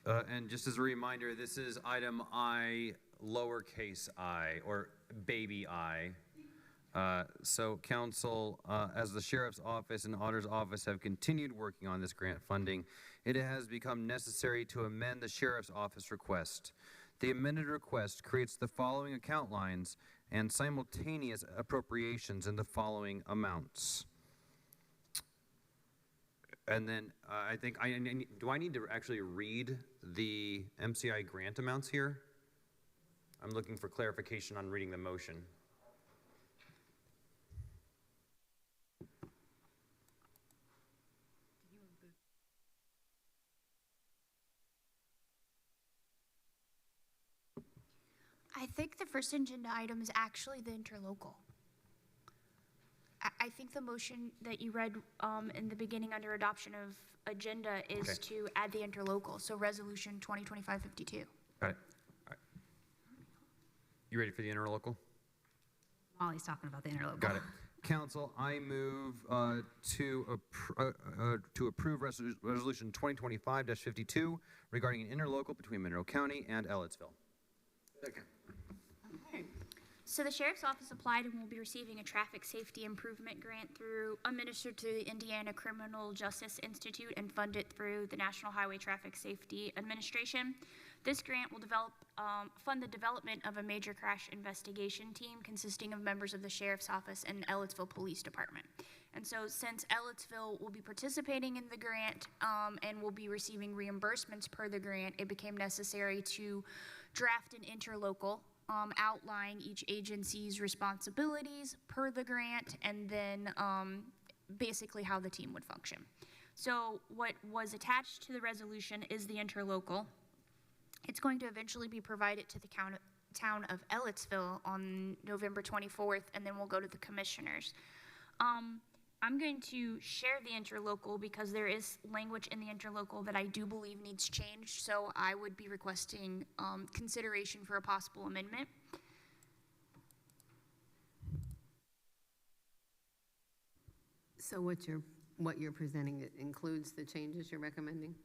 Speaker 3: And just as a reminder, this is item I, lowercase I, or baby I. So council, as the sheriff's office and auditor's office have continued working on this grant funding, it has become necessary to amend the sheriff's office request. The amended request creates the following account lines and simultaneous appropriations in the following amounts. And then I think, do I need to actually read the MCI grant amounts here? I'm looking for clarification on reading the motion.
Speaker 9: I think the first agenda item is actually the interlocal. I think the motion that you read in the beginning under adoption of agenda is
Speaker 3: Okay.
Speaker 9: to add the interlocal, so resolution 2025-52.
Speaker 3: Got it. All right. You ready for the interlocal?
Speaker 12: Molly's talking about the interlocal.
Speaker 3: Got it. Council, I move to approve resolution 2025-52 regarding an interlocal between Monroe County and Ellettsville.
Speaker 15: Second.
Speaker 9: So the Sheriff's Office applied and will be receiving a traffic safety improvement grant administered through the Indiana Criminal Justice Institute and funded through the National Highway Traffic Safety Administration. This grant will fund the development of a major crash investigation team consisting of members of the Sheriff's Office and Ellettsville Police Department. And so since Ellettsville will be participating in the grant and will be receiving reimbursements per the grant, it became necessary to draft an interlocal outline each agency's responsibilities per the grant, and then basically how the team would function. So what was attached to the resolution is the interlocal. It's going to eventually be provided to the town of Ellettsville on November 24th, and then we'll go to the commissioners. I'm going to share the interlocal because there is language in the interlocal that I do believe needs changed, so I would be requesting consideration for a possible amendment.
Speaker 14: So what you're presenting includes the changes you're recommending?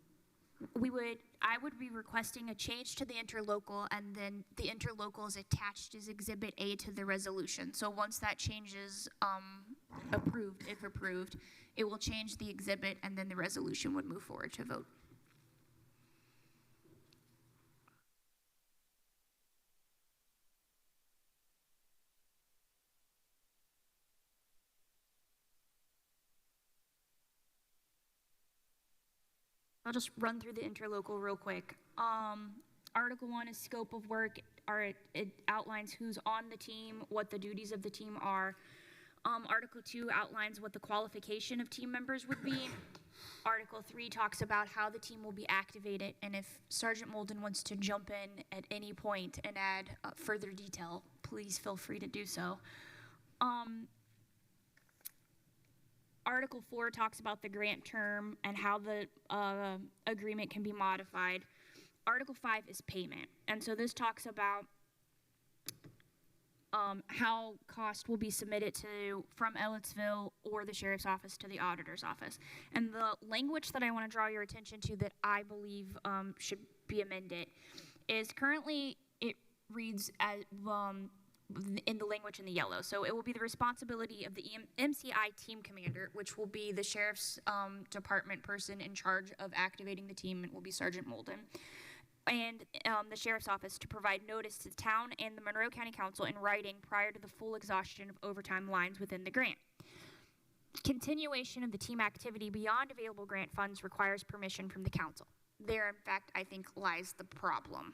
Speaker 9: I would be requesting a change to the interlocal, and then the interlocal is attached as Exhibit A to the resolution. So once that change is approved, if approved, it will change the exhibit, and then the resolution would move forward to vote. I'll just run through the interlocal real quick. Article 1 is scope of work. It outlines who's on the team, what the duties of the team are. Article 2 outlines what the qualification of team members would be. Article 3 talks about how the team will be activated, and if Sergeant Molden wants to jump in at any point and add further detail, please feel free to do so. Article 4 talks about the grant term and how the agreement can be modified. Article 5 is payment, and so this talks about how cost will be submitted from Ellettsville or the Sheriff's Office to the Auditor's Office. And the language that I want to draw your attention to that I believe should be amended is currently it reads as in the language in the yellow. So it will be the responsibility of the MCI team commander, which will be the Sheriff's Department person in charge of activating the team, and will be Sergeant Molden, and the Sheriff's Office to provide notice to the town and the Monroe County Council in writing prior to the full exhaustion of overtime lines within the grant. Continuation of the team activity beyond available grant funds requires permission from the council. There, in fact, I think lies the problem.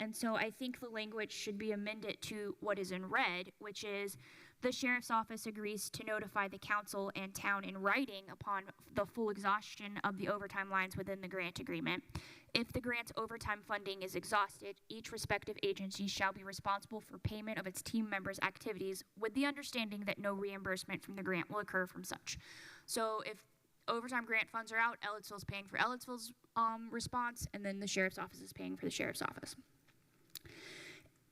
Speaker 9: And so I think the language should be amended to what is in red, which is the Sheriff's Office agrees to notify the council and town in writing upon the full exhaustion of the overtime lines within the grant agreement. If the grant's overtime funding is exhausted, each respective agency shall be responsible for payment of its team members' activities with the understanding that no reimbursement from the grant will occur from such. So if overtime grant funds are out, Ellettsville is paying for Ellettsville's response, and then the Sheriff's Office is paying for the Sheriff's Office.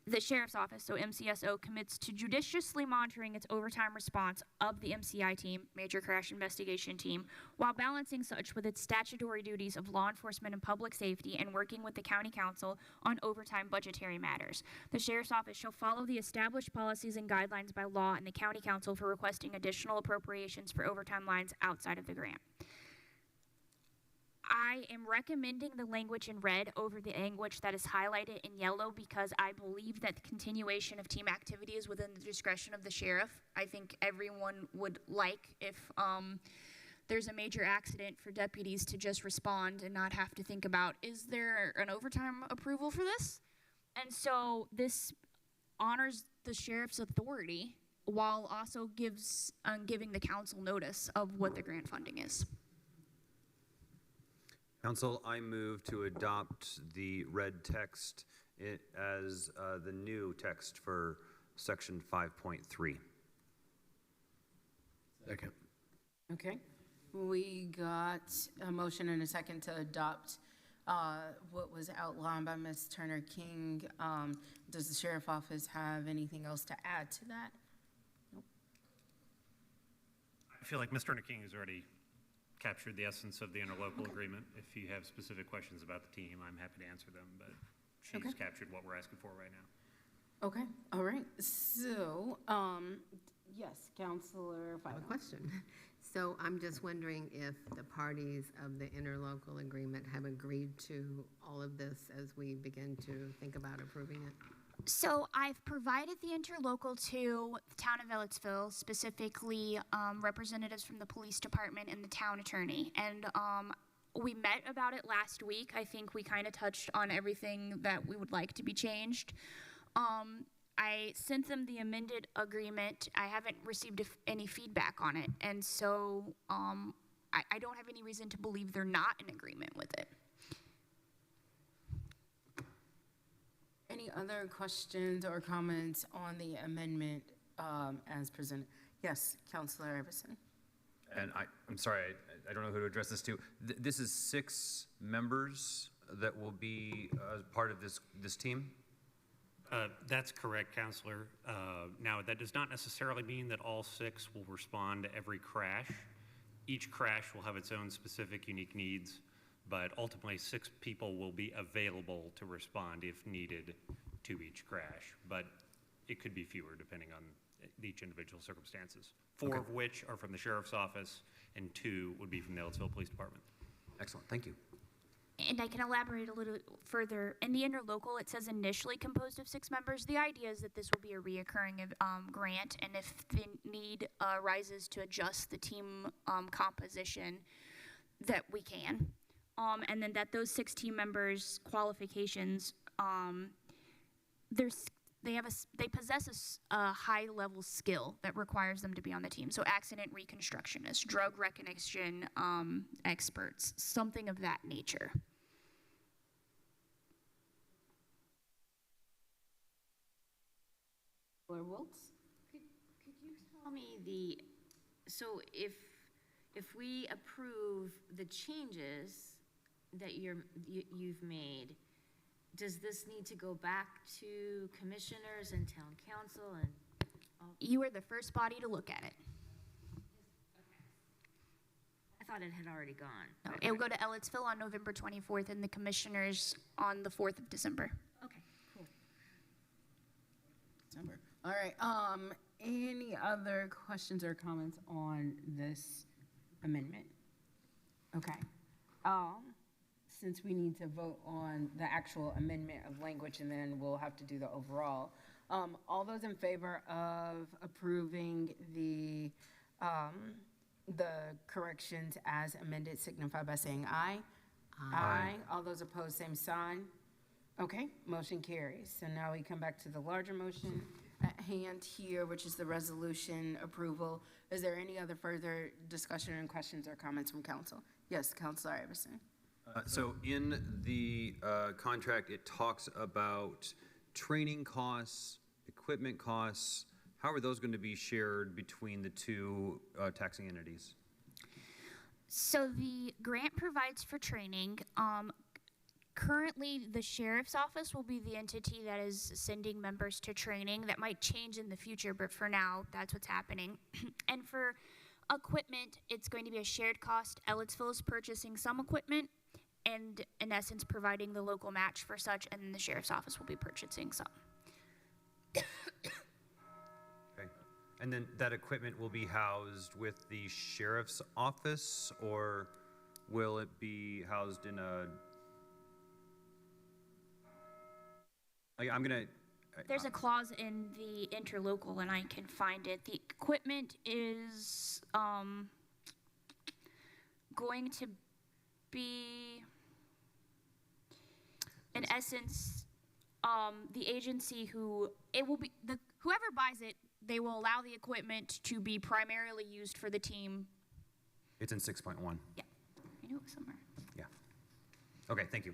Speaker 9: The Sheriff's Office, so MCSO, commits to judiciously monitoring its overtime response of the MCI team, Major Crash Investigation Team, while balancing such with its statutory duties of law enforcement and public safety and working with the County Council on overtime budgetary matters. The Sheriff's Office shall follow the established policies and guidelines by law and the County Council for requesting additional appropriations for overtime lines outside of the grant. I am recommending the language in red over the language that is highlighted in yellow because I believe that the continuation of team activity is within the discretion of the sheriff. I think everyone would like if there's a major accident for deputies to just respond and not have to think about, is there an overtime approval for this? And so this honors the sheriff's authority while also giving the council notice of what the grant funding is.
Speaker 3: Council, I move to adopt the red text as the new text for section 5.3.
Speaker 15: Second.
Speaker 1: Okay. We got a motion and a second to adopt what was outlined by Ms. Turner King. Does the sheriff office have anything else to add to that? Nope.
Speaker 8: I feel like Ms. Turner King has already captured the essence of the interlocal agreement. If you have specific questions about the team, I'm happy to answer them, but she's captured what we're asking for right now.
Speaker 1: Okay, all right. So, yes, Counselor
Speaker 14: I have
Speaker 1: Fido.
Speaker 14: a question. So I'm just wondering if the parties of the interlocal agreement have agreed to all of this as we begin to think about approving it?
Speaker 9: So I've provided the interlocal to the town of Ellettsville, specifically representatives from the police department and the town attorney. And we met about it last week. I think we kind of touched on everything that we would like to be changed. I sent them the amended agreement. I haven't received any feedback on it. And so I don't have any reason to believe they're not in agreement with it.
Speaker 1: Any other questions or comments on the amendment as presented? Yes, Counselor Iverson.
Speaker 3: And I'm sorry, I don't know who to address this to. This is 6 members that will be part of this team?
Speaker 8: That's correct, Counselor. Now, that does not necessarily mean that all 6 will respond to every crash. Each crash will have its own specific unique needs, but ultimately 6 people will be available to respond if needed to each crash. But it could be fewer depending on each individual circumstances. 4 of which are from the Sheriff's Office and 2 would be from the Ellettsville Police Department.
Speaker 3: Excellent, thank you.
Speaker 9: And I can elaborate a little further. In the interlocal, it says initially composed of 6 members. The idea is that this will be a reoccurring grant, and if the need arises to adjust the team composition, that we can. And then that those 6 team members' qualifications, they possess a high-level skill that requires them to be on the team. So accident reconstructionists, drug recognition experts, something of that nature.
Speaker 1: Counselor Wilkes?
Speaker 12: Could you tell me so if we approve the changes that you've made, does this need to go back to commissioners and town council and?
Speaker 9: You are the first body to look at it.
Speaker 12: I thought it had already gone.
Speaker 9: No, it will go to Ellettsville on November 24th and the commissioners on the 4th of December.
Speaker 12: Okay, cool.
Speaker 1: December. All right, any other questions or comments on this amendment? Okay. Since we need to vote on the actual amendment of language and then we'll have to do the overall. All those in favor of approving the corrections as amended signify by saying aye. Aye. All those opposed, same sign. Okay, motion carries. So now we come back to the larger motion at hand here, which is the resolution approval. Is there any other further discussion and questions or comments from council? Yes, Councilor Iverson.
Speaker 3: So in the contract, it talks about training costs, equipment costs. How are those going to be shared between the 2 taxing entities?
Speaker 9: So the grant provides for training. Currently, the sheriff's office will be the entity that is sending members to training. That might change in the future, but for now, that's what's happening. And for equipment, it's going to be a shared cost. Ellettsville is purchasing some equipment and, in essence, providing the local match for such, and then the sheriff's office will be purchasing some.
Speaker 3: Okay. And then that equipment will be housed with the sheriff's office, or will it be housed in a...
Speaker 9: There's a clause in the interlocal, and I can find it. The equipment is going to be, in essence, the agency whoever buys it, they will allow the equipment to be primarily used for the team.
Speaker 3: It's in 6.1.
Speaker 9: Yeah, I knew it was somewhere.
Speaker 3: Yeah. Okay, thank you.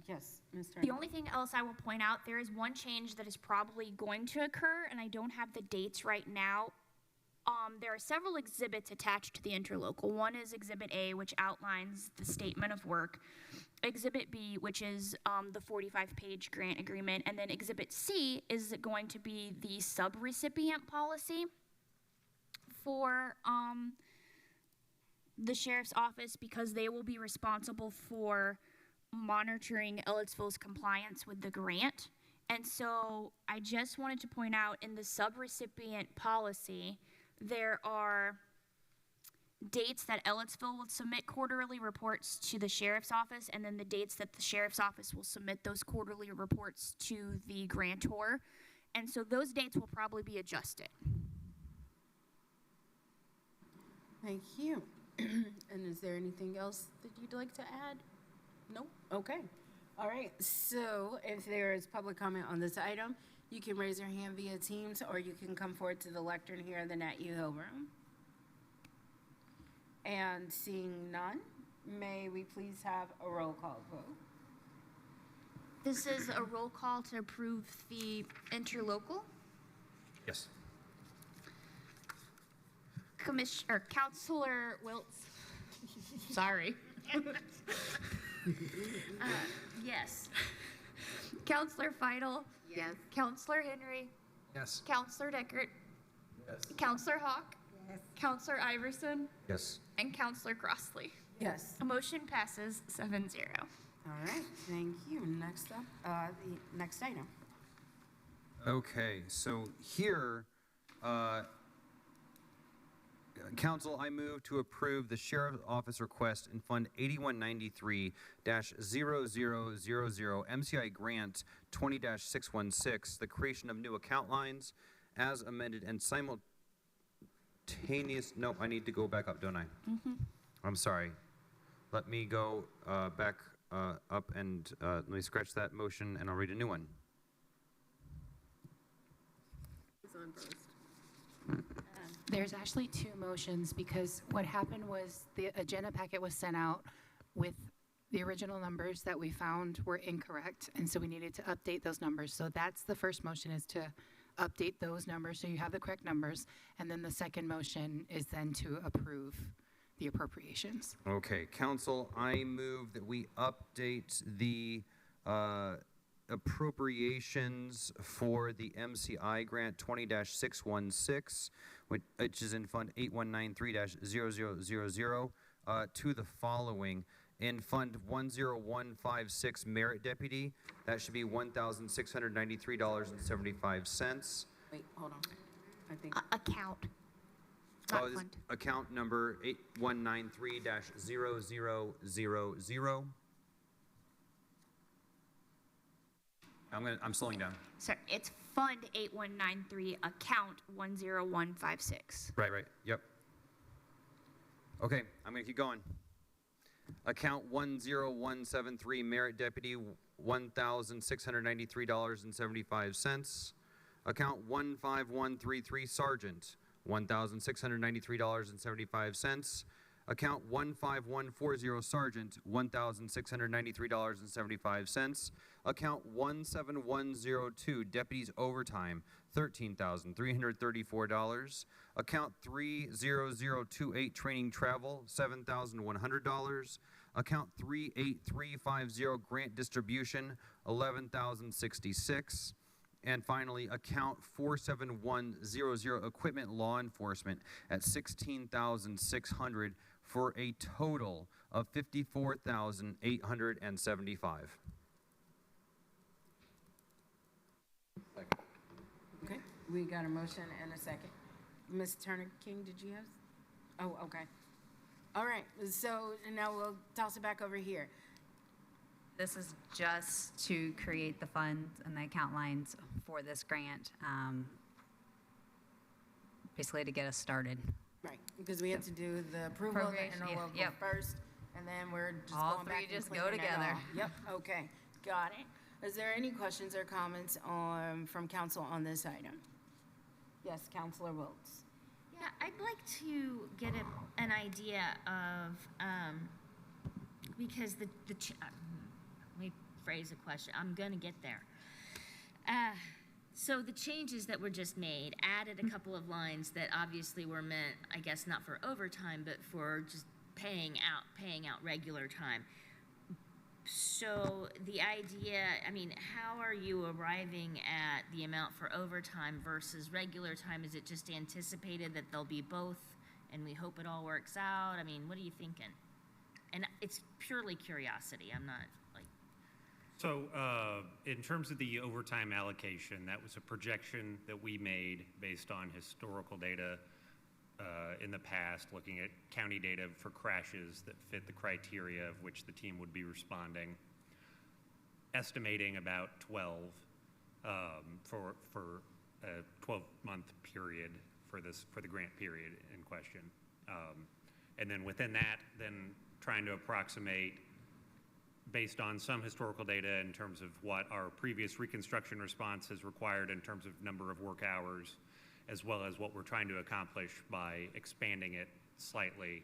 Speaker 1: Yes, Mr.
Speaker 9: The only thing else I will point out, there is one change that is probably going to occur, and I don't have the dates right now. There are several exhibits attached to the interlocal. One is Exhibit A, which outlines the statement of work. Exhibit B, which is the 45-page grant agreement. And then Exhibit C is going to be the subrecipient policy for the sheriff's office, because they will be responsible for monitoring Ellettsville's compliance with the grant. And so I just wanted to point out, in the subrecipient policy, there are dates that Ellettsville will submit quarterly reports to the sheriff's office, and then the dates that the sheriff's office will submit those quarterly reports to the grantor. And so those dates will probably be adjusted.
Speaker 1: Thank you. And is there anything else that you'd like to add? Nope. Okay. All right. So if there is public comment on this item, you can raise your hand via Teams, or you can come forward to the lectern here in the Nat U Hill room. And seeing none, may we please have a roll call vote?
Speaker 9: This is a roll call to approve the interlocal.
Speaker 3: Yes.
Speaker 9: Counselor Wiltz. Sorry. Yes. Counselor Feidel.
Speaker 14: Yes.
Speaker 9: Counselor Henry.
Speaker 10: Yes.
Speaker 9: Counselor Deckert.
Speaker 15: Yes.
Speaker 9: Counselor Hawk.
Speaker 14: Yes.
Speaker 9: Counselor Iverson.
Speaker 3: Yes.
Speaker 9: And Counselor Crossley.
Speaker 1: Yes.
Speaker 9: A motion passes 7-0.
Speaker 1: All right. Thank you. Next up, the next item.
Speaker 3: Okay, so here, Council, I move to approve the Sheriff's Office request in Fund 8193-0000 MCI Grant 20-616, the creation of new account lines as amended and simultaneous. No, I need to go back up, don't I? I'm sorry. Let me go back up and let me scratch that motion, and I'll read a new one.
Speaker 14: It's on first.
Speaker 6: There's actually two motions, because what happened was the agenda packet was sent out with the original numbers that we found were incorrect, and so we needed to update those numbers. So that's the first motion, is to update those numbers so you have the correct numbers, and then the second motion is then to approve the appropriations.
Speaker 3: Okay, Council, I move that we update the appropriations for the MCI grant 20-616, which is in Fund 8193-0000, to the following. In Fund 10156 Merit Deputy, that should be $1,693.75.
Speaker 1: Wait, hold on. I think.
Speaker 9: Account.
Speaker 3: Oh, this account number 8193-0000. I'm slowing down.
Speaker 9: Sorry, it's Fund 8193, account 10156.
Speaker 3: Right, yep. Okay, I'm gonna keep going. Account 10173 Merit Deputy, $1,693.75. Account 15133 Sergeant, $1,693.75. Account 15140 Sergeant, $1,693.75. Account 17102 Deputies Overtime, $13,334. Account 30028 Training Travel, $7,100. Account 38350 Grant Distribution, $11,066. And finally, account 47100 Equipment Law Enforcement at $16,600 for a total of $54,875.
Speaker 1: Okay, we got a motion and a second. Ms. Turner King, did you have? Oh, okay. All right, so now we'll toss it back over here.
Speaker 22: This is just to create the funds and the account lines for this grant, basically to get us started.
Speaker 1: Right, because we had to do the approval of the
Speaker 22: Appropriation,
Speaker 1: interlocal
Speaker 22: yep.
Speaker 1: first, And then we're just
Speaker 22: All
Speaker 1: going
Speaker 22: three
Speaker 1: back and
Speaker 22: just go
Speaker 1: cleaning it
Speaker 22: together.
Speaker 1: all. Yep, okay, got it. Is there any questions or comments from council on this item? Yes, Councilor Wiltz.
Speaker 9: Yeah, I'd like to get an idea of, because let me phrase a question. I'm gonna get there. So the changes that were just made added a couple of lines that obviously were meant, I guess, not for overtime, but for just paying out regular time. So the idea, I mean, how are you arriving at the amount for overtime versus regular time? Is it just anticipated that there'll be both and we hope it all works out? I mean, what are you thinking? And it's purely curiosity. I'm not like.
Speaker 8: So in terms of the overtime allocation, that was a projection that we made based on historical data in the past, looking at county data for crashes that fit the criteria of which the team would be responding, estimating about 12 for a 12-month period for the grant period in question. And then within that, then trying to approximate based on some historical data in terms of what our previous reconstruction response has required in terms of number of work hours, as well as what we're trying to accomplish by expanding it slightly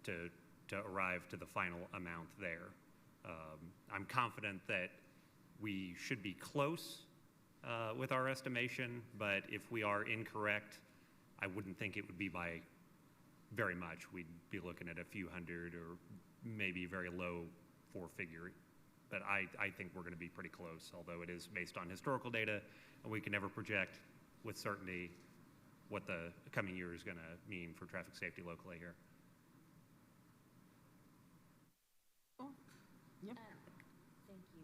Speaker 8: to arrive to the final amount there. I'm confident that we should be close with our estimation, but if we are incorrect, I wouldn't think it would be by very much. We'd be looking at a few hundred or maybe very low four-figure. But I think we're going to be pretty close, although it is based on historical data, and we can never project with certainty what the coming year is going to mean for traffic safety locally here.
Speaker 1: Yep.
Speaker 9: Thank you.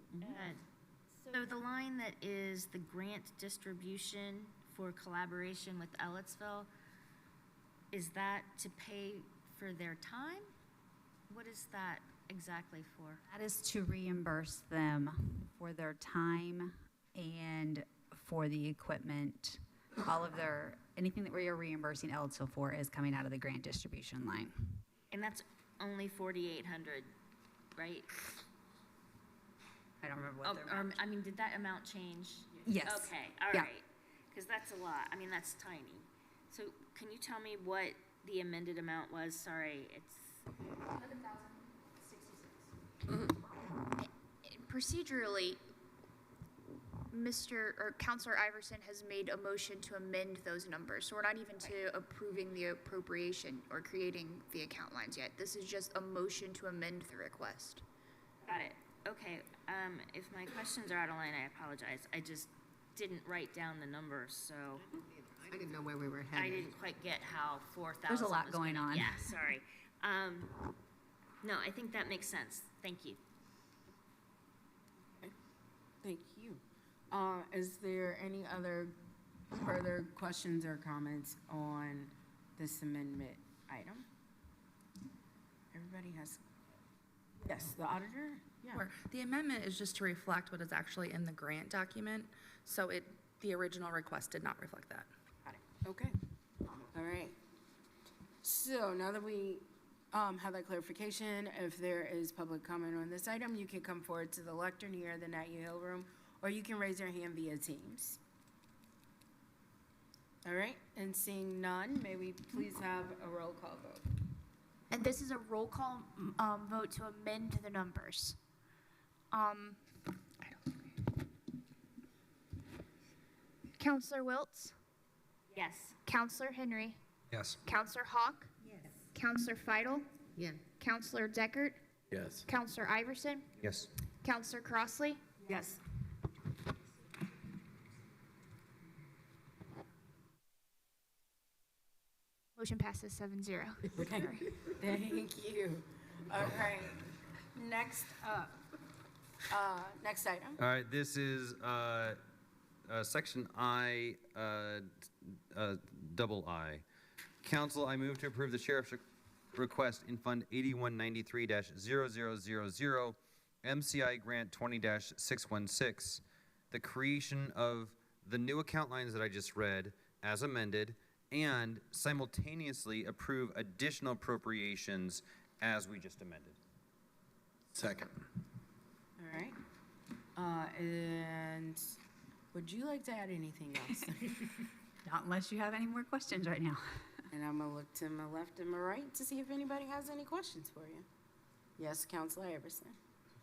Speaker 9: So the line that is the grant distribution for collaboration with Ellettsville, is that to pay for their time? What is that exactly for?
Speaker 22: That is to reimburse them for their time and for the equipment. All of their, anything that we are reimbursing Ellettsville for is coming out of the grant distribution line.
Speaker 9: And that's only 4,800, right?
Speaker 22: I don't remember what their amount.
Speaker 9: I mean, did that amount change?
Speaker 22: Yes.
Speaker 9: Okay, all
Speaker 22: Yeah.
Speaker 9: right. Because that's a lot. I mean, that's tiny. So can you tell me what the amended amount was? Sorry, it's
Speaker 2: 11,066. Procedurally, Counselor Iverson has made a motion to amend those numbers. So we're not even to approving the appropriation or creating the account lines yet. This is just a motion to amend the request.
Speaker 9: Got it. Okay. If my questions are out of line, I apologize. I just didn't write down the numbers, so.
Speaker 14: I didn't know where we were
Speaker 9: I
Speaker 14: headed.
Speaker 9: didn't quite get how 4,000
Speaker 22: There's a lot
Speaker 9: was
Speaker 22: going
Speaker 9: gonna-
Speaker 22: on.
Speaker 9: Yeah, sorry. No, I think that makes sense. Thank you.
Speaker 1: Thank you. Is there any other further questions or comments on this amendment item? Everybody has, yes, the auditor? Yeah.
Speaker 11: Sure. The amendment is just to reflect what is actually in the grant document, so the original request did not reflect that.
Speaker 1: Got it. Okay. All right. So now that we have that clarification, if there is public comment on this item, you can come forward to the lectern here in the Nat U Hill room, or you can raise your hand via Teams. All right, and seeing none, may we please have a roll call vote?
Speaker 2: And this is a roll call vote to amend the numbers. Counselor Wiltz?
Speaker 9: Yes.
Speaker 2: Counselor Henry?
Speaker 10: Yes.
Speaker 2: Counselor Hawk? Yes. Counselor Feidel?
Speaker 14: Yeah.
Speaker 2: Counselor Deckert?
Speaker 15: Yes.
Speaker 2: Counselor Iverson?
Speaker 10: Yes.
Speaker 2: Counselor Crossley?
Speaker 1: Yes.
Speaker 2: Motion passes 7-0.
Speaker 1: Okay. Thank you. All right. Next up, next item.
Speaker 3: All right, this is section I, double I. Council, I move to approve the sheriff's request in Fund 8193-0000, MCI Grant 20-616, the creation of the new account lines that I just read as amended, and simultaneously approve additional appropriations as we just amended.
Speaker 15: Second.
Speaker 1: All right. And would you like to add anything else?
Speaker 22: Not unless you have any more questions right now.
Speaker 1: And I'm gonna look to my left and my right to see if anybody has any questions for you. Yes, Councilor Everson.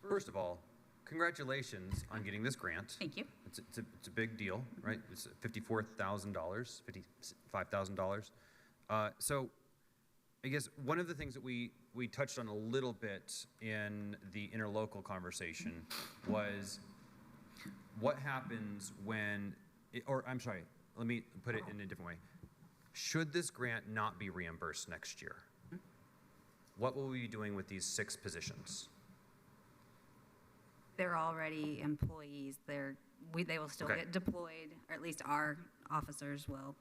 Speaker 3: First of all, congratulations on getting this grant.
Speaker 22: Thank you.
Speaker 3: It's a big deal, right? It's $54,000, $55,000. So I guess one of the things that we touched on a little bit in the interlocal conversation was what happens when, let me put it in a different way. Should this grant not be reimbursed next year? What will we be doing with these 6 positions?
Speaker 22: They're already employees. They will still
Speaker 3: Okay.
Speaker 22: get deployed, or at least our officers will.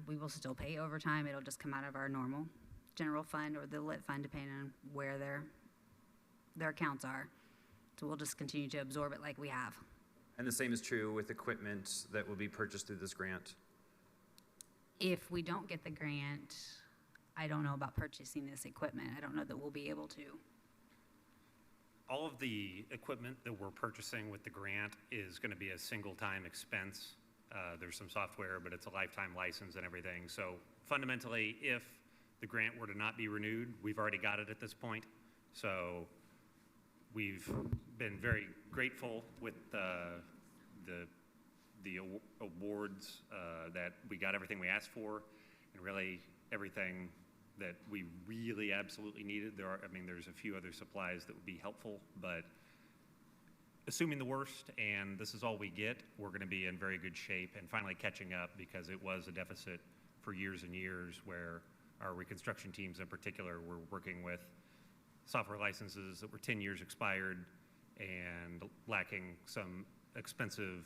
Speaker 22: We will still pay overtime. It'll just come out of our normal general fund or the lit fund, depending on where their accounts are. So we'll just continue to absorb it like we have.
Speaker 3: And the same is true with equipment that will be purchased through this grant?
Speaker 22: If we don't get the grant, I don't know about purchasing this equipment. I don't know that we'll be able to.
Speaker 8: All of the equipment that we're purchasing with the grant is going to be a single-time expense. There's some software, but it's a lifetime license and everything. So fundamentally, if the grant were to not be renewed, we've already got it at this point. So we've been very grateful with the awards that we got everything we asked for, and really everything that we really absolutely needed. There's a few other supplies that would be helpful, but assuming the worst and this is all we get, we're going to be in very good shape and finally catching up, because it was a deficit for years and years where our reconstruction teams in particular were working with software licenses that were 10 years expired and lacking some expensive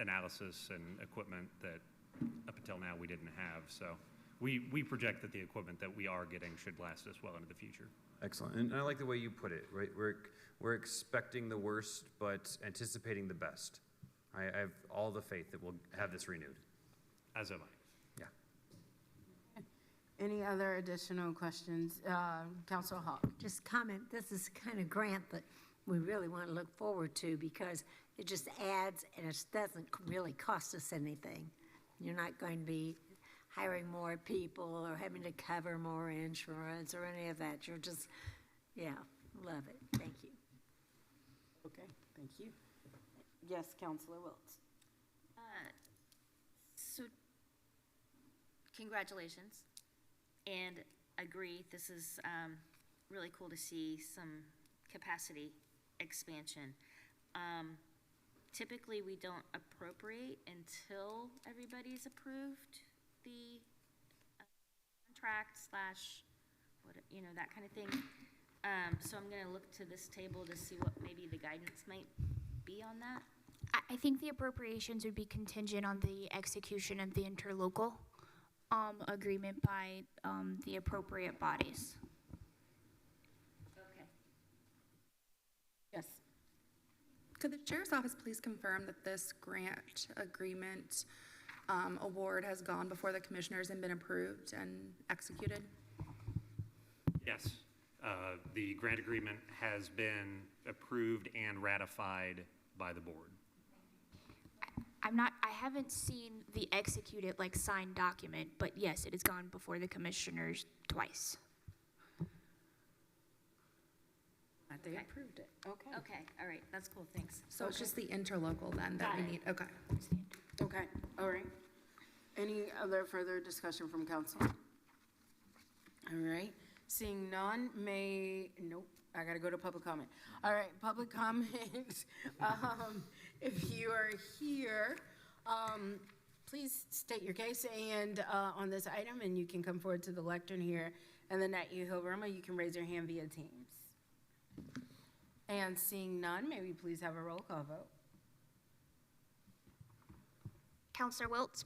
Speaker 8: analysis and equipment that up until now we didn't have. So we project that the equipment that we are getting should last us well into the future.
Speaker 3: Excellent. And I like the way you put it, right? We're expecting the worst, but anticipating the best. I have all the faith that we'll have this renewed.
Speaker 8: As am I.
Speaker 1: Any other additional questions? Councilor Hawk.
Speaker 7: Just comment, this is the kind of grant that we really want to look forward to, because it just adds, and it doesn't really cost us anything. You're not going to be hiring more people or having to cover more insurance or any of that. You're just, love it. Thank you.
Speaker 1: Okay, thank you. Yes, Councilor Wiltz.
Speaker 12: So, congratulations, and agree, this is really cool to see some capacity expansion. Typically, we don't appropriate until everybody's approved the contract / that kind of thing. So I'm going to look to this table to see what maybe the guidance might be on that.
Speaker 2: I think the appropriations would be contingent on the execution of the interlocal agreement by the appropriate bodies.
Speaker 12: Okay.
Speaker 1: Yes.
Speaker 11: Could the Sheriff's Office please confirm that this grant agreement award has gone before the commissioners and been approved and executed?
Speaker 8: Yes. The grant agreement has been approved and ratified by the board.
Speaker 2: I haven't seen the executed, signed document, but yes, it has gone before the commissioners twice.
Speaker 1: They approved it. Okay.
Speaker 12: Okay, all right, that's cool, thanks.
Speaker 11: So it's just the interlocal then that we need, okay.
Speaker 1: Okay, all right. Any other further discussion from council? All right, seeing none, nope, I gotta go to public comment. All right, public comment. If you are here, please state your case and on this item, and you can come forward to the lectern here. And then at Yehovah, you can raise your hand via Teams. And seeing none, may we please have a roll call vote?
Speaker 2: Counselor Wiltz?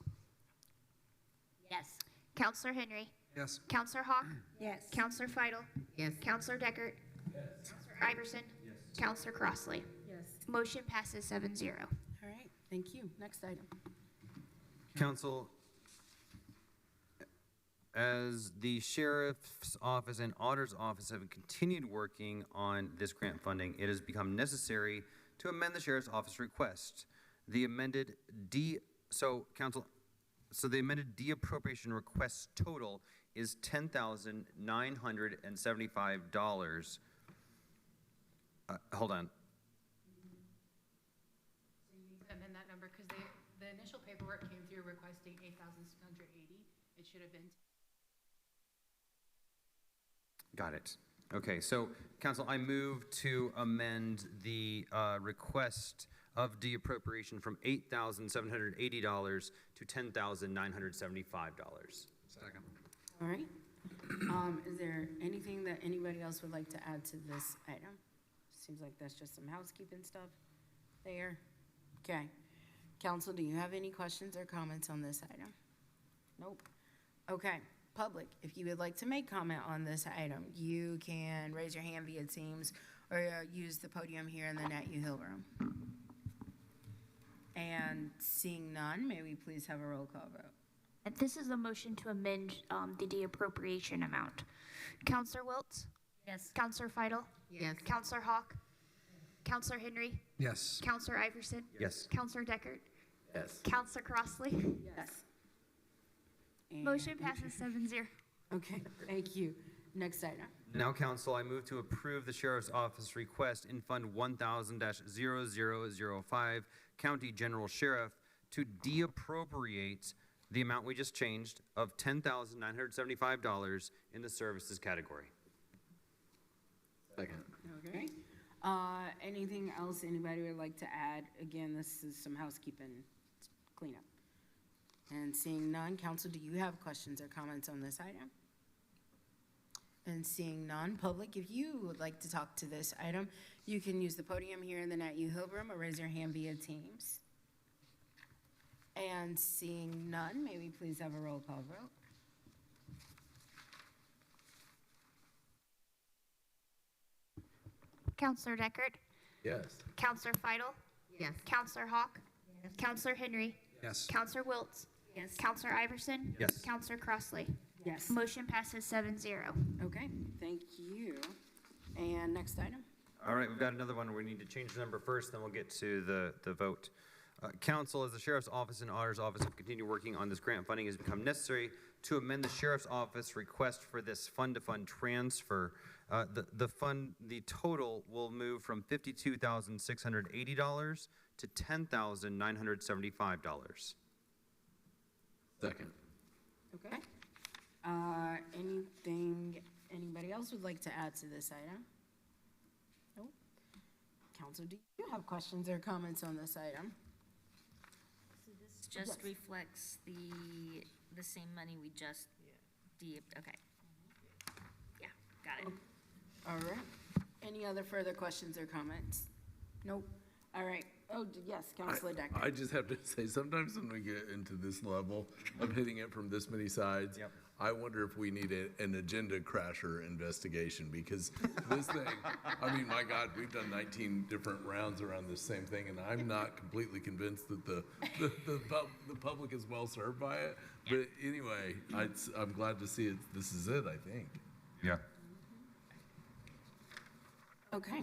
Speaker 12: Yes.
Speaker 2: Counselor Henry?
Speaker 10: Yes.
Speaker 2: Counselor Hawk?
Speaker 7: Yes.
Speaker 2: Counselor Feidel?
Speaker 14: Yes.
Speaker 2: Counselor Deckert? Yes. Counselor Iverson? Yes. Counselor Crossley?
Speaker 1: Yes.
Speaker 2: Motion passes 7-0.
Speaker 1: All right, thank you. Next item.
Speaker 3: Council, as the sheriff's office and auditor's office have continued working on this grant funding, it has become necessary to amend the sheriff's office request. The amended the amended de-appropriation request total is $10,975. Hold on.
Speaker 6: So you need to amend that number because the initial paperwork came through requesting 8,680. It should have been.
Speaker 3: Got it. Okay, so council, I move to amend the request of de-appropriation from $8,780 to $10,975.
Speaker 10: Second.
Speaker 1: All right. Is there anything that anybody else would like to add to this item? Seems like that's just some housekeeping stuff there. Okay. Council, do you have any questions or comments on this item? Nope. Okay. Public, if you would like to make comment on this item, you can raise your hand via Teams or use the podium here in the Nat U Hill room. And seeing none, may we please have a roll call vote?
Speaker 2: This is a motion to amend the de-appropriation amount. Counselor Wiltz?
Speaker 12: Yes.
Speaker 2: Counselor Feidel?
Speaker 14: Yes.
Speaker 2: Counselor Hawk? Counselor Henry?
Speaker 10: Yes.
Speaker 2: Counselor Iverson?
Speaker 3: Yes.
Speaker 2: Counselor Deckard?
Speaker 15: Yes.
Speaker 2: Counselor Crossley?
Speaker 1: Yes.
Speaker 2: Motion passes 7-0.
Speaker 1: Okay, thank you. Next item.
Speaker 3: Now, council, I move to approve the sheriff's office request in Fund 1000-0005, County General Sheriff, to de-appropriate the amount we just changed of $10,975 in the services category.
Speaker 15: Second.
Speaker 1: Okay. Anything else anybody would like to add? Again, this is some housekeeping cleanup. And seeing none, council, do you have questions or comments on this item? And seeing none, public, if you would like to talk to this item, you can use the podium here in the Nat U Hill room or raise your hand via Teams. And seeing none, may we please have a roll call vote?
Speaker 2: Counselor Deckard?
Speaker 15: Yes.
Speaker 2: Counselor Feidel?
Speaker 14: Yes.
Speaker 2: Counselor Hawk? Counselor Henry?
Speaker 10: Yes.
Speaker 2: Counselor Wiltz?
Speaker 12: Yes.
Speaker 2: Counselor Iverson?
Speaker 3: Yes.
Speaker 2: Counselor Crossley?
Speaker 1: Yes.
Speaker 2: Motion passes 7-0.
Speaker 1: Okay, thank you. And next item?
Speaker 3: All right, we've got another one where we need to change the number first, then we'll get to the vote. Council, as the Sheriff's Office and Auditor's Office have continued working on this grant funding, it has become necessary to amend the Sheriff's Office request for this fund-to-fund transfer. The total will move from $52,680 to $10,975.
Speaker 15: Second.
Speaker 1: Okay. Anything anybody else would like to add to this item? Nope. Council, do you have questions or comments on this item?
Speaker 12: So this just reflects the same money we just okay. Yeah, got it.
Speaker 1: All right. Any other further questions or comments? Nope. All right. Oh, yes, Councilor Decker.
Speaker 15: I just have to say, sometimes when we get into this level of hitting it from this many sides, I wonder if we need an agenda crasher investigation, because this thing, I mean, my God, we've done 19 different rounds around this same thing, and I'm not completely convinced that the public is well served by it. But anyway, I'm glad to see it. This is it, I think.
Speaker 3: Yeah.
Speaker 1: Okay.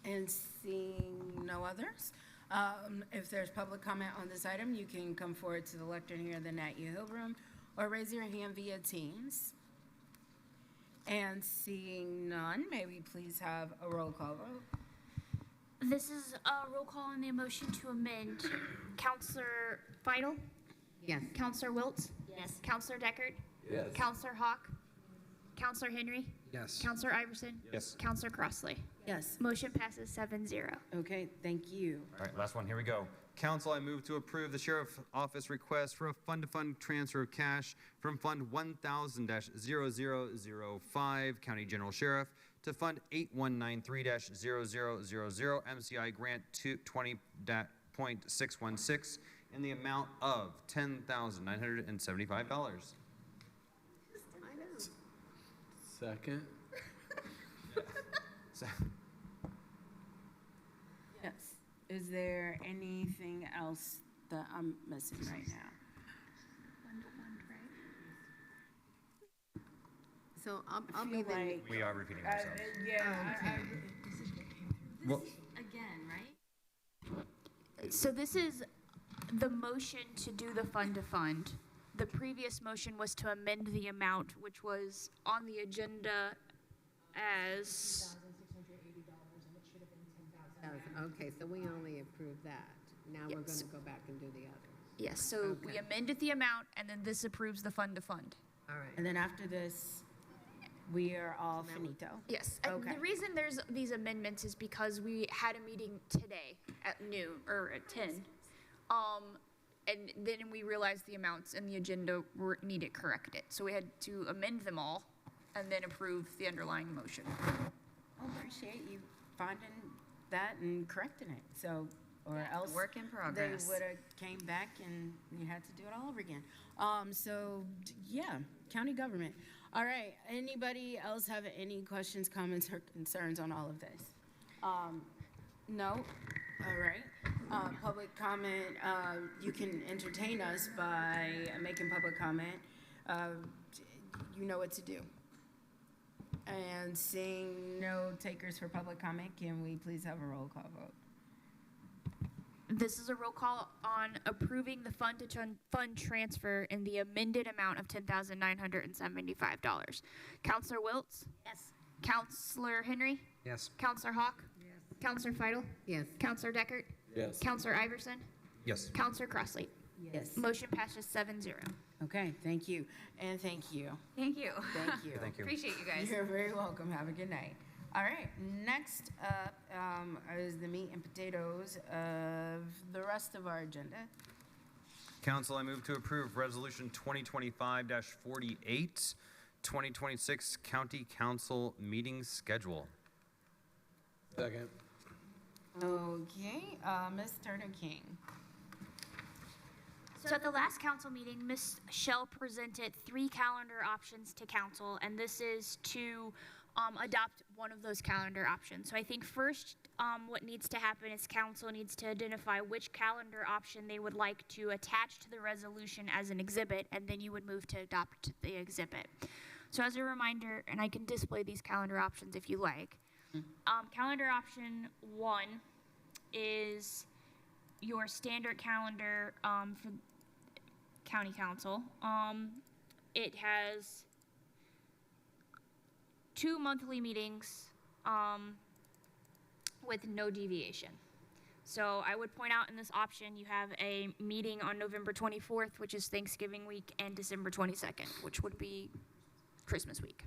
Speaker 1: And seeing no others, if there's public comment on this item, you can come forward to the lectern here in the Nat U Hill room or raise your hand via Teams. And seeing none, may we please have a roll call vote?
Speaker 2: This is a roll call on the motion to amend. Counselor Feidel?
Speaker 14: Yes.
Speaker 2: Counselor Wiltz?
Speaker 12: Yes.
Speaker 2: Counselor Deckard?
Speaker 15: Yes.
Speaker 2: Counselor Hawk? Counselor Henry?
Speaker 10: Yes.
Speaker 2: Counselor Iverson?
Speaker 3: Yes.
Speaker 2: Counselor Crossley?
Speaker 1: Yes.
Speaker 2: Motion passes 7-0.
Speaker 1: Okay, thank you.
Speaker 3: All right, last one, here we go. Council, I move to approve the Sheriff's Office request for a fund-to-fund transfer of cash from Fund 1000-0005, County General Sheriff, to Fund 8193-0000, MCI Grant 20.616, in the amount of $10,975.
Speaker 15: Second.
Speaker 1: Yes. Is there anything else that I'm missing right now?
Speaker 14: So I'll be the,
Speaker 3: We are repeating ourselves. Well,
Speaker 12: Again, right?
Speaker 2: So this is the motion to do the fund to fund. The previous motion was to amend the amount, which was on the agenda as,
Speaker 14: okay, so we only approved that. Now we're
Speaker 2: Yes.
Speaker 14: gonna go back and do the others.
Speaker 2: yes, so we amended the amount, and then this approves the fund to fund.
Speaker 14: All right.
Speaker 1: And then after this, we are all finito.
Speaker 2: Yes, and
Speaker 1: Okay.
Speaker 2: the reason there's these amendments is because we had a meeting today at noon, or at 10. And then we realized the amounts in the agenda were needed corrected. So we had to amend them all and then approve the underlying motion.
Speaker 1: I appreciate you finding that and correcting it, so, or else.
Speaker 6: work in progress.
Speaker 1: They would've came back and you had to do it all over again. Yeah, county government. All right, anybody else have any questions, comments, or concerns on all of this? No? All right. Public comment, you can entertain us by making public comment. You know what to do. And seeing no takers for public comment, can we please have a roll call vote?
Speaker 2: This is a roll call on approving the fund to fund transfer in the amended amount of $10,975. Counselor Wiltz?
Speaker 12: Yes.
Speaker 2: Counselor Henry?
Speaker 10: Yes.
Speaker 2: Counselor Hawk? Yes. Counselor Feidel?
Speaker 14: Yes.
Speaker 2: Counselor Deckert?
Speaker 15: Yes.
Speaker 2: Counselor Iverson?
Speaker 3: yes.
Speaker 2: Counselor Crossley?
Speaker 1: Yes.
Speaker 2: Motion passes 7-0.
Speaker 1: Okay, thank you, and thank you.
Speaker 6: Thank you.
Speaker 1: Thank you.
Speaker 3: Thank you.
Speaker 6: Appreciate you guys.
Speaker 1: You're very welcome. Have a good night. All right, next up is the meat and potatoes of the rest of our agenda.
Speaker 3: Council, I move to approve Resolution 2025-48, 2026 County Council Meeting Schedule.
Speaker 15: Second.
Speaker 1: Okay, Ms. Turner King.
Speaker 2: So at the last council meeting, Ms. Shell presented 3 calendar options to council, and this is to adopt one of those calendar options. So I think first, what needs to happen is council needs to identify which calendar option they would like to attach to the resolution as an exhibit, and then you would move to adopt the exhibit. So as a reminder, and I can display these calendar options if you like. Calendar option 1 is your standard calendar for county council. It has 2 monthly meetings with no deviation. So I would point out in this option, you have a meeting on November 24th, which is Thanksgiving week, and December 22nd, which would be Christmas week.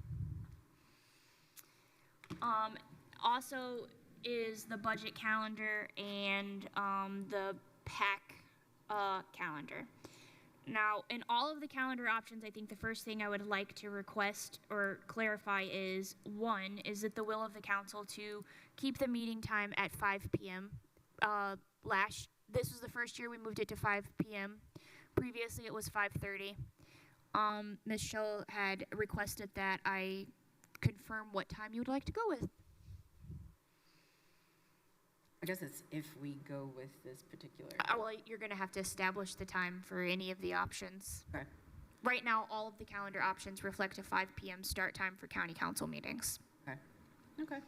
Speaker 2: Also is the budget calendar and the PAC calendar. Now, in all of the calendar options, I think the first thing I would like to request or clarify is, 1, is it the will of the council to keep the meeting time at 5 p.m.? This was the first year we moved it to 5 p.m. Previously, it was 5:30. Ms. Schull had requested that I confirm what time you would like to go with.
Speaker 1: I guess it's if we go with this particular.
Speaker 2: Well, you're going to have to establish the time for any of the options.
Speaker 1: Okay.
Speaker 2: Right now, all of the calendar options reflect a 5 p.m. start time for county council meetings.
Speaker 1: Okay. Okay.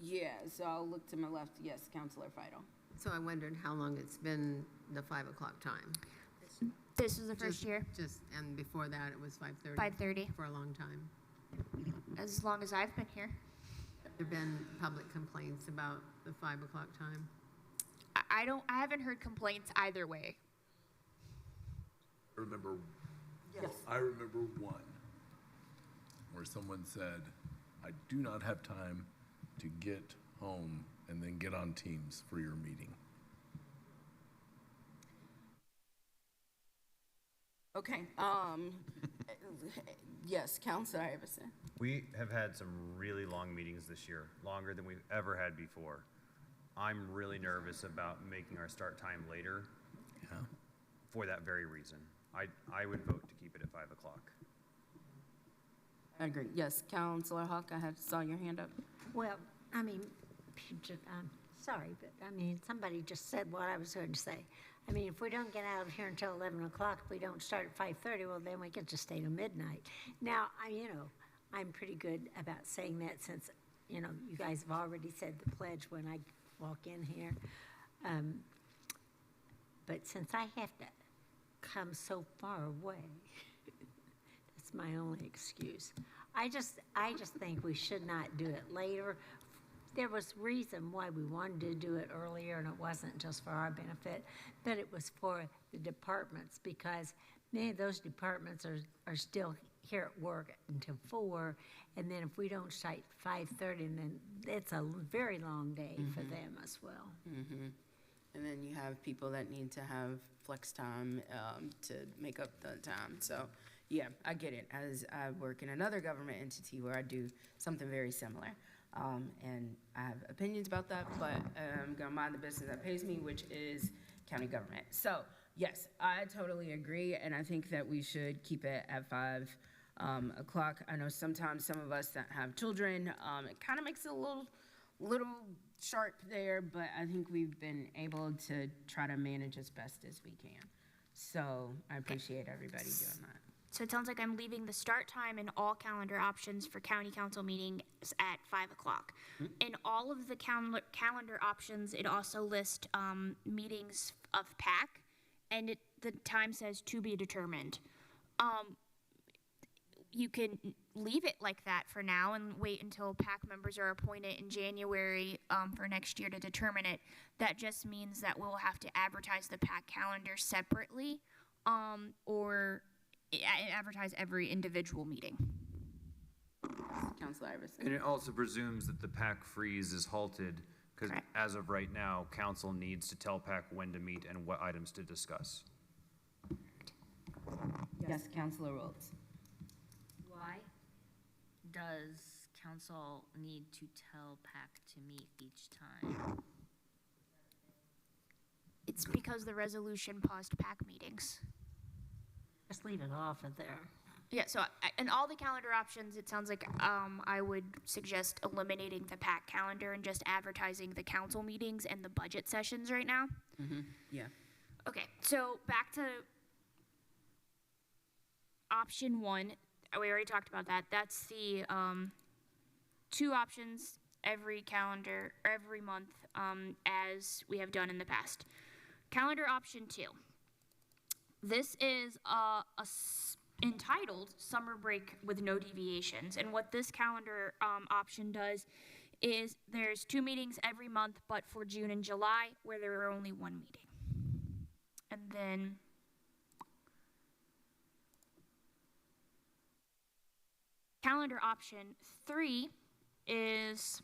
Speaker 1: Yeah, so I'll look to my left. Yes, Councilor Feidel.
Speaker 14: So I wondered how long it's been the 5 o'clock time.
Speaker 2: This was the first year.
Speaker 14: And before that, it was 5:30?
Speaker 2: 5:30.
Speaker 14: For a long time.
Speaker 2: As long as I've been here.
Speaker 14: There been public complaints about the 5 o'clock time?
Speaker 2: I haven't heard complaints either way.
Speaker 15: I remember one where someone said, I do not have time to get home and then get on Teams for your meeting.
Speaker 1: Okay. Yes, Councilor Iverson.
Speaker 3: We have had some really long meetings this year, longer than we've ever had before. I'm really nervous about making our start time later for that very reason. I would vote to keep it at 5 o'clock.
Speaker 1: I agree. Yes, Councilor Hawk, I saw your hand up.
Speaker 7: Well, I mean, I'm sorry, but I mean, somebody just said what I was going to say. I mean, if we don't get out of here until 11 o'clock, if we don't start at 5:30, well, then we get to stay till midnight. Now, I'm pretty good about saying that since, you guys have already said the pledge when I walk in here. But since I have to come so far away, that's my only excuse. I just think we should not do it later. There was reason why we wanted to do it earlier, and it wasn't just for our benefit, but it was for the departments, because many of those departments are still here at work until 4, and then if we don't start at 5:30, then it's a very long day for them as well.
Speaker 1: And then you have people that need to have flex time to make up the time. So, yeah, I get it. As I work in another government entity where I do something very similar. And I have opinions about that, but I'm going to mind the business that pays me, which is county government. So, yes, I totally agree, and I think that we should keep it at 5 o'clock. I know sometimes some of us that have children, it kind of makes it a little sharp there, but I think we've been able to try to manage as best as we can. So I appreciate everybody doing that.
Speaker 2: So it sounds like I'm leaving the start time and all calendar options for county council meetings at 5 o'clock. In all of the calendar options, it also lists meetings of PAC, and the time says to be determined. You can leave it like that for now and wait until PAC members are appointed in January for next year to determine it. That just means that we'll have to advertise the PAC calendar separately, or advertise every individual meeting.
Speaker 1: Councilor Iverson.
Speaker 3: And it also presumes that the PAC freeze is halted, because as of right now, council needs to tell PAC when to meet and what items to discuss.
Speaker 1: Yes, Councilor Rhodes.
Speaker 12: Why does council need to tell PAC to meet each time?
Speaker 2: It's because the resolution paused PAC meetings.
Speaker 7: Just leave it off of there.
Speaker 2: Yeah, so in all the calendar options, it sounds like I would suggest eliminating the PAC calendar and just advertising the council meetings and the budget sessions right now.
Speaker 1: Yeah.
Speaker 2: Okay, so back to option 1. We already talked about that. That's the 2 options every month, as we have done in the past. Calendar option 2. This is entitled Summer Break with No Deviations. And what this calendar option does is there's 2 meetings every month, but for June and July, where there are only 1 meeting. And then calendar option 3 is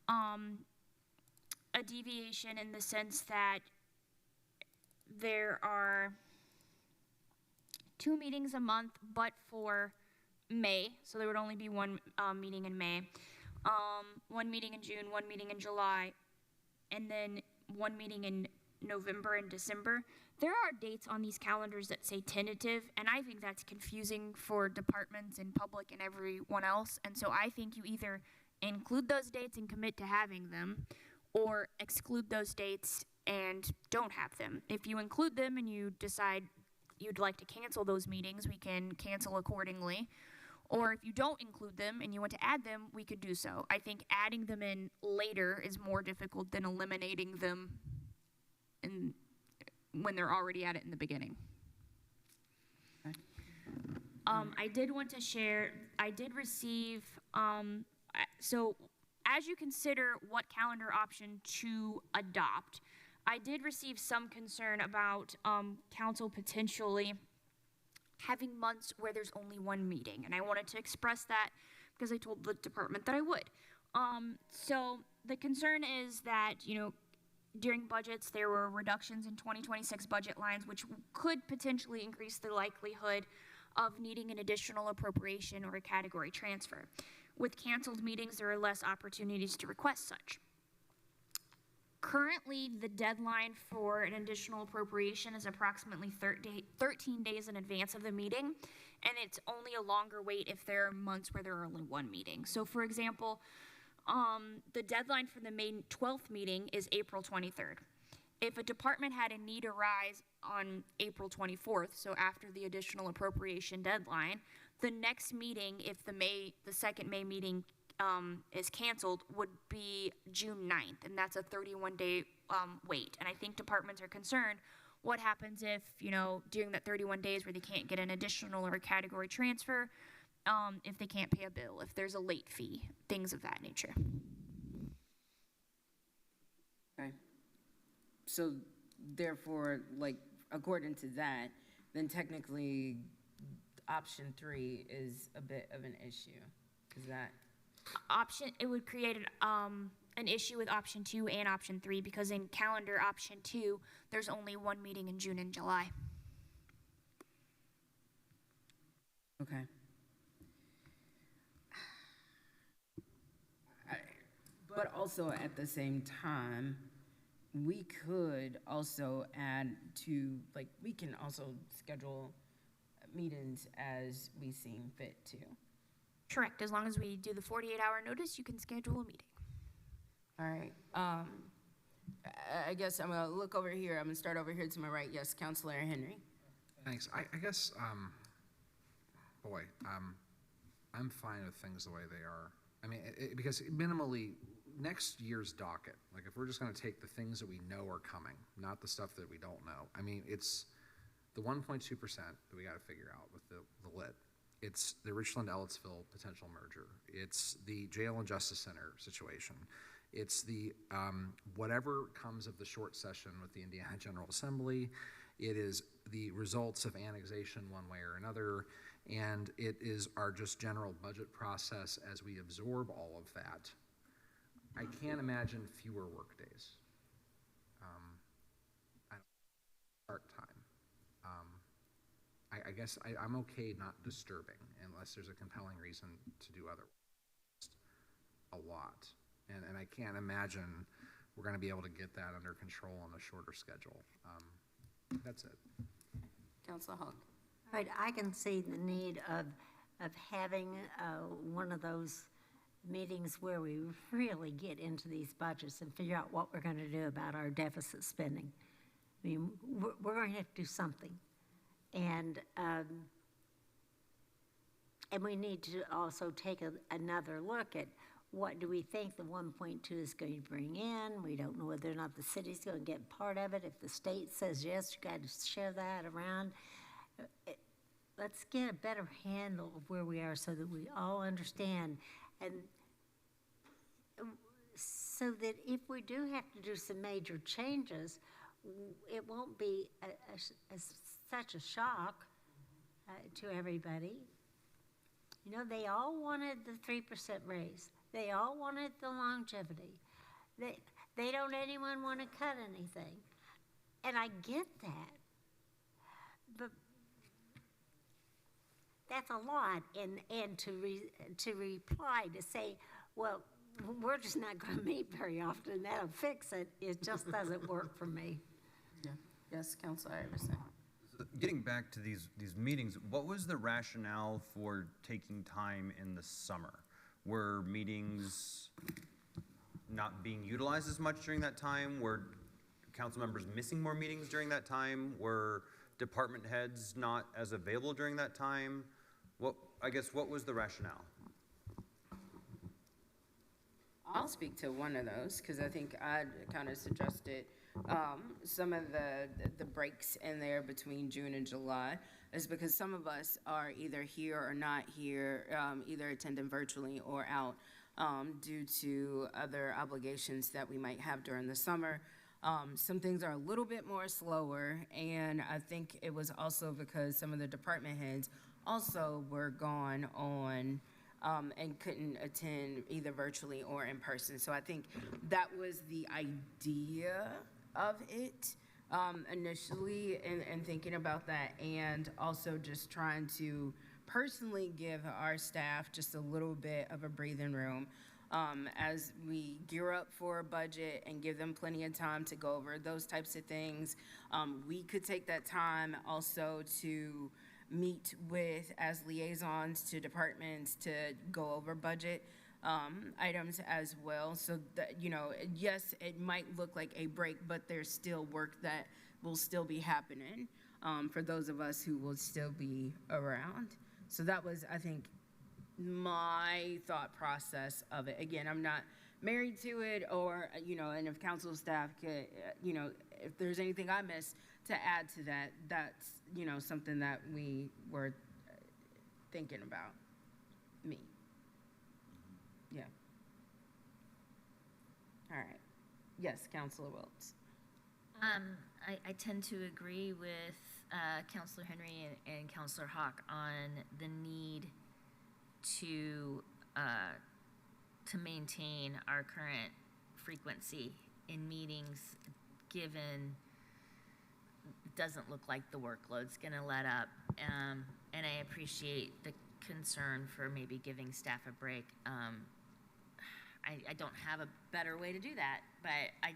Speaker 2: a deviation in the sense that there are 2 meetings a month, but for May, so there would only be 1 meeting in May, 1 meeting in June, 1 meeting in July, and then 1 meeting in November and December. There are dates on these calendars that say tentative, and I think that's confusing for departments and public and everyone else, and so I think you either include those dates and commit to having them, or exclude those dates and don't have them. If you include them and you decide you'd like to cancel those meetings, we can cancel accordingly. Or if you don't include them and you want to add them, we could do so. I think adding them in later is more difficult than eliminating them when they're already at it in the beginning. I did want to share, I did receive, so as you consider what calendar option to adopt, I did receive some concern about council potentially having months where there's only 1 meeting. And I wanted to express that because I told the department that I would. So the concern is that, during budgets, there were reductions in 2026 budget lines, which could potentially increase the likelihood of needing an additional appropriation or a category transfer. With canceled meetings, there are less opportunities to request such. Currently, the deadline for an additional appropriation is approximately 13 days in advance of the meeting, and it's only a longer wait if there are months where there are only 1 meeting. So, for example, the deadline for the May 12th meeting is April 23rd.
Speaker 9: if a department had a need arise on April 24th, so after the additional appropriation deadline, the next meeting, if the second May meeting is canceled, would be June 9th, and that's a 31-day wait. And I think departments are concerned, what happens if, during that 31 days where they can't get an additional or a category transfer, if they can't pay a bill, if there's a late fee, things of that nature.
Speaker 1: Okay. So therefore, like, according to that, then technically option 3 is a bit of an issue. Is that?
Speaker 9: It would create an issue with option 2 and option 3 because in calendar option 2, there's only one meeting in June and July.
Speaker 1: Okay. But also at the same time, we could also add to, like, we can also schedule meetings as we seem fit to.
Speaker 9: Correct. As long as we do the 48-hour notice, you can schedule a meeting.
Speaker 1: All right. I guess I'm going to look over here. I'm going to start over here to my right. Yes, Councilor Henry.
Speaker 10: Thanks. I guess, I'm fine with things the way they are. I mean, because minimally, next year's docket, like if we're just going to take the things that we know are coming, not the stuff that we don't know. I mean, it's the 1.2% that we got to figure out with the lit. It's the Richland-Ellettsville potential merger. It's the jail and justice center situation. It's the whatever comes of the short session with the Indiana General Assembly. It is the results of annexation one way or another. And it is our just general budget process as we absorb all of that. I can't imagine fewer work days. Start time. I guess I'm okay not disturbing unless there's a compelling reason to do otherwise. A lot. And I can't imagine we're going to be able to get that under control on a shorter schedule. That's it.
Speaker 1: Councilor Hawk.
Speaker 7: Right, I can see the need of having one of those meetings where we really get into these budgets and figure out what we're going to do about our deficit spending. I mean, we're going to have to do something. And we need to also take another look at what do we think the 1.2 is going to bring in. We don't know whether or not the city's going to get part of it. If the state says yes, you got to share that around. Let's get a better handle of where we are so that we all understand, and so that if we do have to do some major changes, it won't be such a shock to everybody. You know, they all wanted the 3% raise. They all wanted the longevity. They don't anyone want to cut anything. And I get that. But that's a lot. And to reply, to say, well, we're just not going to meet very often, that'll fix it, it just doesn't work for me.
Speaker 1: Yeah. Yes, Councilor Iverson.
Speaker 3: Getting back to these meetings, what was the rationale for taking time in the summer? Were meetings not being utilized as much during that time? Were council members missing more meetings during that time? Were department heads not as available during that time? What was the rationale?
Speaker 1: I'll speak to one of those because I think I kind of suggested some of the breaks in there between June and July is because some of us are either here or not here, either attending virtually or out due to other obligations that we might have during the summer. Some things are a little bit more slower, and I think it was also because some of the department heads also were gone on and couldn't attend either virtually or in person. So I think that was the idea of it initially and thinking about that, and also just trying to personally give our staff just a little bit of a breathing room as we gear up for a budget and give them plenty of time to go over those types of things. We could take that time also to meet with as liaisons to departments to go over budget items as well. So that, you know, yes, it might look like a break, but there's still work that will still be happening for those of us who will still be around. So that was, I think, my thought process of it. Again, I'm not married to it, or, you know, and if council staff could, you know, if there's anything I missed to add to that, that's, you know, something that we were thinking about. Me. Yeah. All right. Yes, Councilor Wiltz.
Speaker 12: I tend to agree with Councilor Henry and Councilor Hawk on the need to maintain our current frequency in meetings, given it doesn't look like the workload's going to let up. And I appreciate the concern for maybe giving staff a break. I don't have a better way to do that, but I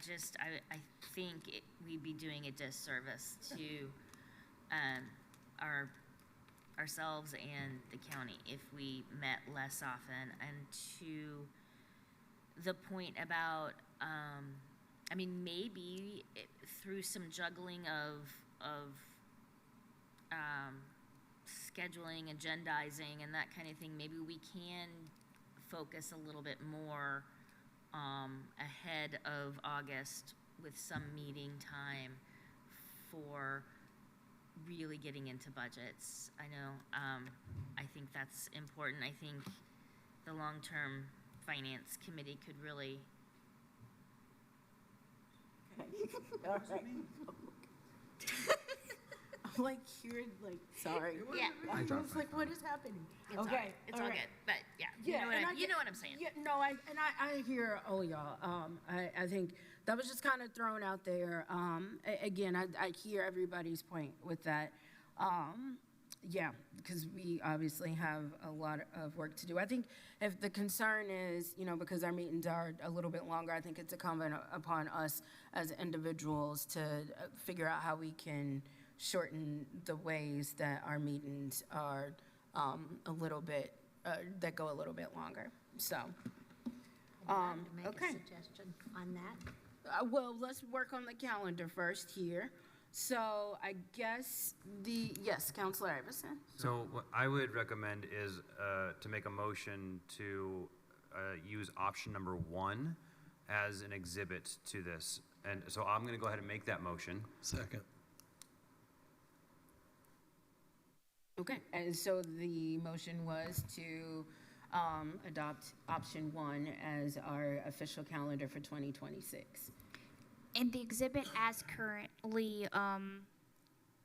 Speaker 12: think we'd be doing a disservice to ourselves and the county if we met less often. And to the point about, I mean, maybe through some juggling of scheduling, agendizing, and that kind of thing, maybe we can focus a little bit more ahead of August with some meeting time for really getting into budgets. I know, I think that's important. I think the long-term finance committee could really.
Speaker 1: All right. I'm like here, like, sorry.
Speaker 12: Yeah.
Speaker 1: I was like, what is happening?
Speaker 12: It's all right. It's all good. But yeah, you know what I'm saying.
Speaker 1: Yeah, no, I hear all y'all. I think that was just kind of thrown out there. Again, I hear everybody's point with that. Yeah, because we obviously have a lot of work to do. I think if the concern is, you know, because our meetings are a little bit longer, I think it's incumbent upon us as individuals to figure out how we can shorten the ways that our meetings are a little bit, that go a little bit longer. So,
Speaker 7: Make
Speaker 1: okay.
Speaker 7: a suggestion on that.
Speaker 1: Well, let's work on the calendar first here. So I guess yes, Councilor Iverson.
Speaker 3: So what I would recommend is to make a motion to use option number 1 as an exhibit to this. And so I'm going to go ahead and make that motion.
Speaker 15: Second.
Speaker 1: Okay, and so the motion was to adopt option 1 as our official calendar for 2026.
Speaker 2: And the exhibit as currently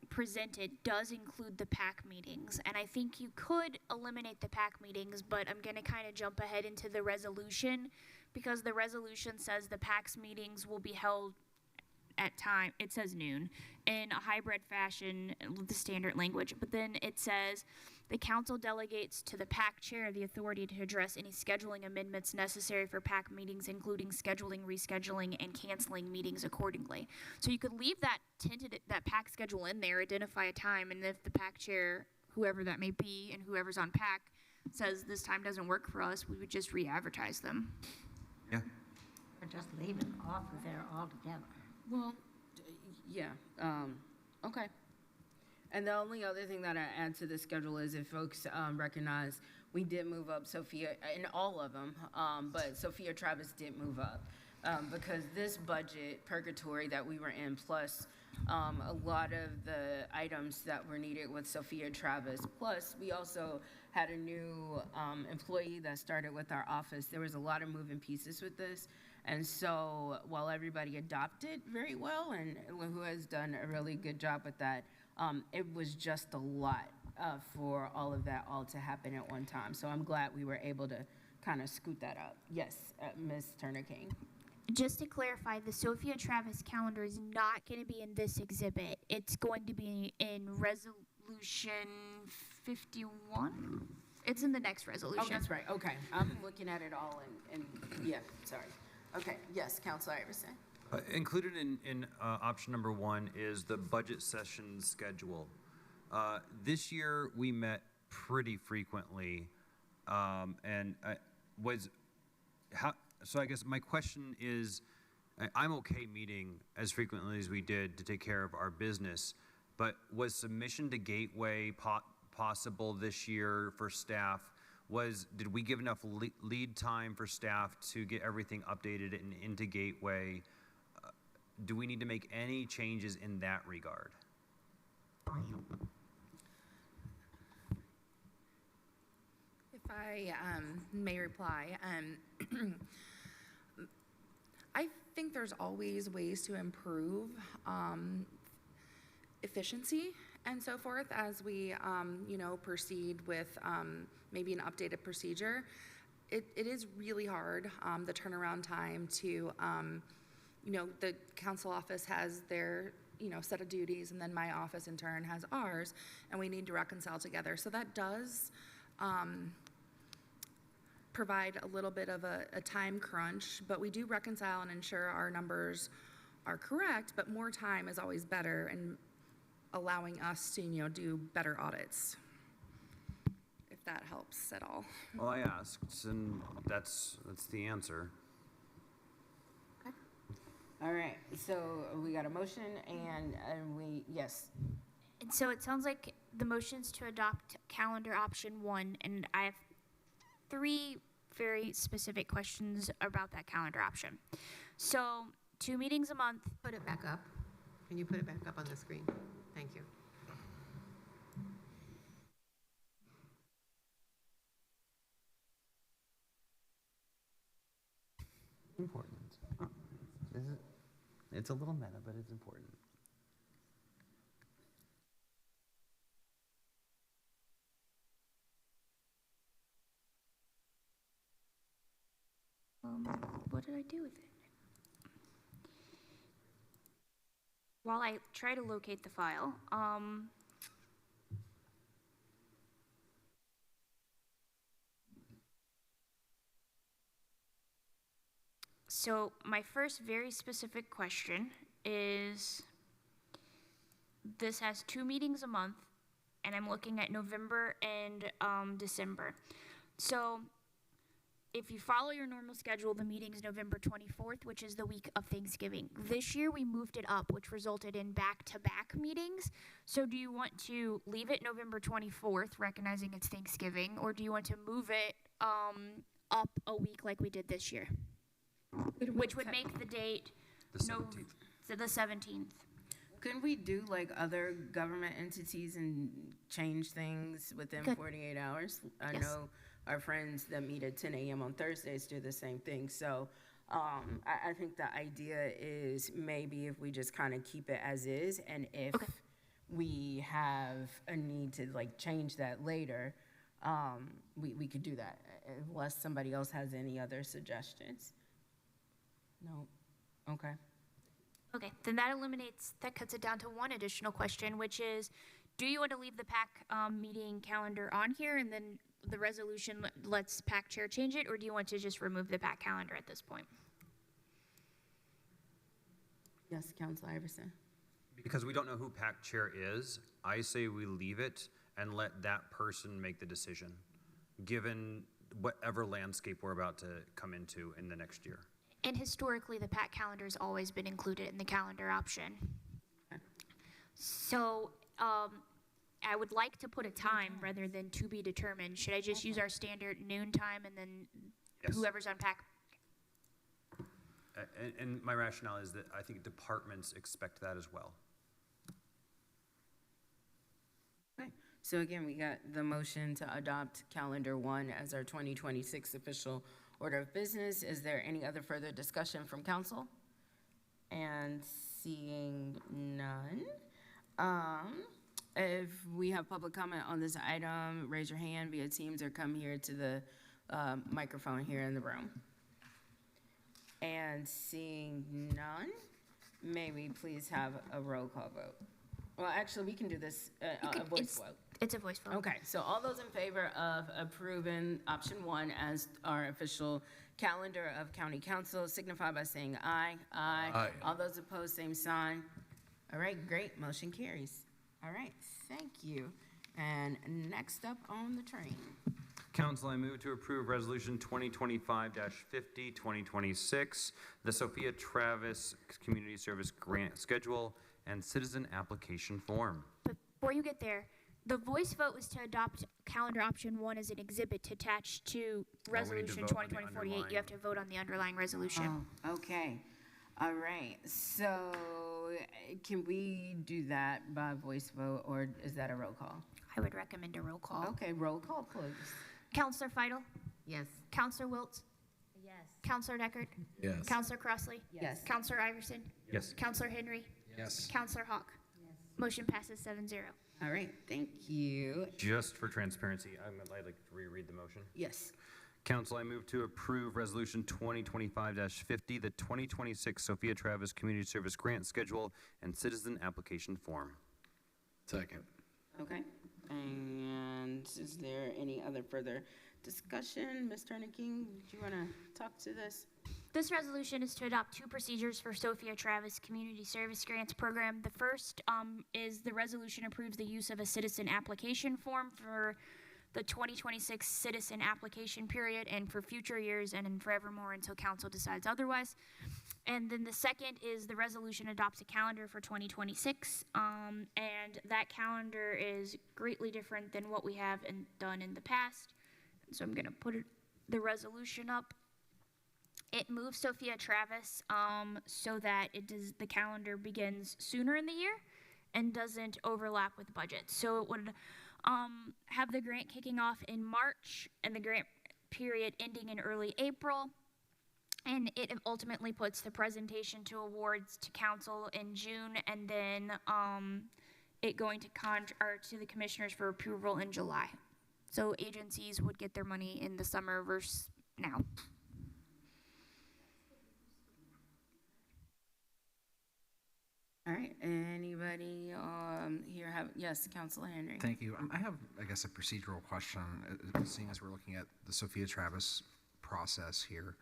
Speaker 2: presented does include the PAC meetings. And I think you could eliminate the PAC meetings, but I'm going to kind of jump ahead into the resolution, because the resolution says the PAC's meetings will be held at time, it says noon, in a hybrid fashion with the standard language. But then it says the council delegates to the PAC chair the authority to address any scheduling amendments necessary for PAC meetings, including scheduling, rescheduling, and canceling meetings accordingly. So you could leave that that PAC schedule in there, identify a time, and if the PAC chair, whoever that may be, and whoever's on PAC says this time doesn't work for us, we would just re-advertise them.
Speaker 3: Yeah.
Speaker 7: Or just leave it off of there altogether.
Speaker 1: Well, yeah, okay. And the only other thing that I add to the schedule is if folks recognize we did move up Sophia, in all of them, but Sophia Travis did move up because this budget purgatory that we were in, plus a lot of the items that were needed with Sophia Travis, plus we also had a new employee that started with our office. There was a lot of moving pieces with this. And so while everybody adopted very well and who has done a really good job with that, it was just a lot for all of that all to happen at one time. So I'm glad we were able to kind of scoot that up. Yes, Ms. Turner-King.
Speaker 2: Just to clarify, the Sophia Travis calendar is not going to be in this exhibit. It's going to be in Resolution 51. It's in the next resolution.
Speaker 1: Oh, that's right. Okay. I'm looking at it all and yeah, sorry. Okay. Yes, Councilor Iverson.
Speaker 3: Included in option number 1 is the budget session schedule. This year we met pretty frequently, and was So I guess my question is, I'm okay meeting as frequently as we did to take care of our business, but was submission to Gateway possible this year for staff? Did we give enough lead time for staff to get everything updated and into Gateway? Do we need to make any changes in that regard?
Speaker 11: If I may reply, I think there's always ways to improve efficiency and so forth as we, proceed with maybe an updated procedure. It is really hard, the turnaround time to, the council office has their, set of duties, and then my office in turn has ours, and we need to reconcile together. So that does provide a little bit of a time crunch, but we do reconcile and ensure our numbers are correct, but more time is always better and allowing us to, do better audits, if that helps at all.
Speaker 3: Well, I asked, and that's the answer.
Speaker 1: All right, so we got a motion and yes.
Speaker 2: And so it sounds like the motion's to adopt calendar option 1, and I have 3 very specific questions about that calendar option. So 2 meetings a month.
Speaker 14: Put it back up. Can you put it back up on the screen? Thank you.
Speaker 3: Important. It's a little meta, but it's important.
Speaker 2: What did I do with it? While I try to locate the file, so my first very specific question is, this has 2 meetings a month, and I'm looking at November and December. So if you follow your normal schedule, the meeting's November 24th, which is the week of Thanksgiving. This year, we moved it up, which resulted in back-to-back meetings. So do you want to leave it November 24th, recognizing it's Thanksgiving, or do you want to move it up a week like we did this year? Which would make the date
Speaker 3: The 17th.
Speaker 2: So the 17th.
Speaker 1: Couldn't we do like other government entities and change things within 48 hours? I know our friends that meet at 10 a.m. on Thursdays do the same thing. So I think the idea is maybe if we just kind of keep it as is, and if we have a need to like change that later, we could do that, unless somebody else has any other suggestions. No? Okay.
Speaker 2: Okay, then that cuts it down to one additional question, which is, do you want to leave the PAC meeting calendar on here, and then the resolution lets PAC chair change it, or do you want to just remove the PAC calendar at this point?
Speaker 1: Yes, Councilor Iverson.
Speaker 3: Because we don't know who PAC chair is, I say we leave it and let that person make the decision, given whatever landscape we're about to come into in the next year.
Speaker 2: And historically, the PAC calendar has always been included in the calendar option. So I would like to put a time rather than to be determined. Should I just use our standard noon time and then whoever's on PAC?
Speaker 3: And my rationale is that I think departments expect that as well.
Speaker 1: Okay. So again, we got the motion to adopt calendar 1 as our 2026 official order of business. Is there any other further discussion from council? And seeing none, if we have public comment on this item, raise your hand via Teams or come here to the microphone here in the room. And seeing none, may we please have a roll call vote? Well, actually, we can do this a voice vote.
Speaker 2: It's a voice vote.
Speaker 1: Okay, so all those in favor of approving option 1 as our official calendar of county council signify by saying aye. Aye.
Speaker 15: Aye.
Speaker 1: All those opposed, same sign. All right, great, motion carries. All right, thank you. And next up on the train.
Speaker 3: Council, I move to approve Resolution 2025-50, 2026, the Sophia Travis Community Service Grant Schedule and Citizen Application Form.
Speaker 2: Before you get there, the voice vote was to adopt calendar option 1 as an exhibit to attach to Resolution 2020-48. You have to vote on the underlying resolution.
Speaker 1: Oh, okay. All right. So can we do that by voice vote, or is that a roll call?
Speaker 2: I would recommend a roll call.
Speaker 1: Okay, roll call, please.
Speaker 2: Counselor Feidel?
Speaker 14: Yes.
Speaker 2: Counselor Wiltz?
Speaker 12: Yes.
Speaker 2: Counselor Deckard?
Speaker 15: Yes.
Speaker 2: Counselor Crossley?
Speaker 1: Yes.
Speaker 2: Counselor Iverson?
Speaker 3: Yes.
Speaker 2: Counselor Henry?
Speaker 10: Yes.
Speaker 2: Counselor Hawk?
Speaker 12: Yes.
Speaker 2: Motion passes 7-0.
Speaker 1: All right, thank you.
Speaker 3: Just for transparency, I'd like to reread the motion.
Speaker 1: Yes.
Speaker 3: Council, I move to approve Resolution 2025-50, the 2026 Sophia Travis Community Service Grant Schedule and Citizen Application Form.
Speaker 15: Second.
Speaker 1: Okay. And is there any other further discussion? Ms. Turner-King, do you want to talk to this?
Speaker 2: This resolution is to adopt 2 procedures for Sophia Travis Community Service Grants Program. The first is the resolution approves the use of a citizen application form for the 2026 citizen application period and for future years and forevermore until council decides otherwise. And then the second is the resolution adopts a calendar for 2026, and that calendar is greatly different than what we have done in the past. So I'm going to put the resolution up. It moves Sophia Travis so that the calendar begins sooner in the year and doesn't overlap with budget. So it would have the grant kicking off in March and the grant period ending in early April. And it ultimately puts the presentation to awards to council in June, and then it going to the commissioners for approval in July. So agencies would get their money in the summer versus now.
Speaker 1: All right, anybody here have, yes, Councilor Henry.
Speaker 10: Thank you. I have, I guess, a procedural question, seeing as we're looking at the Sophia Travis process here.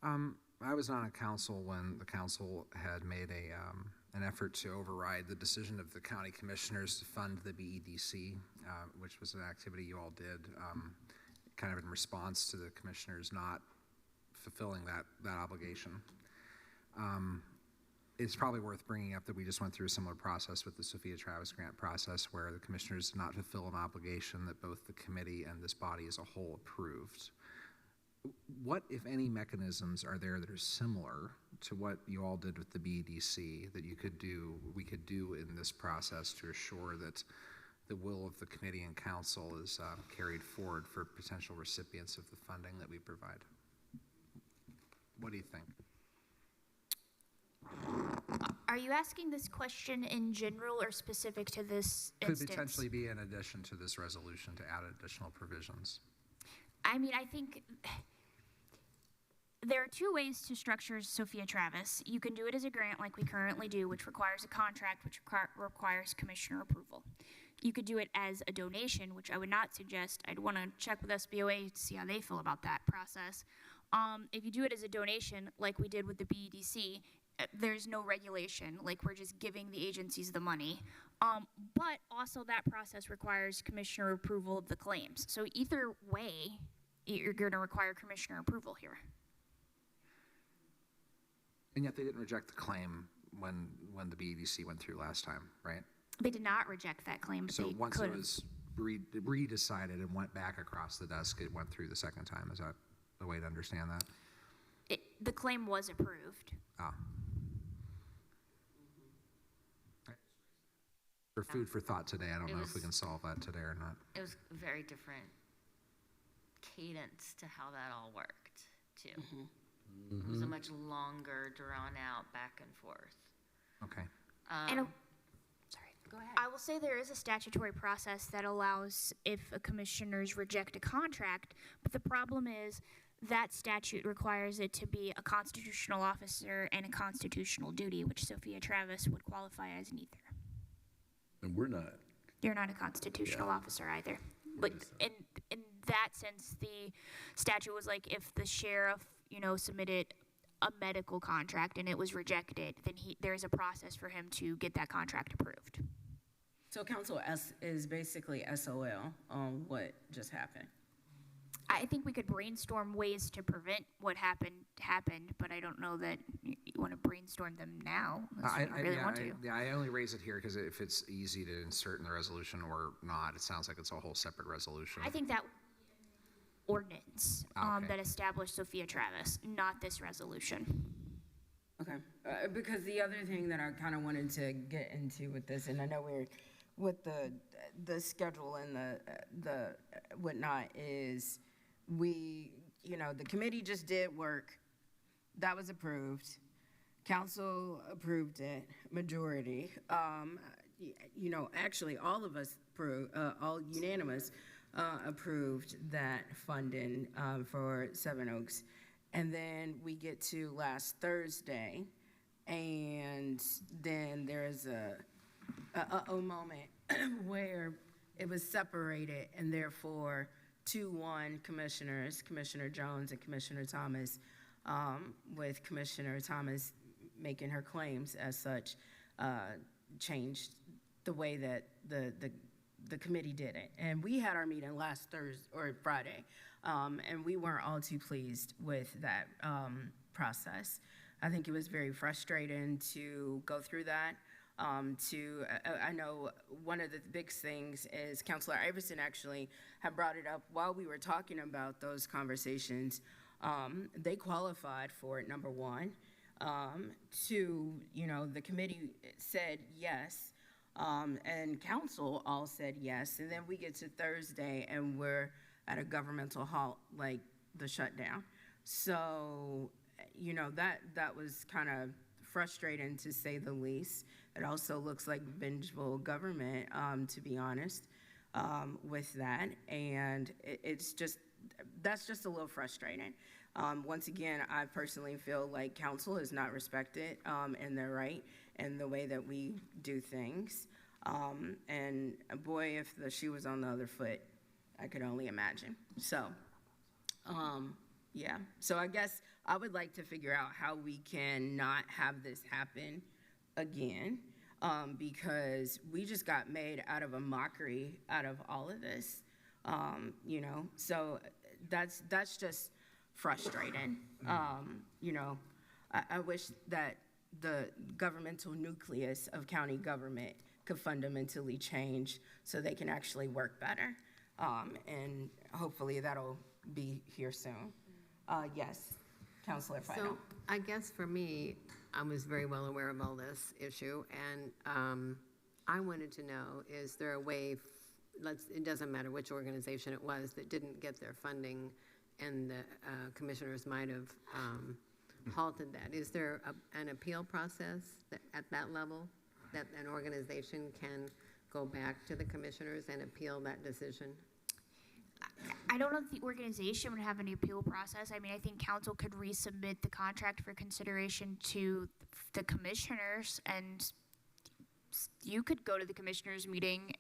Speaker 10: I was on a council when the council had made an effort to override the decision of the county commissioners to fund the BEDC, which was an activity you all did, kind of in response to the commissioners not fulfilling that obligation. It's probably worth bringing up that we just went through a similar process with the Sophia Travis grant process where the commissioners did not fulfill an obligation that both the committee and this body as a whole approved. What, if any, mechanisms are there that are similar to what you all did with the BEDC that we could do in this process to assure that the will of the committee and council is carried forward for potential recipients of the funding that we provide? What do you think?
Speaker 2: Are you asking this question in general or specific to this instance?
Speaker 10: Could potentially be in addition to this resolution to add additional provisions.
Speaker 2: I mean, I think there are 2 ways to structure Sophia Travis. You can do it as a grant like we currently do, which requires a contract, which requires commissioner approval. You could do it as a donation, which I would not suggest. I'd want to check with SBOA to see how they feel about that process. If you do it as a donation, like we did with the BEDC, there's no regulation, like we're just giving the agencies the money. But also that process requires commissioner approval of the claims. So either way, you're going to require commissioner approval here.
Speaker 10: And yet they didn't reject the claim when the BEDC went through last time, right?
Speaker 2: They did not reject that claim, but
Speaker 10: So
Speaker 2: they
Speaker 10: once
Speaker 2: could
Speaker 10: it was redecided and went back across the desk, it went through the second time. Is that the way to understand that?
Speaker 2: The claim was approved.
Speaker 10: Ah. For food for thought today, I don't know if we can solve that today or not.
Speaker 12: It was a very different cadence to how that all worked, too. It was a much longer, drawn-out back and forth.
Speaker 10: Okay.
Speaker 12: Go ahead.
Speaker 2: I will say there is a statutory process that allows if a commissioners reject a contract, but the problem is that statute requires it to be a constitutional officer and a constitutional duty, which Sophia Travis would qualify as neither.
Speaker 15: And we're not.
Speaker 2: You're not a constitutional officer either. But in that sense, the statute was like if the sheriff, submitted a medical contract and it was rejected, then there's a process for him to get that contract approved.
Speaker 1: So Council S is basically SOL on what just happened.
Speaker 2: I think we could brainstorm ways to prevent what happened, but I don't know that you want to brainstorm them now, unless you really want to.
Speaker 10: I only raise it here because if it's easy to insert in the resolution or not, it sounds like it's a whole separate resolution.
Speaker 2: I think that ordinance that established Sophia Travis, not this resolution.
Speaker 1: Okay, because the other thing that I kind of wanted to get into with this, and I know we're with the schedule and the whatnot, is we, the committee just did work. That was approved. Council approved it, majority. Actually, all of us all unanimous approved that funding for Seven Oaks. And then we get to last Thursday, and then there's a moment where it was separated, and therefore 2-1 commissioners, Commissioner Jones and Commissioner Thomas, with Commissioner Thomas making her claims as such, changed the way that the committee did it. And we had our meeting last Thursday or Friday, and we weren't all too pleased with that process. I think it was very frustrating to go through that. I know one of the big things is Councilor Iverson actually had brought it up while we were talking about those conversations. They qualified for it, number one. Two, the committee said yes, and council all said yes. And then we get to Thursday and we're at a governmental halt, like the shutdown. So, that was kind of frustrating, to say the least. It also looks like vengeful government, to be honest, with that. And that's just a little frustrating. Once again, I personally feel like council is not respected in their right and the way that we do things. And boy, if the shoe was on the other foot, I could only imagine. So, yeah. So I guess I would like to figure out how we can not have this happen again, because we just got made out of a mockery out of all of this, so that's just frustrating. I wish that the governmental nucleus of county government could fundamentally change so they can actually work better, and hopefully that'll be here soon. Yes, Councilor Fido.
Speaker 14: So I guess for me, I was very well aware of all this issue, and I wanted to know, is there a way, it doesn't matter which organization it was that didn't get their funding, and the commissioners might have halted that. Is there an appeal process at that level that an organization can go back to the commissioners and appeal that decision?
Speaker 2: I don't know if the organization would have any appeal process. I mean, I think council could resubmit the contract for consideration to the commissioners, and you could go to the commissioners meeting,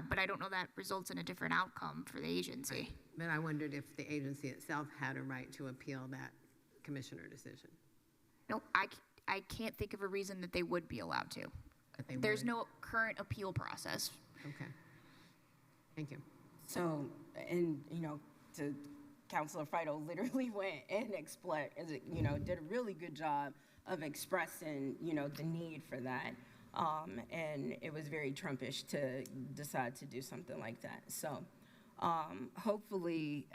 Speaker 2: but I don't know that results in a different outcome for the agency.
Speaker 14: But I wondered if the agency itself had a right to appeal that commissioner decision.
Speaker 2: No, I can't think of a reason that they would be allowed to. There's no current appeal process.
Speaker 14: Okay. Thank you.
Speaker 1: So, and, to Councilor Fido literally went and did a really good job of expressing, the need for that. And it was very Trumpish to decide to do something like that. So, hopefully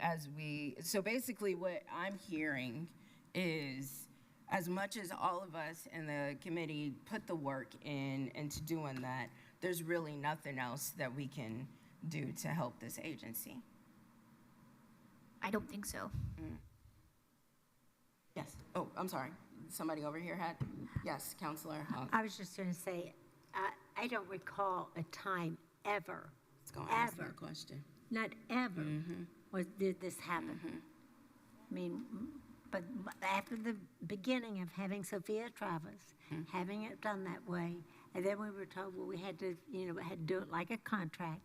Speaker 1: so basically what I'm hearing is, as much as all of us in the committee put the work into doing that, there's really nothing else that we can do to help this agency.
Speaker 2: I don't think so.
Speaker 1: Yes. Oh, I'm sorry. Somebody over here had? Yes, Councilor Hogg.
Speaker 7: I was just going to say, I don't recall a time ever.
Speaker 1: Let's go ask that question.
Speaker 7: Not ever did this happen. I mean, but after the beginning of having Sophia Travis, having it done that way, and then we were told, well, we had to do it like a contract.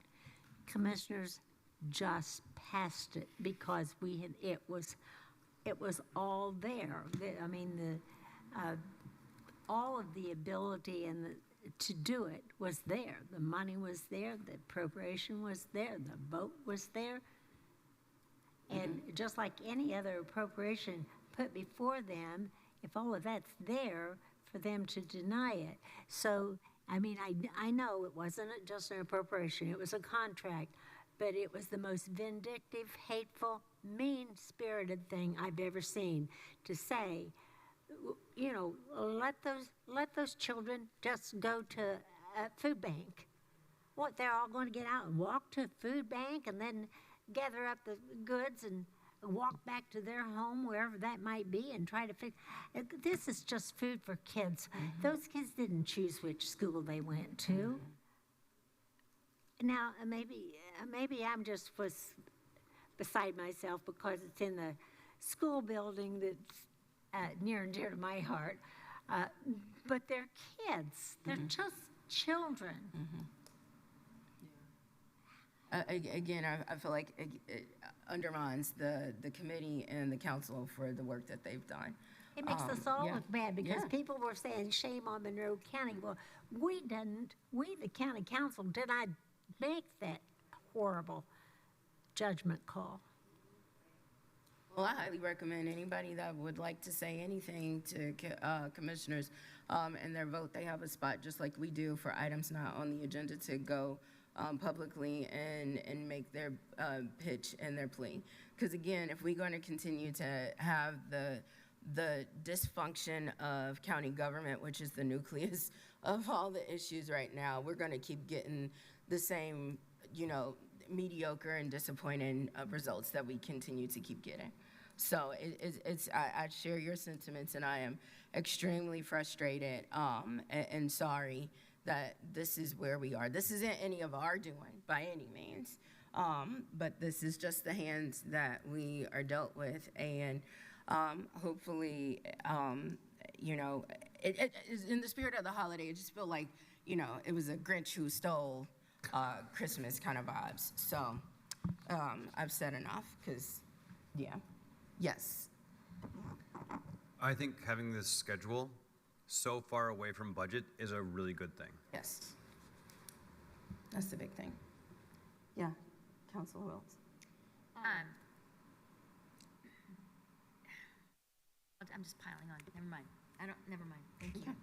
Speaker 7: Commissioners just passed it because it was all there. All of the ability to do it was there. The money was there, the appropriation was there, the vote was there. And just like any other appropriation put before them, if all of that's there, for them to deny it. So, I mean, I know it wasn't just an appropriation, it was a contract, but it was the most vindictive, hateful, mean-spirited thing I've ever seen to say, you know, let those children just go to a food bank. What, they're all going to get out and walk to a food bank and then gather up the goods and walk back to their home, wherever that might be, and try to fix. This is just food for kids. Those kids didn't choose which school they went to. Now, maybe I'm just was beside myself because it's in the school building that's near and dear to my heart. But they're kids. They're just children.
Speaker 1: Again, I feel like it undermines the committee and the council for the work that they've done.
Speaker 7: It makes us all look bad because people were saying shame on Monroe County. Well, we didn't. We, the county council, did not make that horrible judgment call.
Speaker 1: Well, I highly recommend anybody that would like to say anything to commissioners and their vote, they have a spot just like we do for items not on the agenda to go publicly and make their pitch and their plea. Because again, if we're going to continue to have the dysfunction of county government, which is the nucleus of all the issues right now, we're going to keep getting the same, you know, mediocre and disappointing results that we continue to keep getting. So I share your sentiments, and I am extremely frustrated and sorry that this is where we are. This isn't any of our doing by any means, but this is just the hands that we are dealt with, and hopefully, you know, it is in the spirit of the holiday. I just feel like, you know, it was a Grinch who stole Christmas kind of vibes. So I've said enough because, yeah. Yes.
Speaker 3: I think having this schedule so far away from budget is a really good thing.
Speaker 1: Yes. That's the big thing. Yeah. Council Wills.
Speaker 12: I'm just piling on. Never mind. Never mind. Thank you.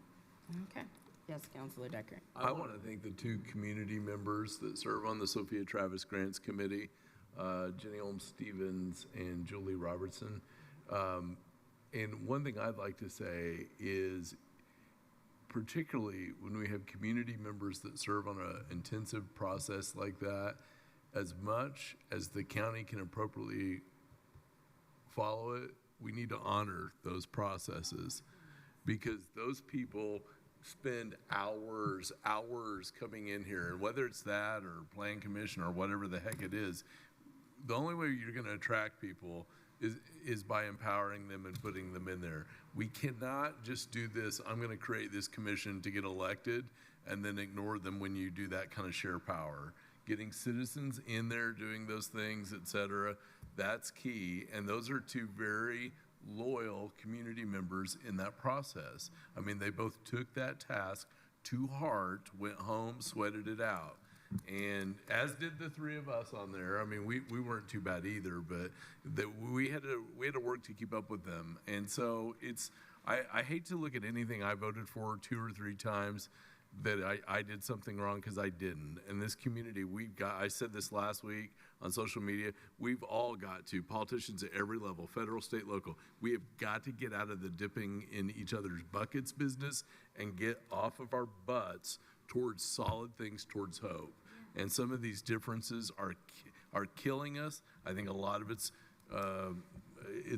Speaker 1: Okay. Yes, Councilor Decker.
Speaker 15: I want to thank the two community members that serve on the Sophia Travis Grants Committee, Jenny Olm-Stevens and Julie Robertson. And one thing I'd like to say is, particularly when we have community members that serve on an intensive process like that, as much as the county can appropriately follow it, we need to honor those processes, because those people spend hours coming in here, and whether it's that or plan commission or whatever the heck it is, the only way you're going to attract people is by empowering them and putting them in there. We cannot just do this, I'm going to create this commission to get elected, and then ignore them when you do that kind of share power. Getting citizens in there doing those things, et cetera, that's key. And those are two very loyal community members in that process. I mean, they both took that task to heart, went home, sweated it out. And as did the three of us on there. I mean, we weren't too bad either, but we had to work to keep up with them. And so I hate to look at anything I voted for 2 or 3 times that I did something wrong, because I didn't. And this community, I said this last week on social media, we've all got to, politicians at every level, federal, state, local, we have got to get out of the dipping in each other's buckets business and get off of our butts towards solid things, towards hope. And some of these differences are killing us. I think a lot of it's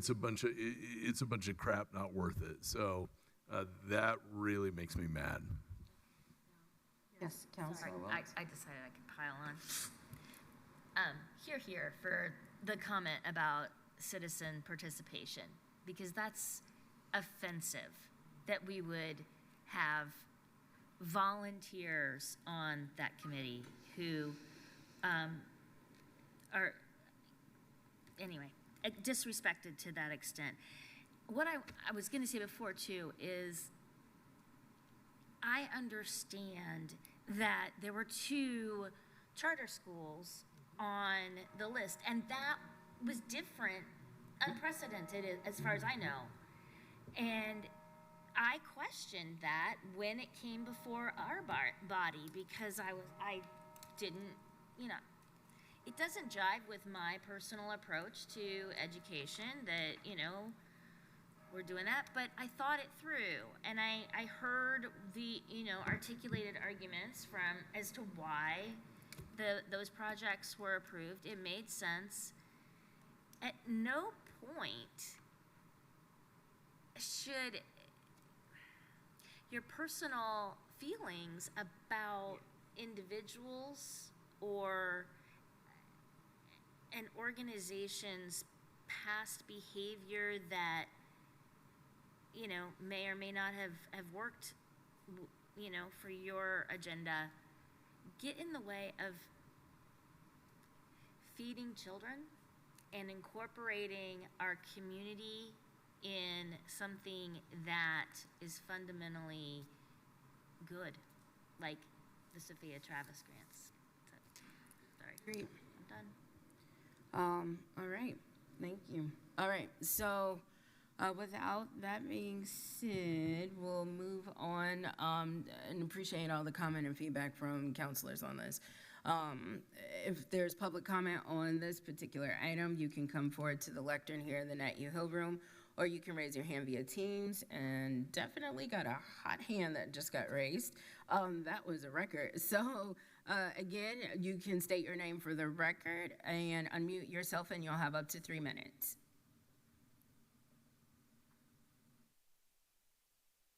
Speaker 15: a bunch of crap, not worth it. So that really makes me mad.
Speaker 1: Yes, Councilor Wills.
Speaker 12: I decided I could pile on. Here for the comment about citizen participation, because that's offensive that we would have volunteers on that committee who are, anyway, disrespected to that extent. What I was going to say before, too, is I understand that there were 2 charter schools on the list, and that was different, unprecedented as far as I know. And I questioned that when it came before our body because I didn't, you know, it doesn't jive with my personal approach to education that, you know, we're doing that, but I thought it through and I heard the, you know, articulated arguments as to why those projects were approved. It made sense. At no point should your personal feelings about individuals or an organization's past behavior that, you know, may or may not have worked, you know, for your agenda, get in the way of feeding children and incorporating our community in something that is fundamentally good, like the Sophia Travis grants. Sorry.
Speaker 1: Great.
Speaker 12: I'm done.
Speaker 1: All right, thank you. All right, so without that being said, we'll move on and appreciate all the comment and feedback from counselors on this. If there's public comment on this particular item, you can come forward to the lectern here in the Nat U Hill room, or you can raise your hand via Teams, and definitely got a hot hand that just got raised. That was a record. So again, you can state your name for the record and unmute yourself, and you'll have up to 3 minutes.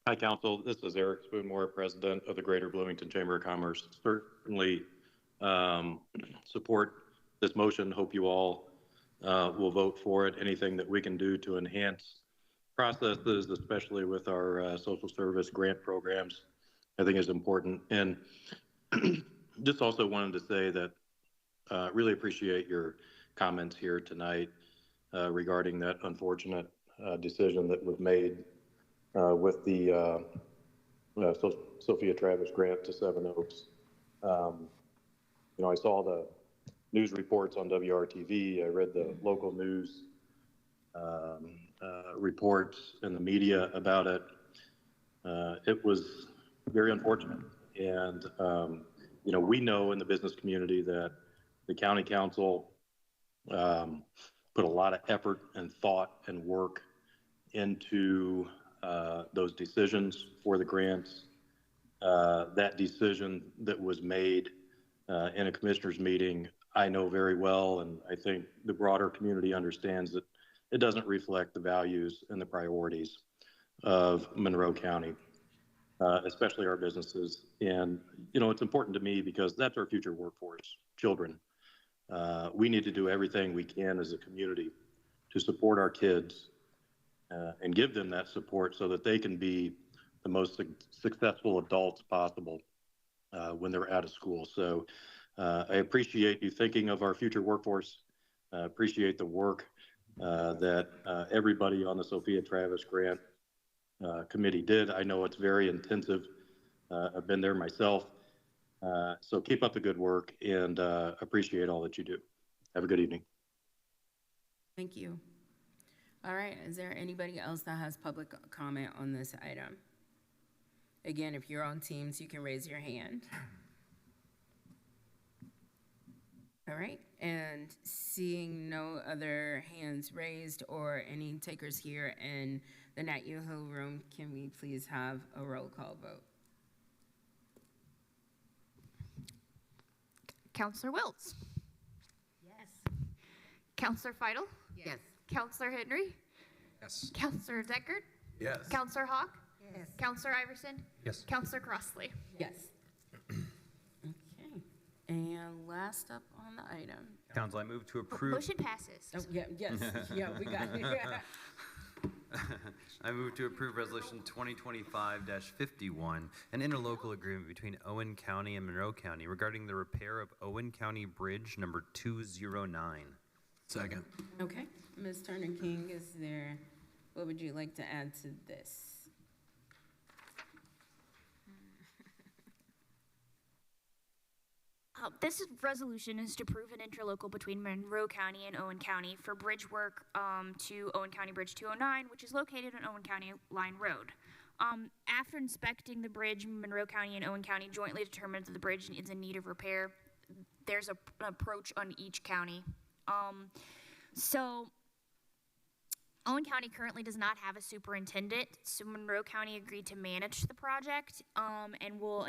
Speaker 13: Hi, Council. This is Eric Spoonmore, President of the Greater Bloomington Chamber of Commerce. Certainly support this motion. Hope you all will vote for it. Anything that we can do to enhance processes, especially with our social service grant programs, I think is important. And just also wanted to say that really appreciate your comments here tonight regarding that unfortunate decision that was made with the Sophia Travis grant to Seven Oaks. You know, I saw the news reports on WRTV. I read the local news reports in the media about it. It was very unfortunate. And, you know, we know in the business community that the county council put a lot of effort and thought and work into those decisions for the grants. That decision that was made in a commissioners meeting, I know very well, and I think the broader community understands that it doesn't reflect the values and the priorities of Monroe County, especially our businesses. And, you know, it's important to me because that's our future workforce, children. We need to do everything we can as a community to support our kids and give them that support so that they can be the most successful adults possible when they're out of school. So I appreciate you thinking of our future workforce. Appreciate the work that everybody on the Sophia Travis Grant Committee did. I know it's very intensive. I've been there myself. So keep up the good work and appreciate all that you do. Have a good evening.
Speaker 1: Thank you. All right, is there anybody else that has public comment on this item? Again, if you're on Teams, you can raise your hand. All right, and seeing no other hands raised or any takers here in the Nat U Hill room, can we please have a roll call vote?
Speaker 2: Counselor Wiltz.
Speaker 12: Yes.
Speaker 2: Counselor Feidel.
Speaker 14: Yes.
Speaker 2: Counselor Henry.
Speaker 10: Yes.
Speaker 2: Counselor Deckard.
Speaker 15: Yes.
Speaker 2: Counselor Hawk.
Speaker 12: Yes.
Speaker 2: Counselor Iverson.
Speaker 3: Yes.
Speaker 2: Counselor Crossley.
Speaker 1: Yes. Okay, and last up on the item.
Speaker 3: Council, I move to approve.
Speaker 2: Motion passes.
Speaker 1: Oh, yeah, yes, yeah, we got it.
Speaker 3: I move to approve Resolution 2025-51, an interlocal agreement between Owen County and Monroe County regarding the repair of Owen County Bridge number 209.
Speaker 15: Second.
Speaker 1: Okay, Ms. Turner King, what would you like to add to this?
Speaker 2: This resolution is to approve an interlocal between Monroe County and Owen County for bridge work to Owen County Bridge 209, which is located on Owen County Line Road. After inspecting the bridge, Monroe County and Owen County jointly determined that the bridge is in need of repair. There's an approach on each county. So Owen County currently does not have a superintendent, so Monroe County agreed to manage the project and will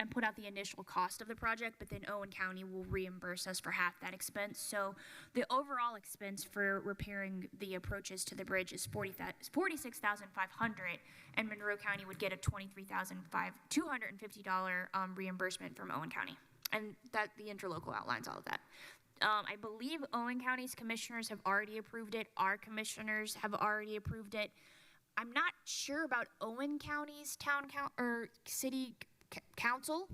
Speaker 2: put out the initial cost of the project, but then Owen County will reimburse us for half that expense. So the overall expense for repairing the approaches to the bridge is $46,500, and Monroe County would get a $23,250 reimbursement from Owen County. And that the interlocal outlines all of that. I believe Owen County's commissioners have already approved it. Our commissioners have already approved it. I'm not sure about Owen County's city council,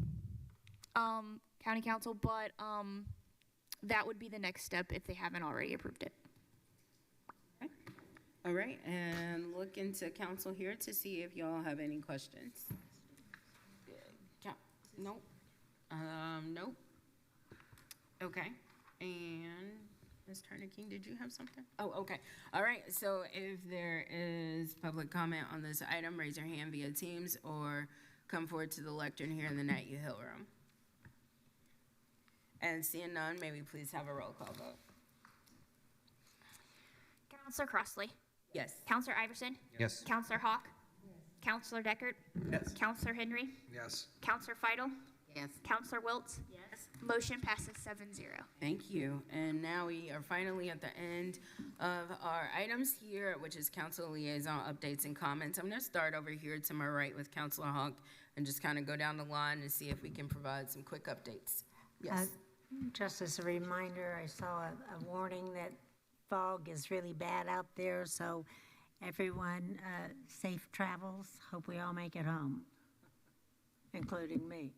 Speaker 2: county council, but that would be the next step if they haven't already approved it.
Speaker 1: Okay. All right, and look into council here to see if y'all have any questions. Nope. Nope. Okay. And Ms. Turner-King, did you have something? Oh, okay. All right, so if there is public comment on this item, raise your hand via Teams or come forward to the lectern here in the Nat U Hill room. And seeing none, may we please have a roll call vote?
Speaker 2: Counselor Crossley?
Speaker 1: Yes.
Speaker 2: Counselor Iverson?
Speaker 3: Yes.
Speaker 2: Counselor Hawk? Yes. Counselor Deckard?
Speaker 3: Yes.
Speaker 2: Counselor Henry?
Speaker 10: Yes.
Speaker 2: Counselor Feidel?
Speaker 14: Yes.
Speaker 2: Counselor Wiltz? Yes. Motion passes 7-0.
Speaker 1: Thank you. And now we are finally at the end of our items here, which is council liaison updates and comments. I'm going to start over here to my right with Councilor Hawk and just kind of go down the line and see if we can provide some quick updates. Yes.
Speaker 7: Just as a reminder, I saw a warning that fog is really bad out there, so everyone, safe travels. Hope we all make it home, including me,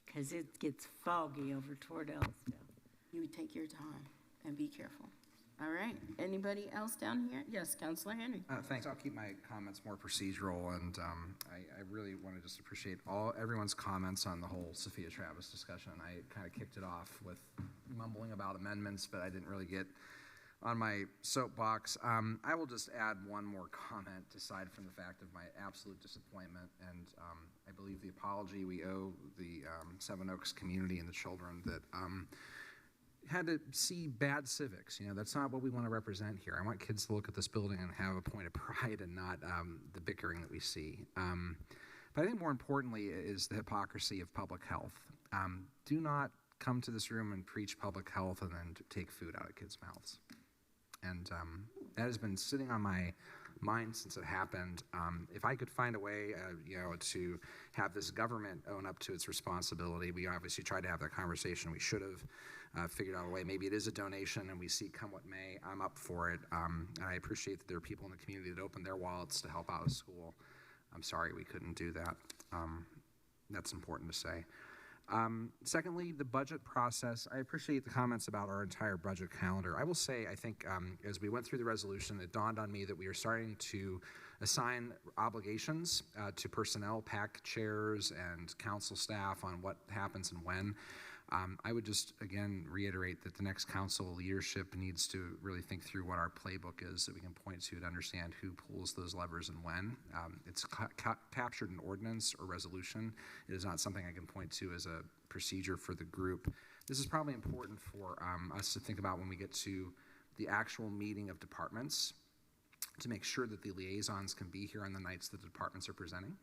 Speaker 7: because it gets foggy over toward Ellisville.
Speaker 1: You take your time and be careful. All right. Anybody else down here? Yes, Councilor Henry.
Speaker 10: Thanks. I'll keep my comments more procedural, and I really want to just appreciate everyone's comments on the whole Sophia Travis discussion. I kind of kicked it off with mumbling about amendments, but I didn't really get on my soapbox. I will just add one more comment aside from the fact of my absolute disappointment, and I believe the apology we owe the Seven Oaks community and the children that had to see bad civics. You know, that's not what we want to represent here. I want kids to look at this building and have a point of pride and not the bickering that we see. But I think more importantly is the hypocrisy of public health. Do not come to this room and preach public health and then take food out of kids' mouths. And that has been sitting on my mind since it happened. If I could find a way, to have this government own up to its responsibility, we obviously tried to have that conversation. We should have figured out a way. Maybe it is a donation, and we see come what may. I'm up for it. And I appreciate that there are people in the community that open their wallets to help out a school. I'm sorry we couldn't do that. That's important to say. Secondly, the budget process. I appreciate the comments about our entire budget calendar. I will say, I think as we went through the resolution, it dawned on me that we are starting to assign obligations to personnel, PAC chairs, and council staff on what happens and when. I would just, again, reiterate that the next council leadership needs to really think through what our playbook is that we can point to understand who pulls those levers and when. It's captured in ordinance or resolution. It is not something I can point to as a procedure for the group. This is probably important for us to think about when we get to the actual meeting of departments, to make sure that the liaisons can be here on the nights the departments are presenting.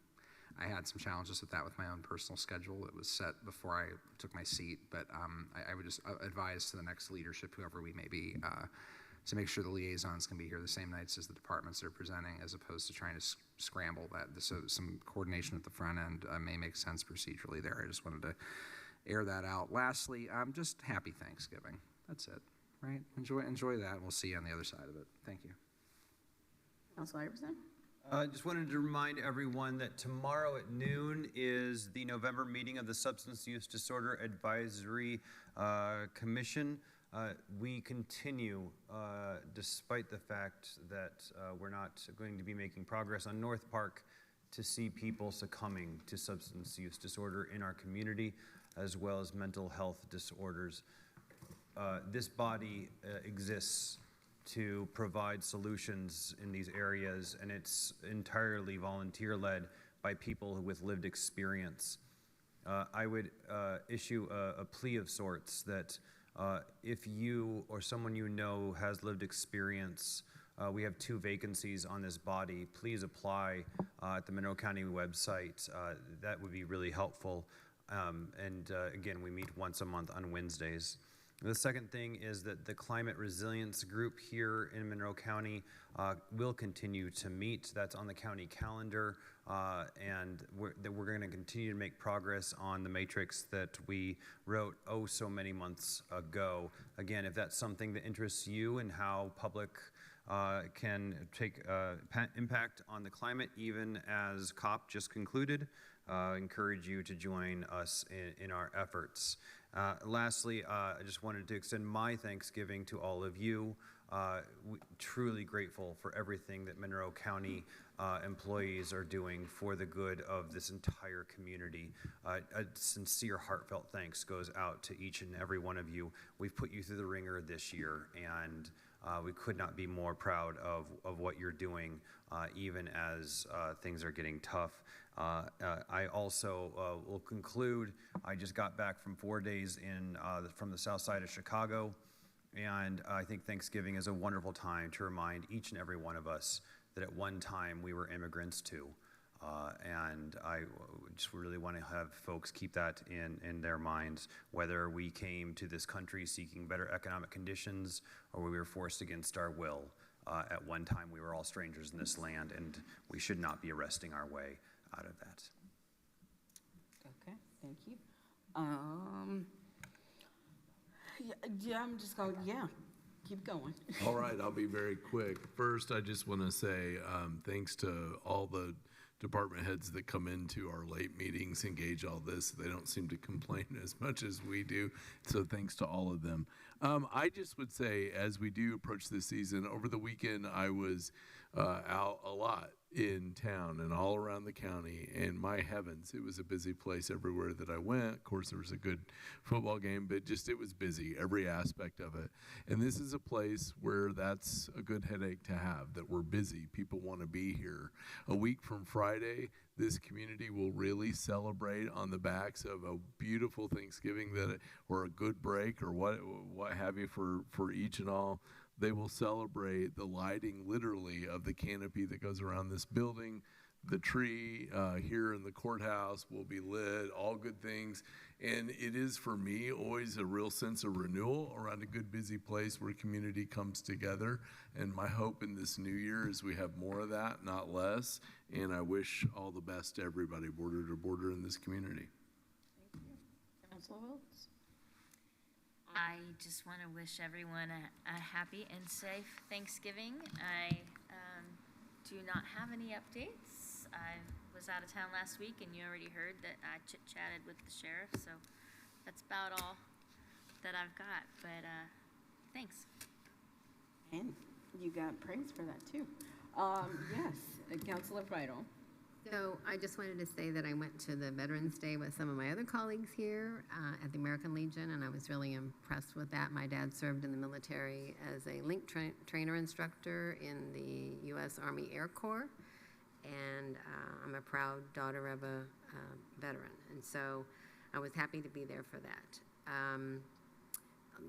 Speaker 10: I had some challenges with that with my own personal schedule. It was set before I took my seat, but I would just advise to the next leadership, whoever we may be, to make sure the liaisons can be here the same nights as the departments that are presenting, as opposed to trying to scramble that. So some coordination at the front end may make sense procedurally there. I just wanted to air that out. Lastly, just happy Thanksgiving. That's it, right? Enjoy that, and we'll see you on the other side of it. Thank you.
Speaker 1: Councilor Iverson?
Speaker 3: Just wanted to remind everyone that tomorrow at noon is the November meeting of the Substance Use Disorder Advisory Commission. We continue, despite the fact that we're not going to be making progress on North Park, to see people succumbing to substance use disorder in our community. as well as mental health disorders. This body exists to provide solutions in these areas, and it's entirely volunteer-led by people with lived experience. I would issue a plea of sorts that if you or someone you know has lived experience, we have 2 vacancies on this body. Please apply at the Monroe County website. That would be really helpful. Again, we meet once a month on Wednesdays. The second thing is that the Climate Resilience Group here in Monroe County will continue to meet. That's on the county calendar, and we're going to continue to make progress on the matrix that we wrote so many months ago. Again, if that's something that interests you and how public can take impact on the climate, even as COP just concluded, I encourage you to join us in our efforts. Lastly, I just wanted to extend my thanksgiving to all of you. Truly grateful for everything that Monroe County employees are doing for the good of this entire community. A sincere, heartfelt thanks goes out to each and every one of you. We've put you through the ringer this year, and we could not be more proud of what you're doing, even as things are getting tough. I also will conclude, I just got back from 4 days from the south side of Chicago, and I think Thanksgiving is a wonderful time to remind each and every one of us that at one time we were immigrants too. And I just really want to have folks keep that in their minds, whether we came to this country seeking better economic conditions or we were forced against our will. At one time we were all strangers in this land, and we should not be arresting our way out of that.
Speaker 1: Okay, thank you. Yeah, I'm just going, keep going.
Speaker 15: All right, I'll be very quick. First, I just want to say thanks to all the department heads that come into our late meetings, engage all this. They don't seem to complain as much as we do, so thanks to all of them. I just would say, as we do approach this season, over the weekend I was out a lot in town and all around the county, and my heavens, it was a busy place everywhere that I went. Of course, there was a good football game, but just it was busy, every aspect of it. And this is a place where that's a good headache to have, that we're busy. People want to be here. A week from Friday, this community will really celebrate on the backs of a beautiful Thanksgiving or a good break or what have you for each and all. They will celebrate the lighting, literally, of the canopy that goes around this building. The tree here in the courthouse will be lit, all good things. And it is, for me, always a real sense of renewal around a good, busy place where community comes together. And my hope in this new year is we have more of that, not less. And I wish all the best to everybody, border to border, in this community.
Speaker 1: Thank you. Councilor Wiltz?
Speaker 12: I just want to wish everyone a happy and safe Thanksgiving. I do not have any updates. I was out of town last week, and you already heard that I chit-chatted with the sheriff, so that's about all that I've got, but thanks.
Speaker 1: And you got praise for that, too. Yes, Councilor Friedel.
Speaker 14: So I just wanted to say that I went to the Veterans Day with some of my other colleagues here at the American Legion, and I was really impressed with that. My dad served in the military as a link trainer instructor in the U.S. Army Air Corps, and I'm a proud daughter of a veteran, and so I was happy to be there for that.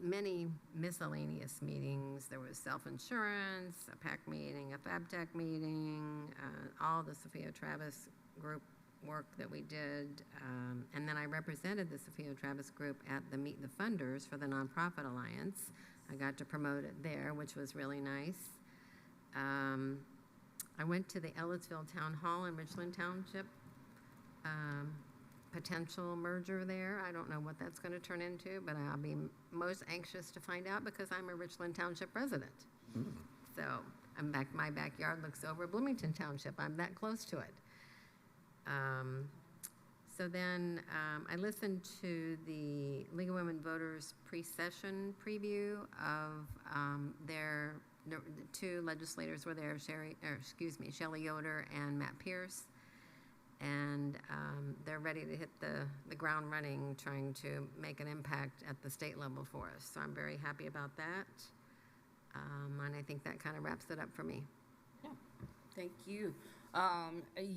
Speaker 14: Many miscellaneous meetings. There was self-insurance, a PAC meeting, a FabTech meeting, all the Sophia Travis group work that we did. And then I represented the Sophia Travis group at the Meet the Funders for the Nonprofit Alliance. I got to promote it there, which was really nice. I went to the Ellisville Town Hall in Richland Township. Potential merger there. I don't know what that's going to turn into, but I'll be most anxious to find out because I'm a Richland Township resident. So my backyard looks over Bloomington Township. I'm that close to it. So then I listened to the League of Women Voters pre-session preview of the 2 legislators were there, Shelley Yoder and Matt Pierce. and they're ready to hit the ground running, trying to make an impact at the state level for us. So I'm very happy about that. And I think that kind of wraps it up for me.
Speaker 1: Thank you.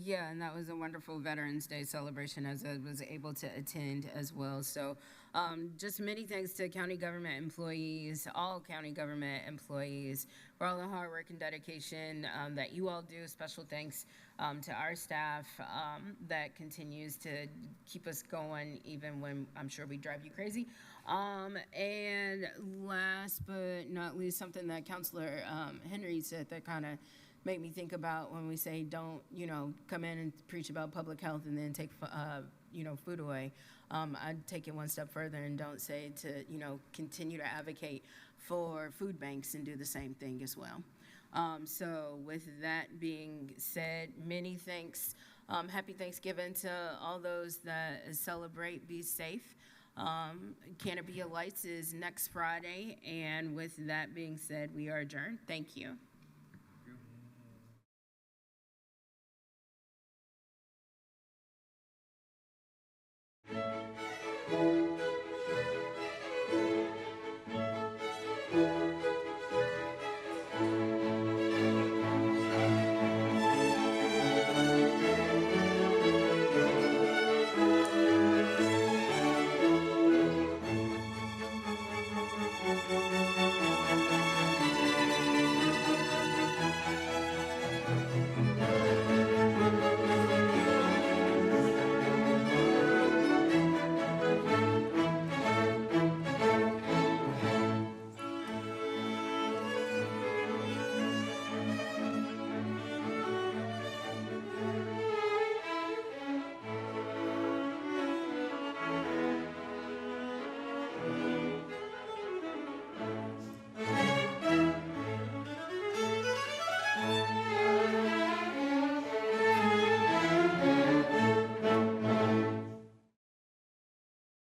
Speaker 1: Yeah, and that was a wonderful Veterans Day celebration as I was able to attend as well. So just many thanks to county government employees, all county government employees, for all the hard work and dedication that you all do. Special thanks to our staff that continues to keep us going even when I'm sure we drive you crazy. And last but not least, something that Councilor Henry said that kind of made me think about when we say don't, come in and preach about public health and then take, food away. I'd take it one step further and don't say to, continue to advocate for food banks and do the same thing as well. So with that being said, many thanks. Happy Thanksgiving to all those that celebrate. Be safe. Canopy of Lights is next Friday. And with that being said, we are adjourned. Thank you.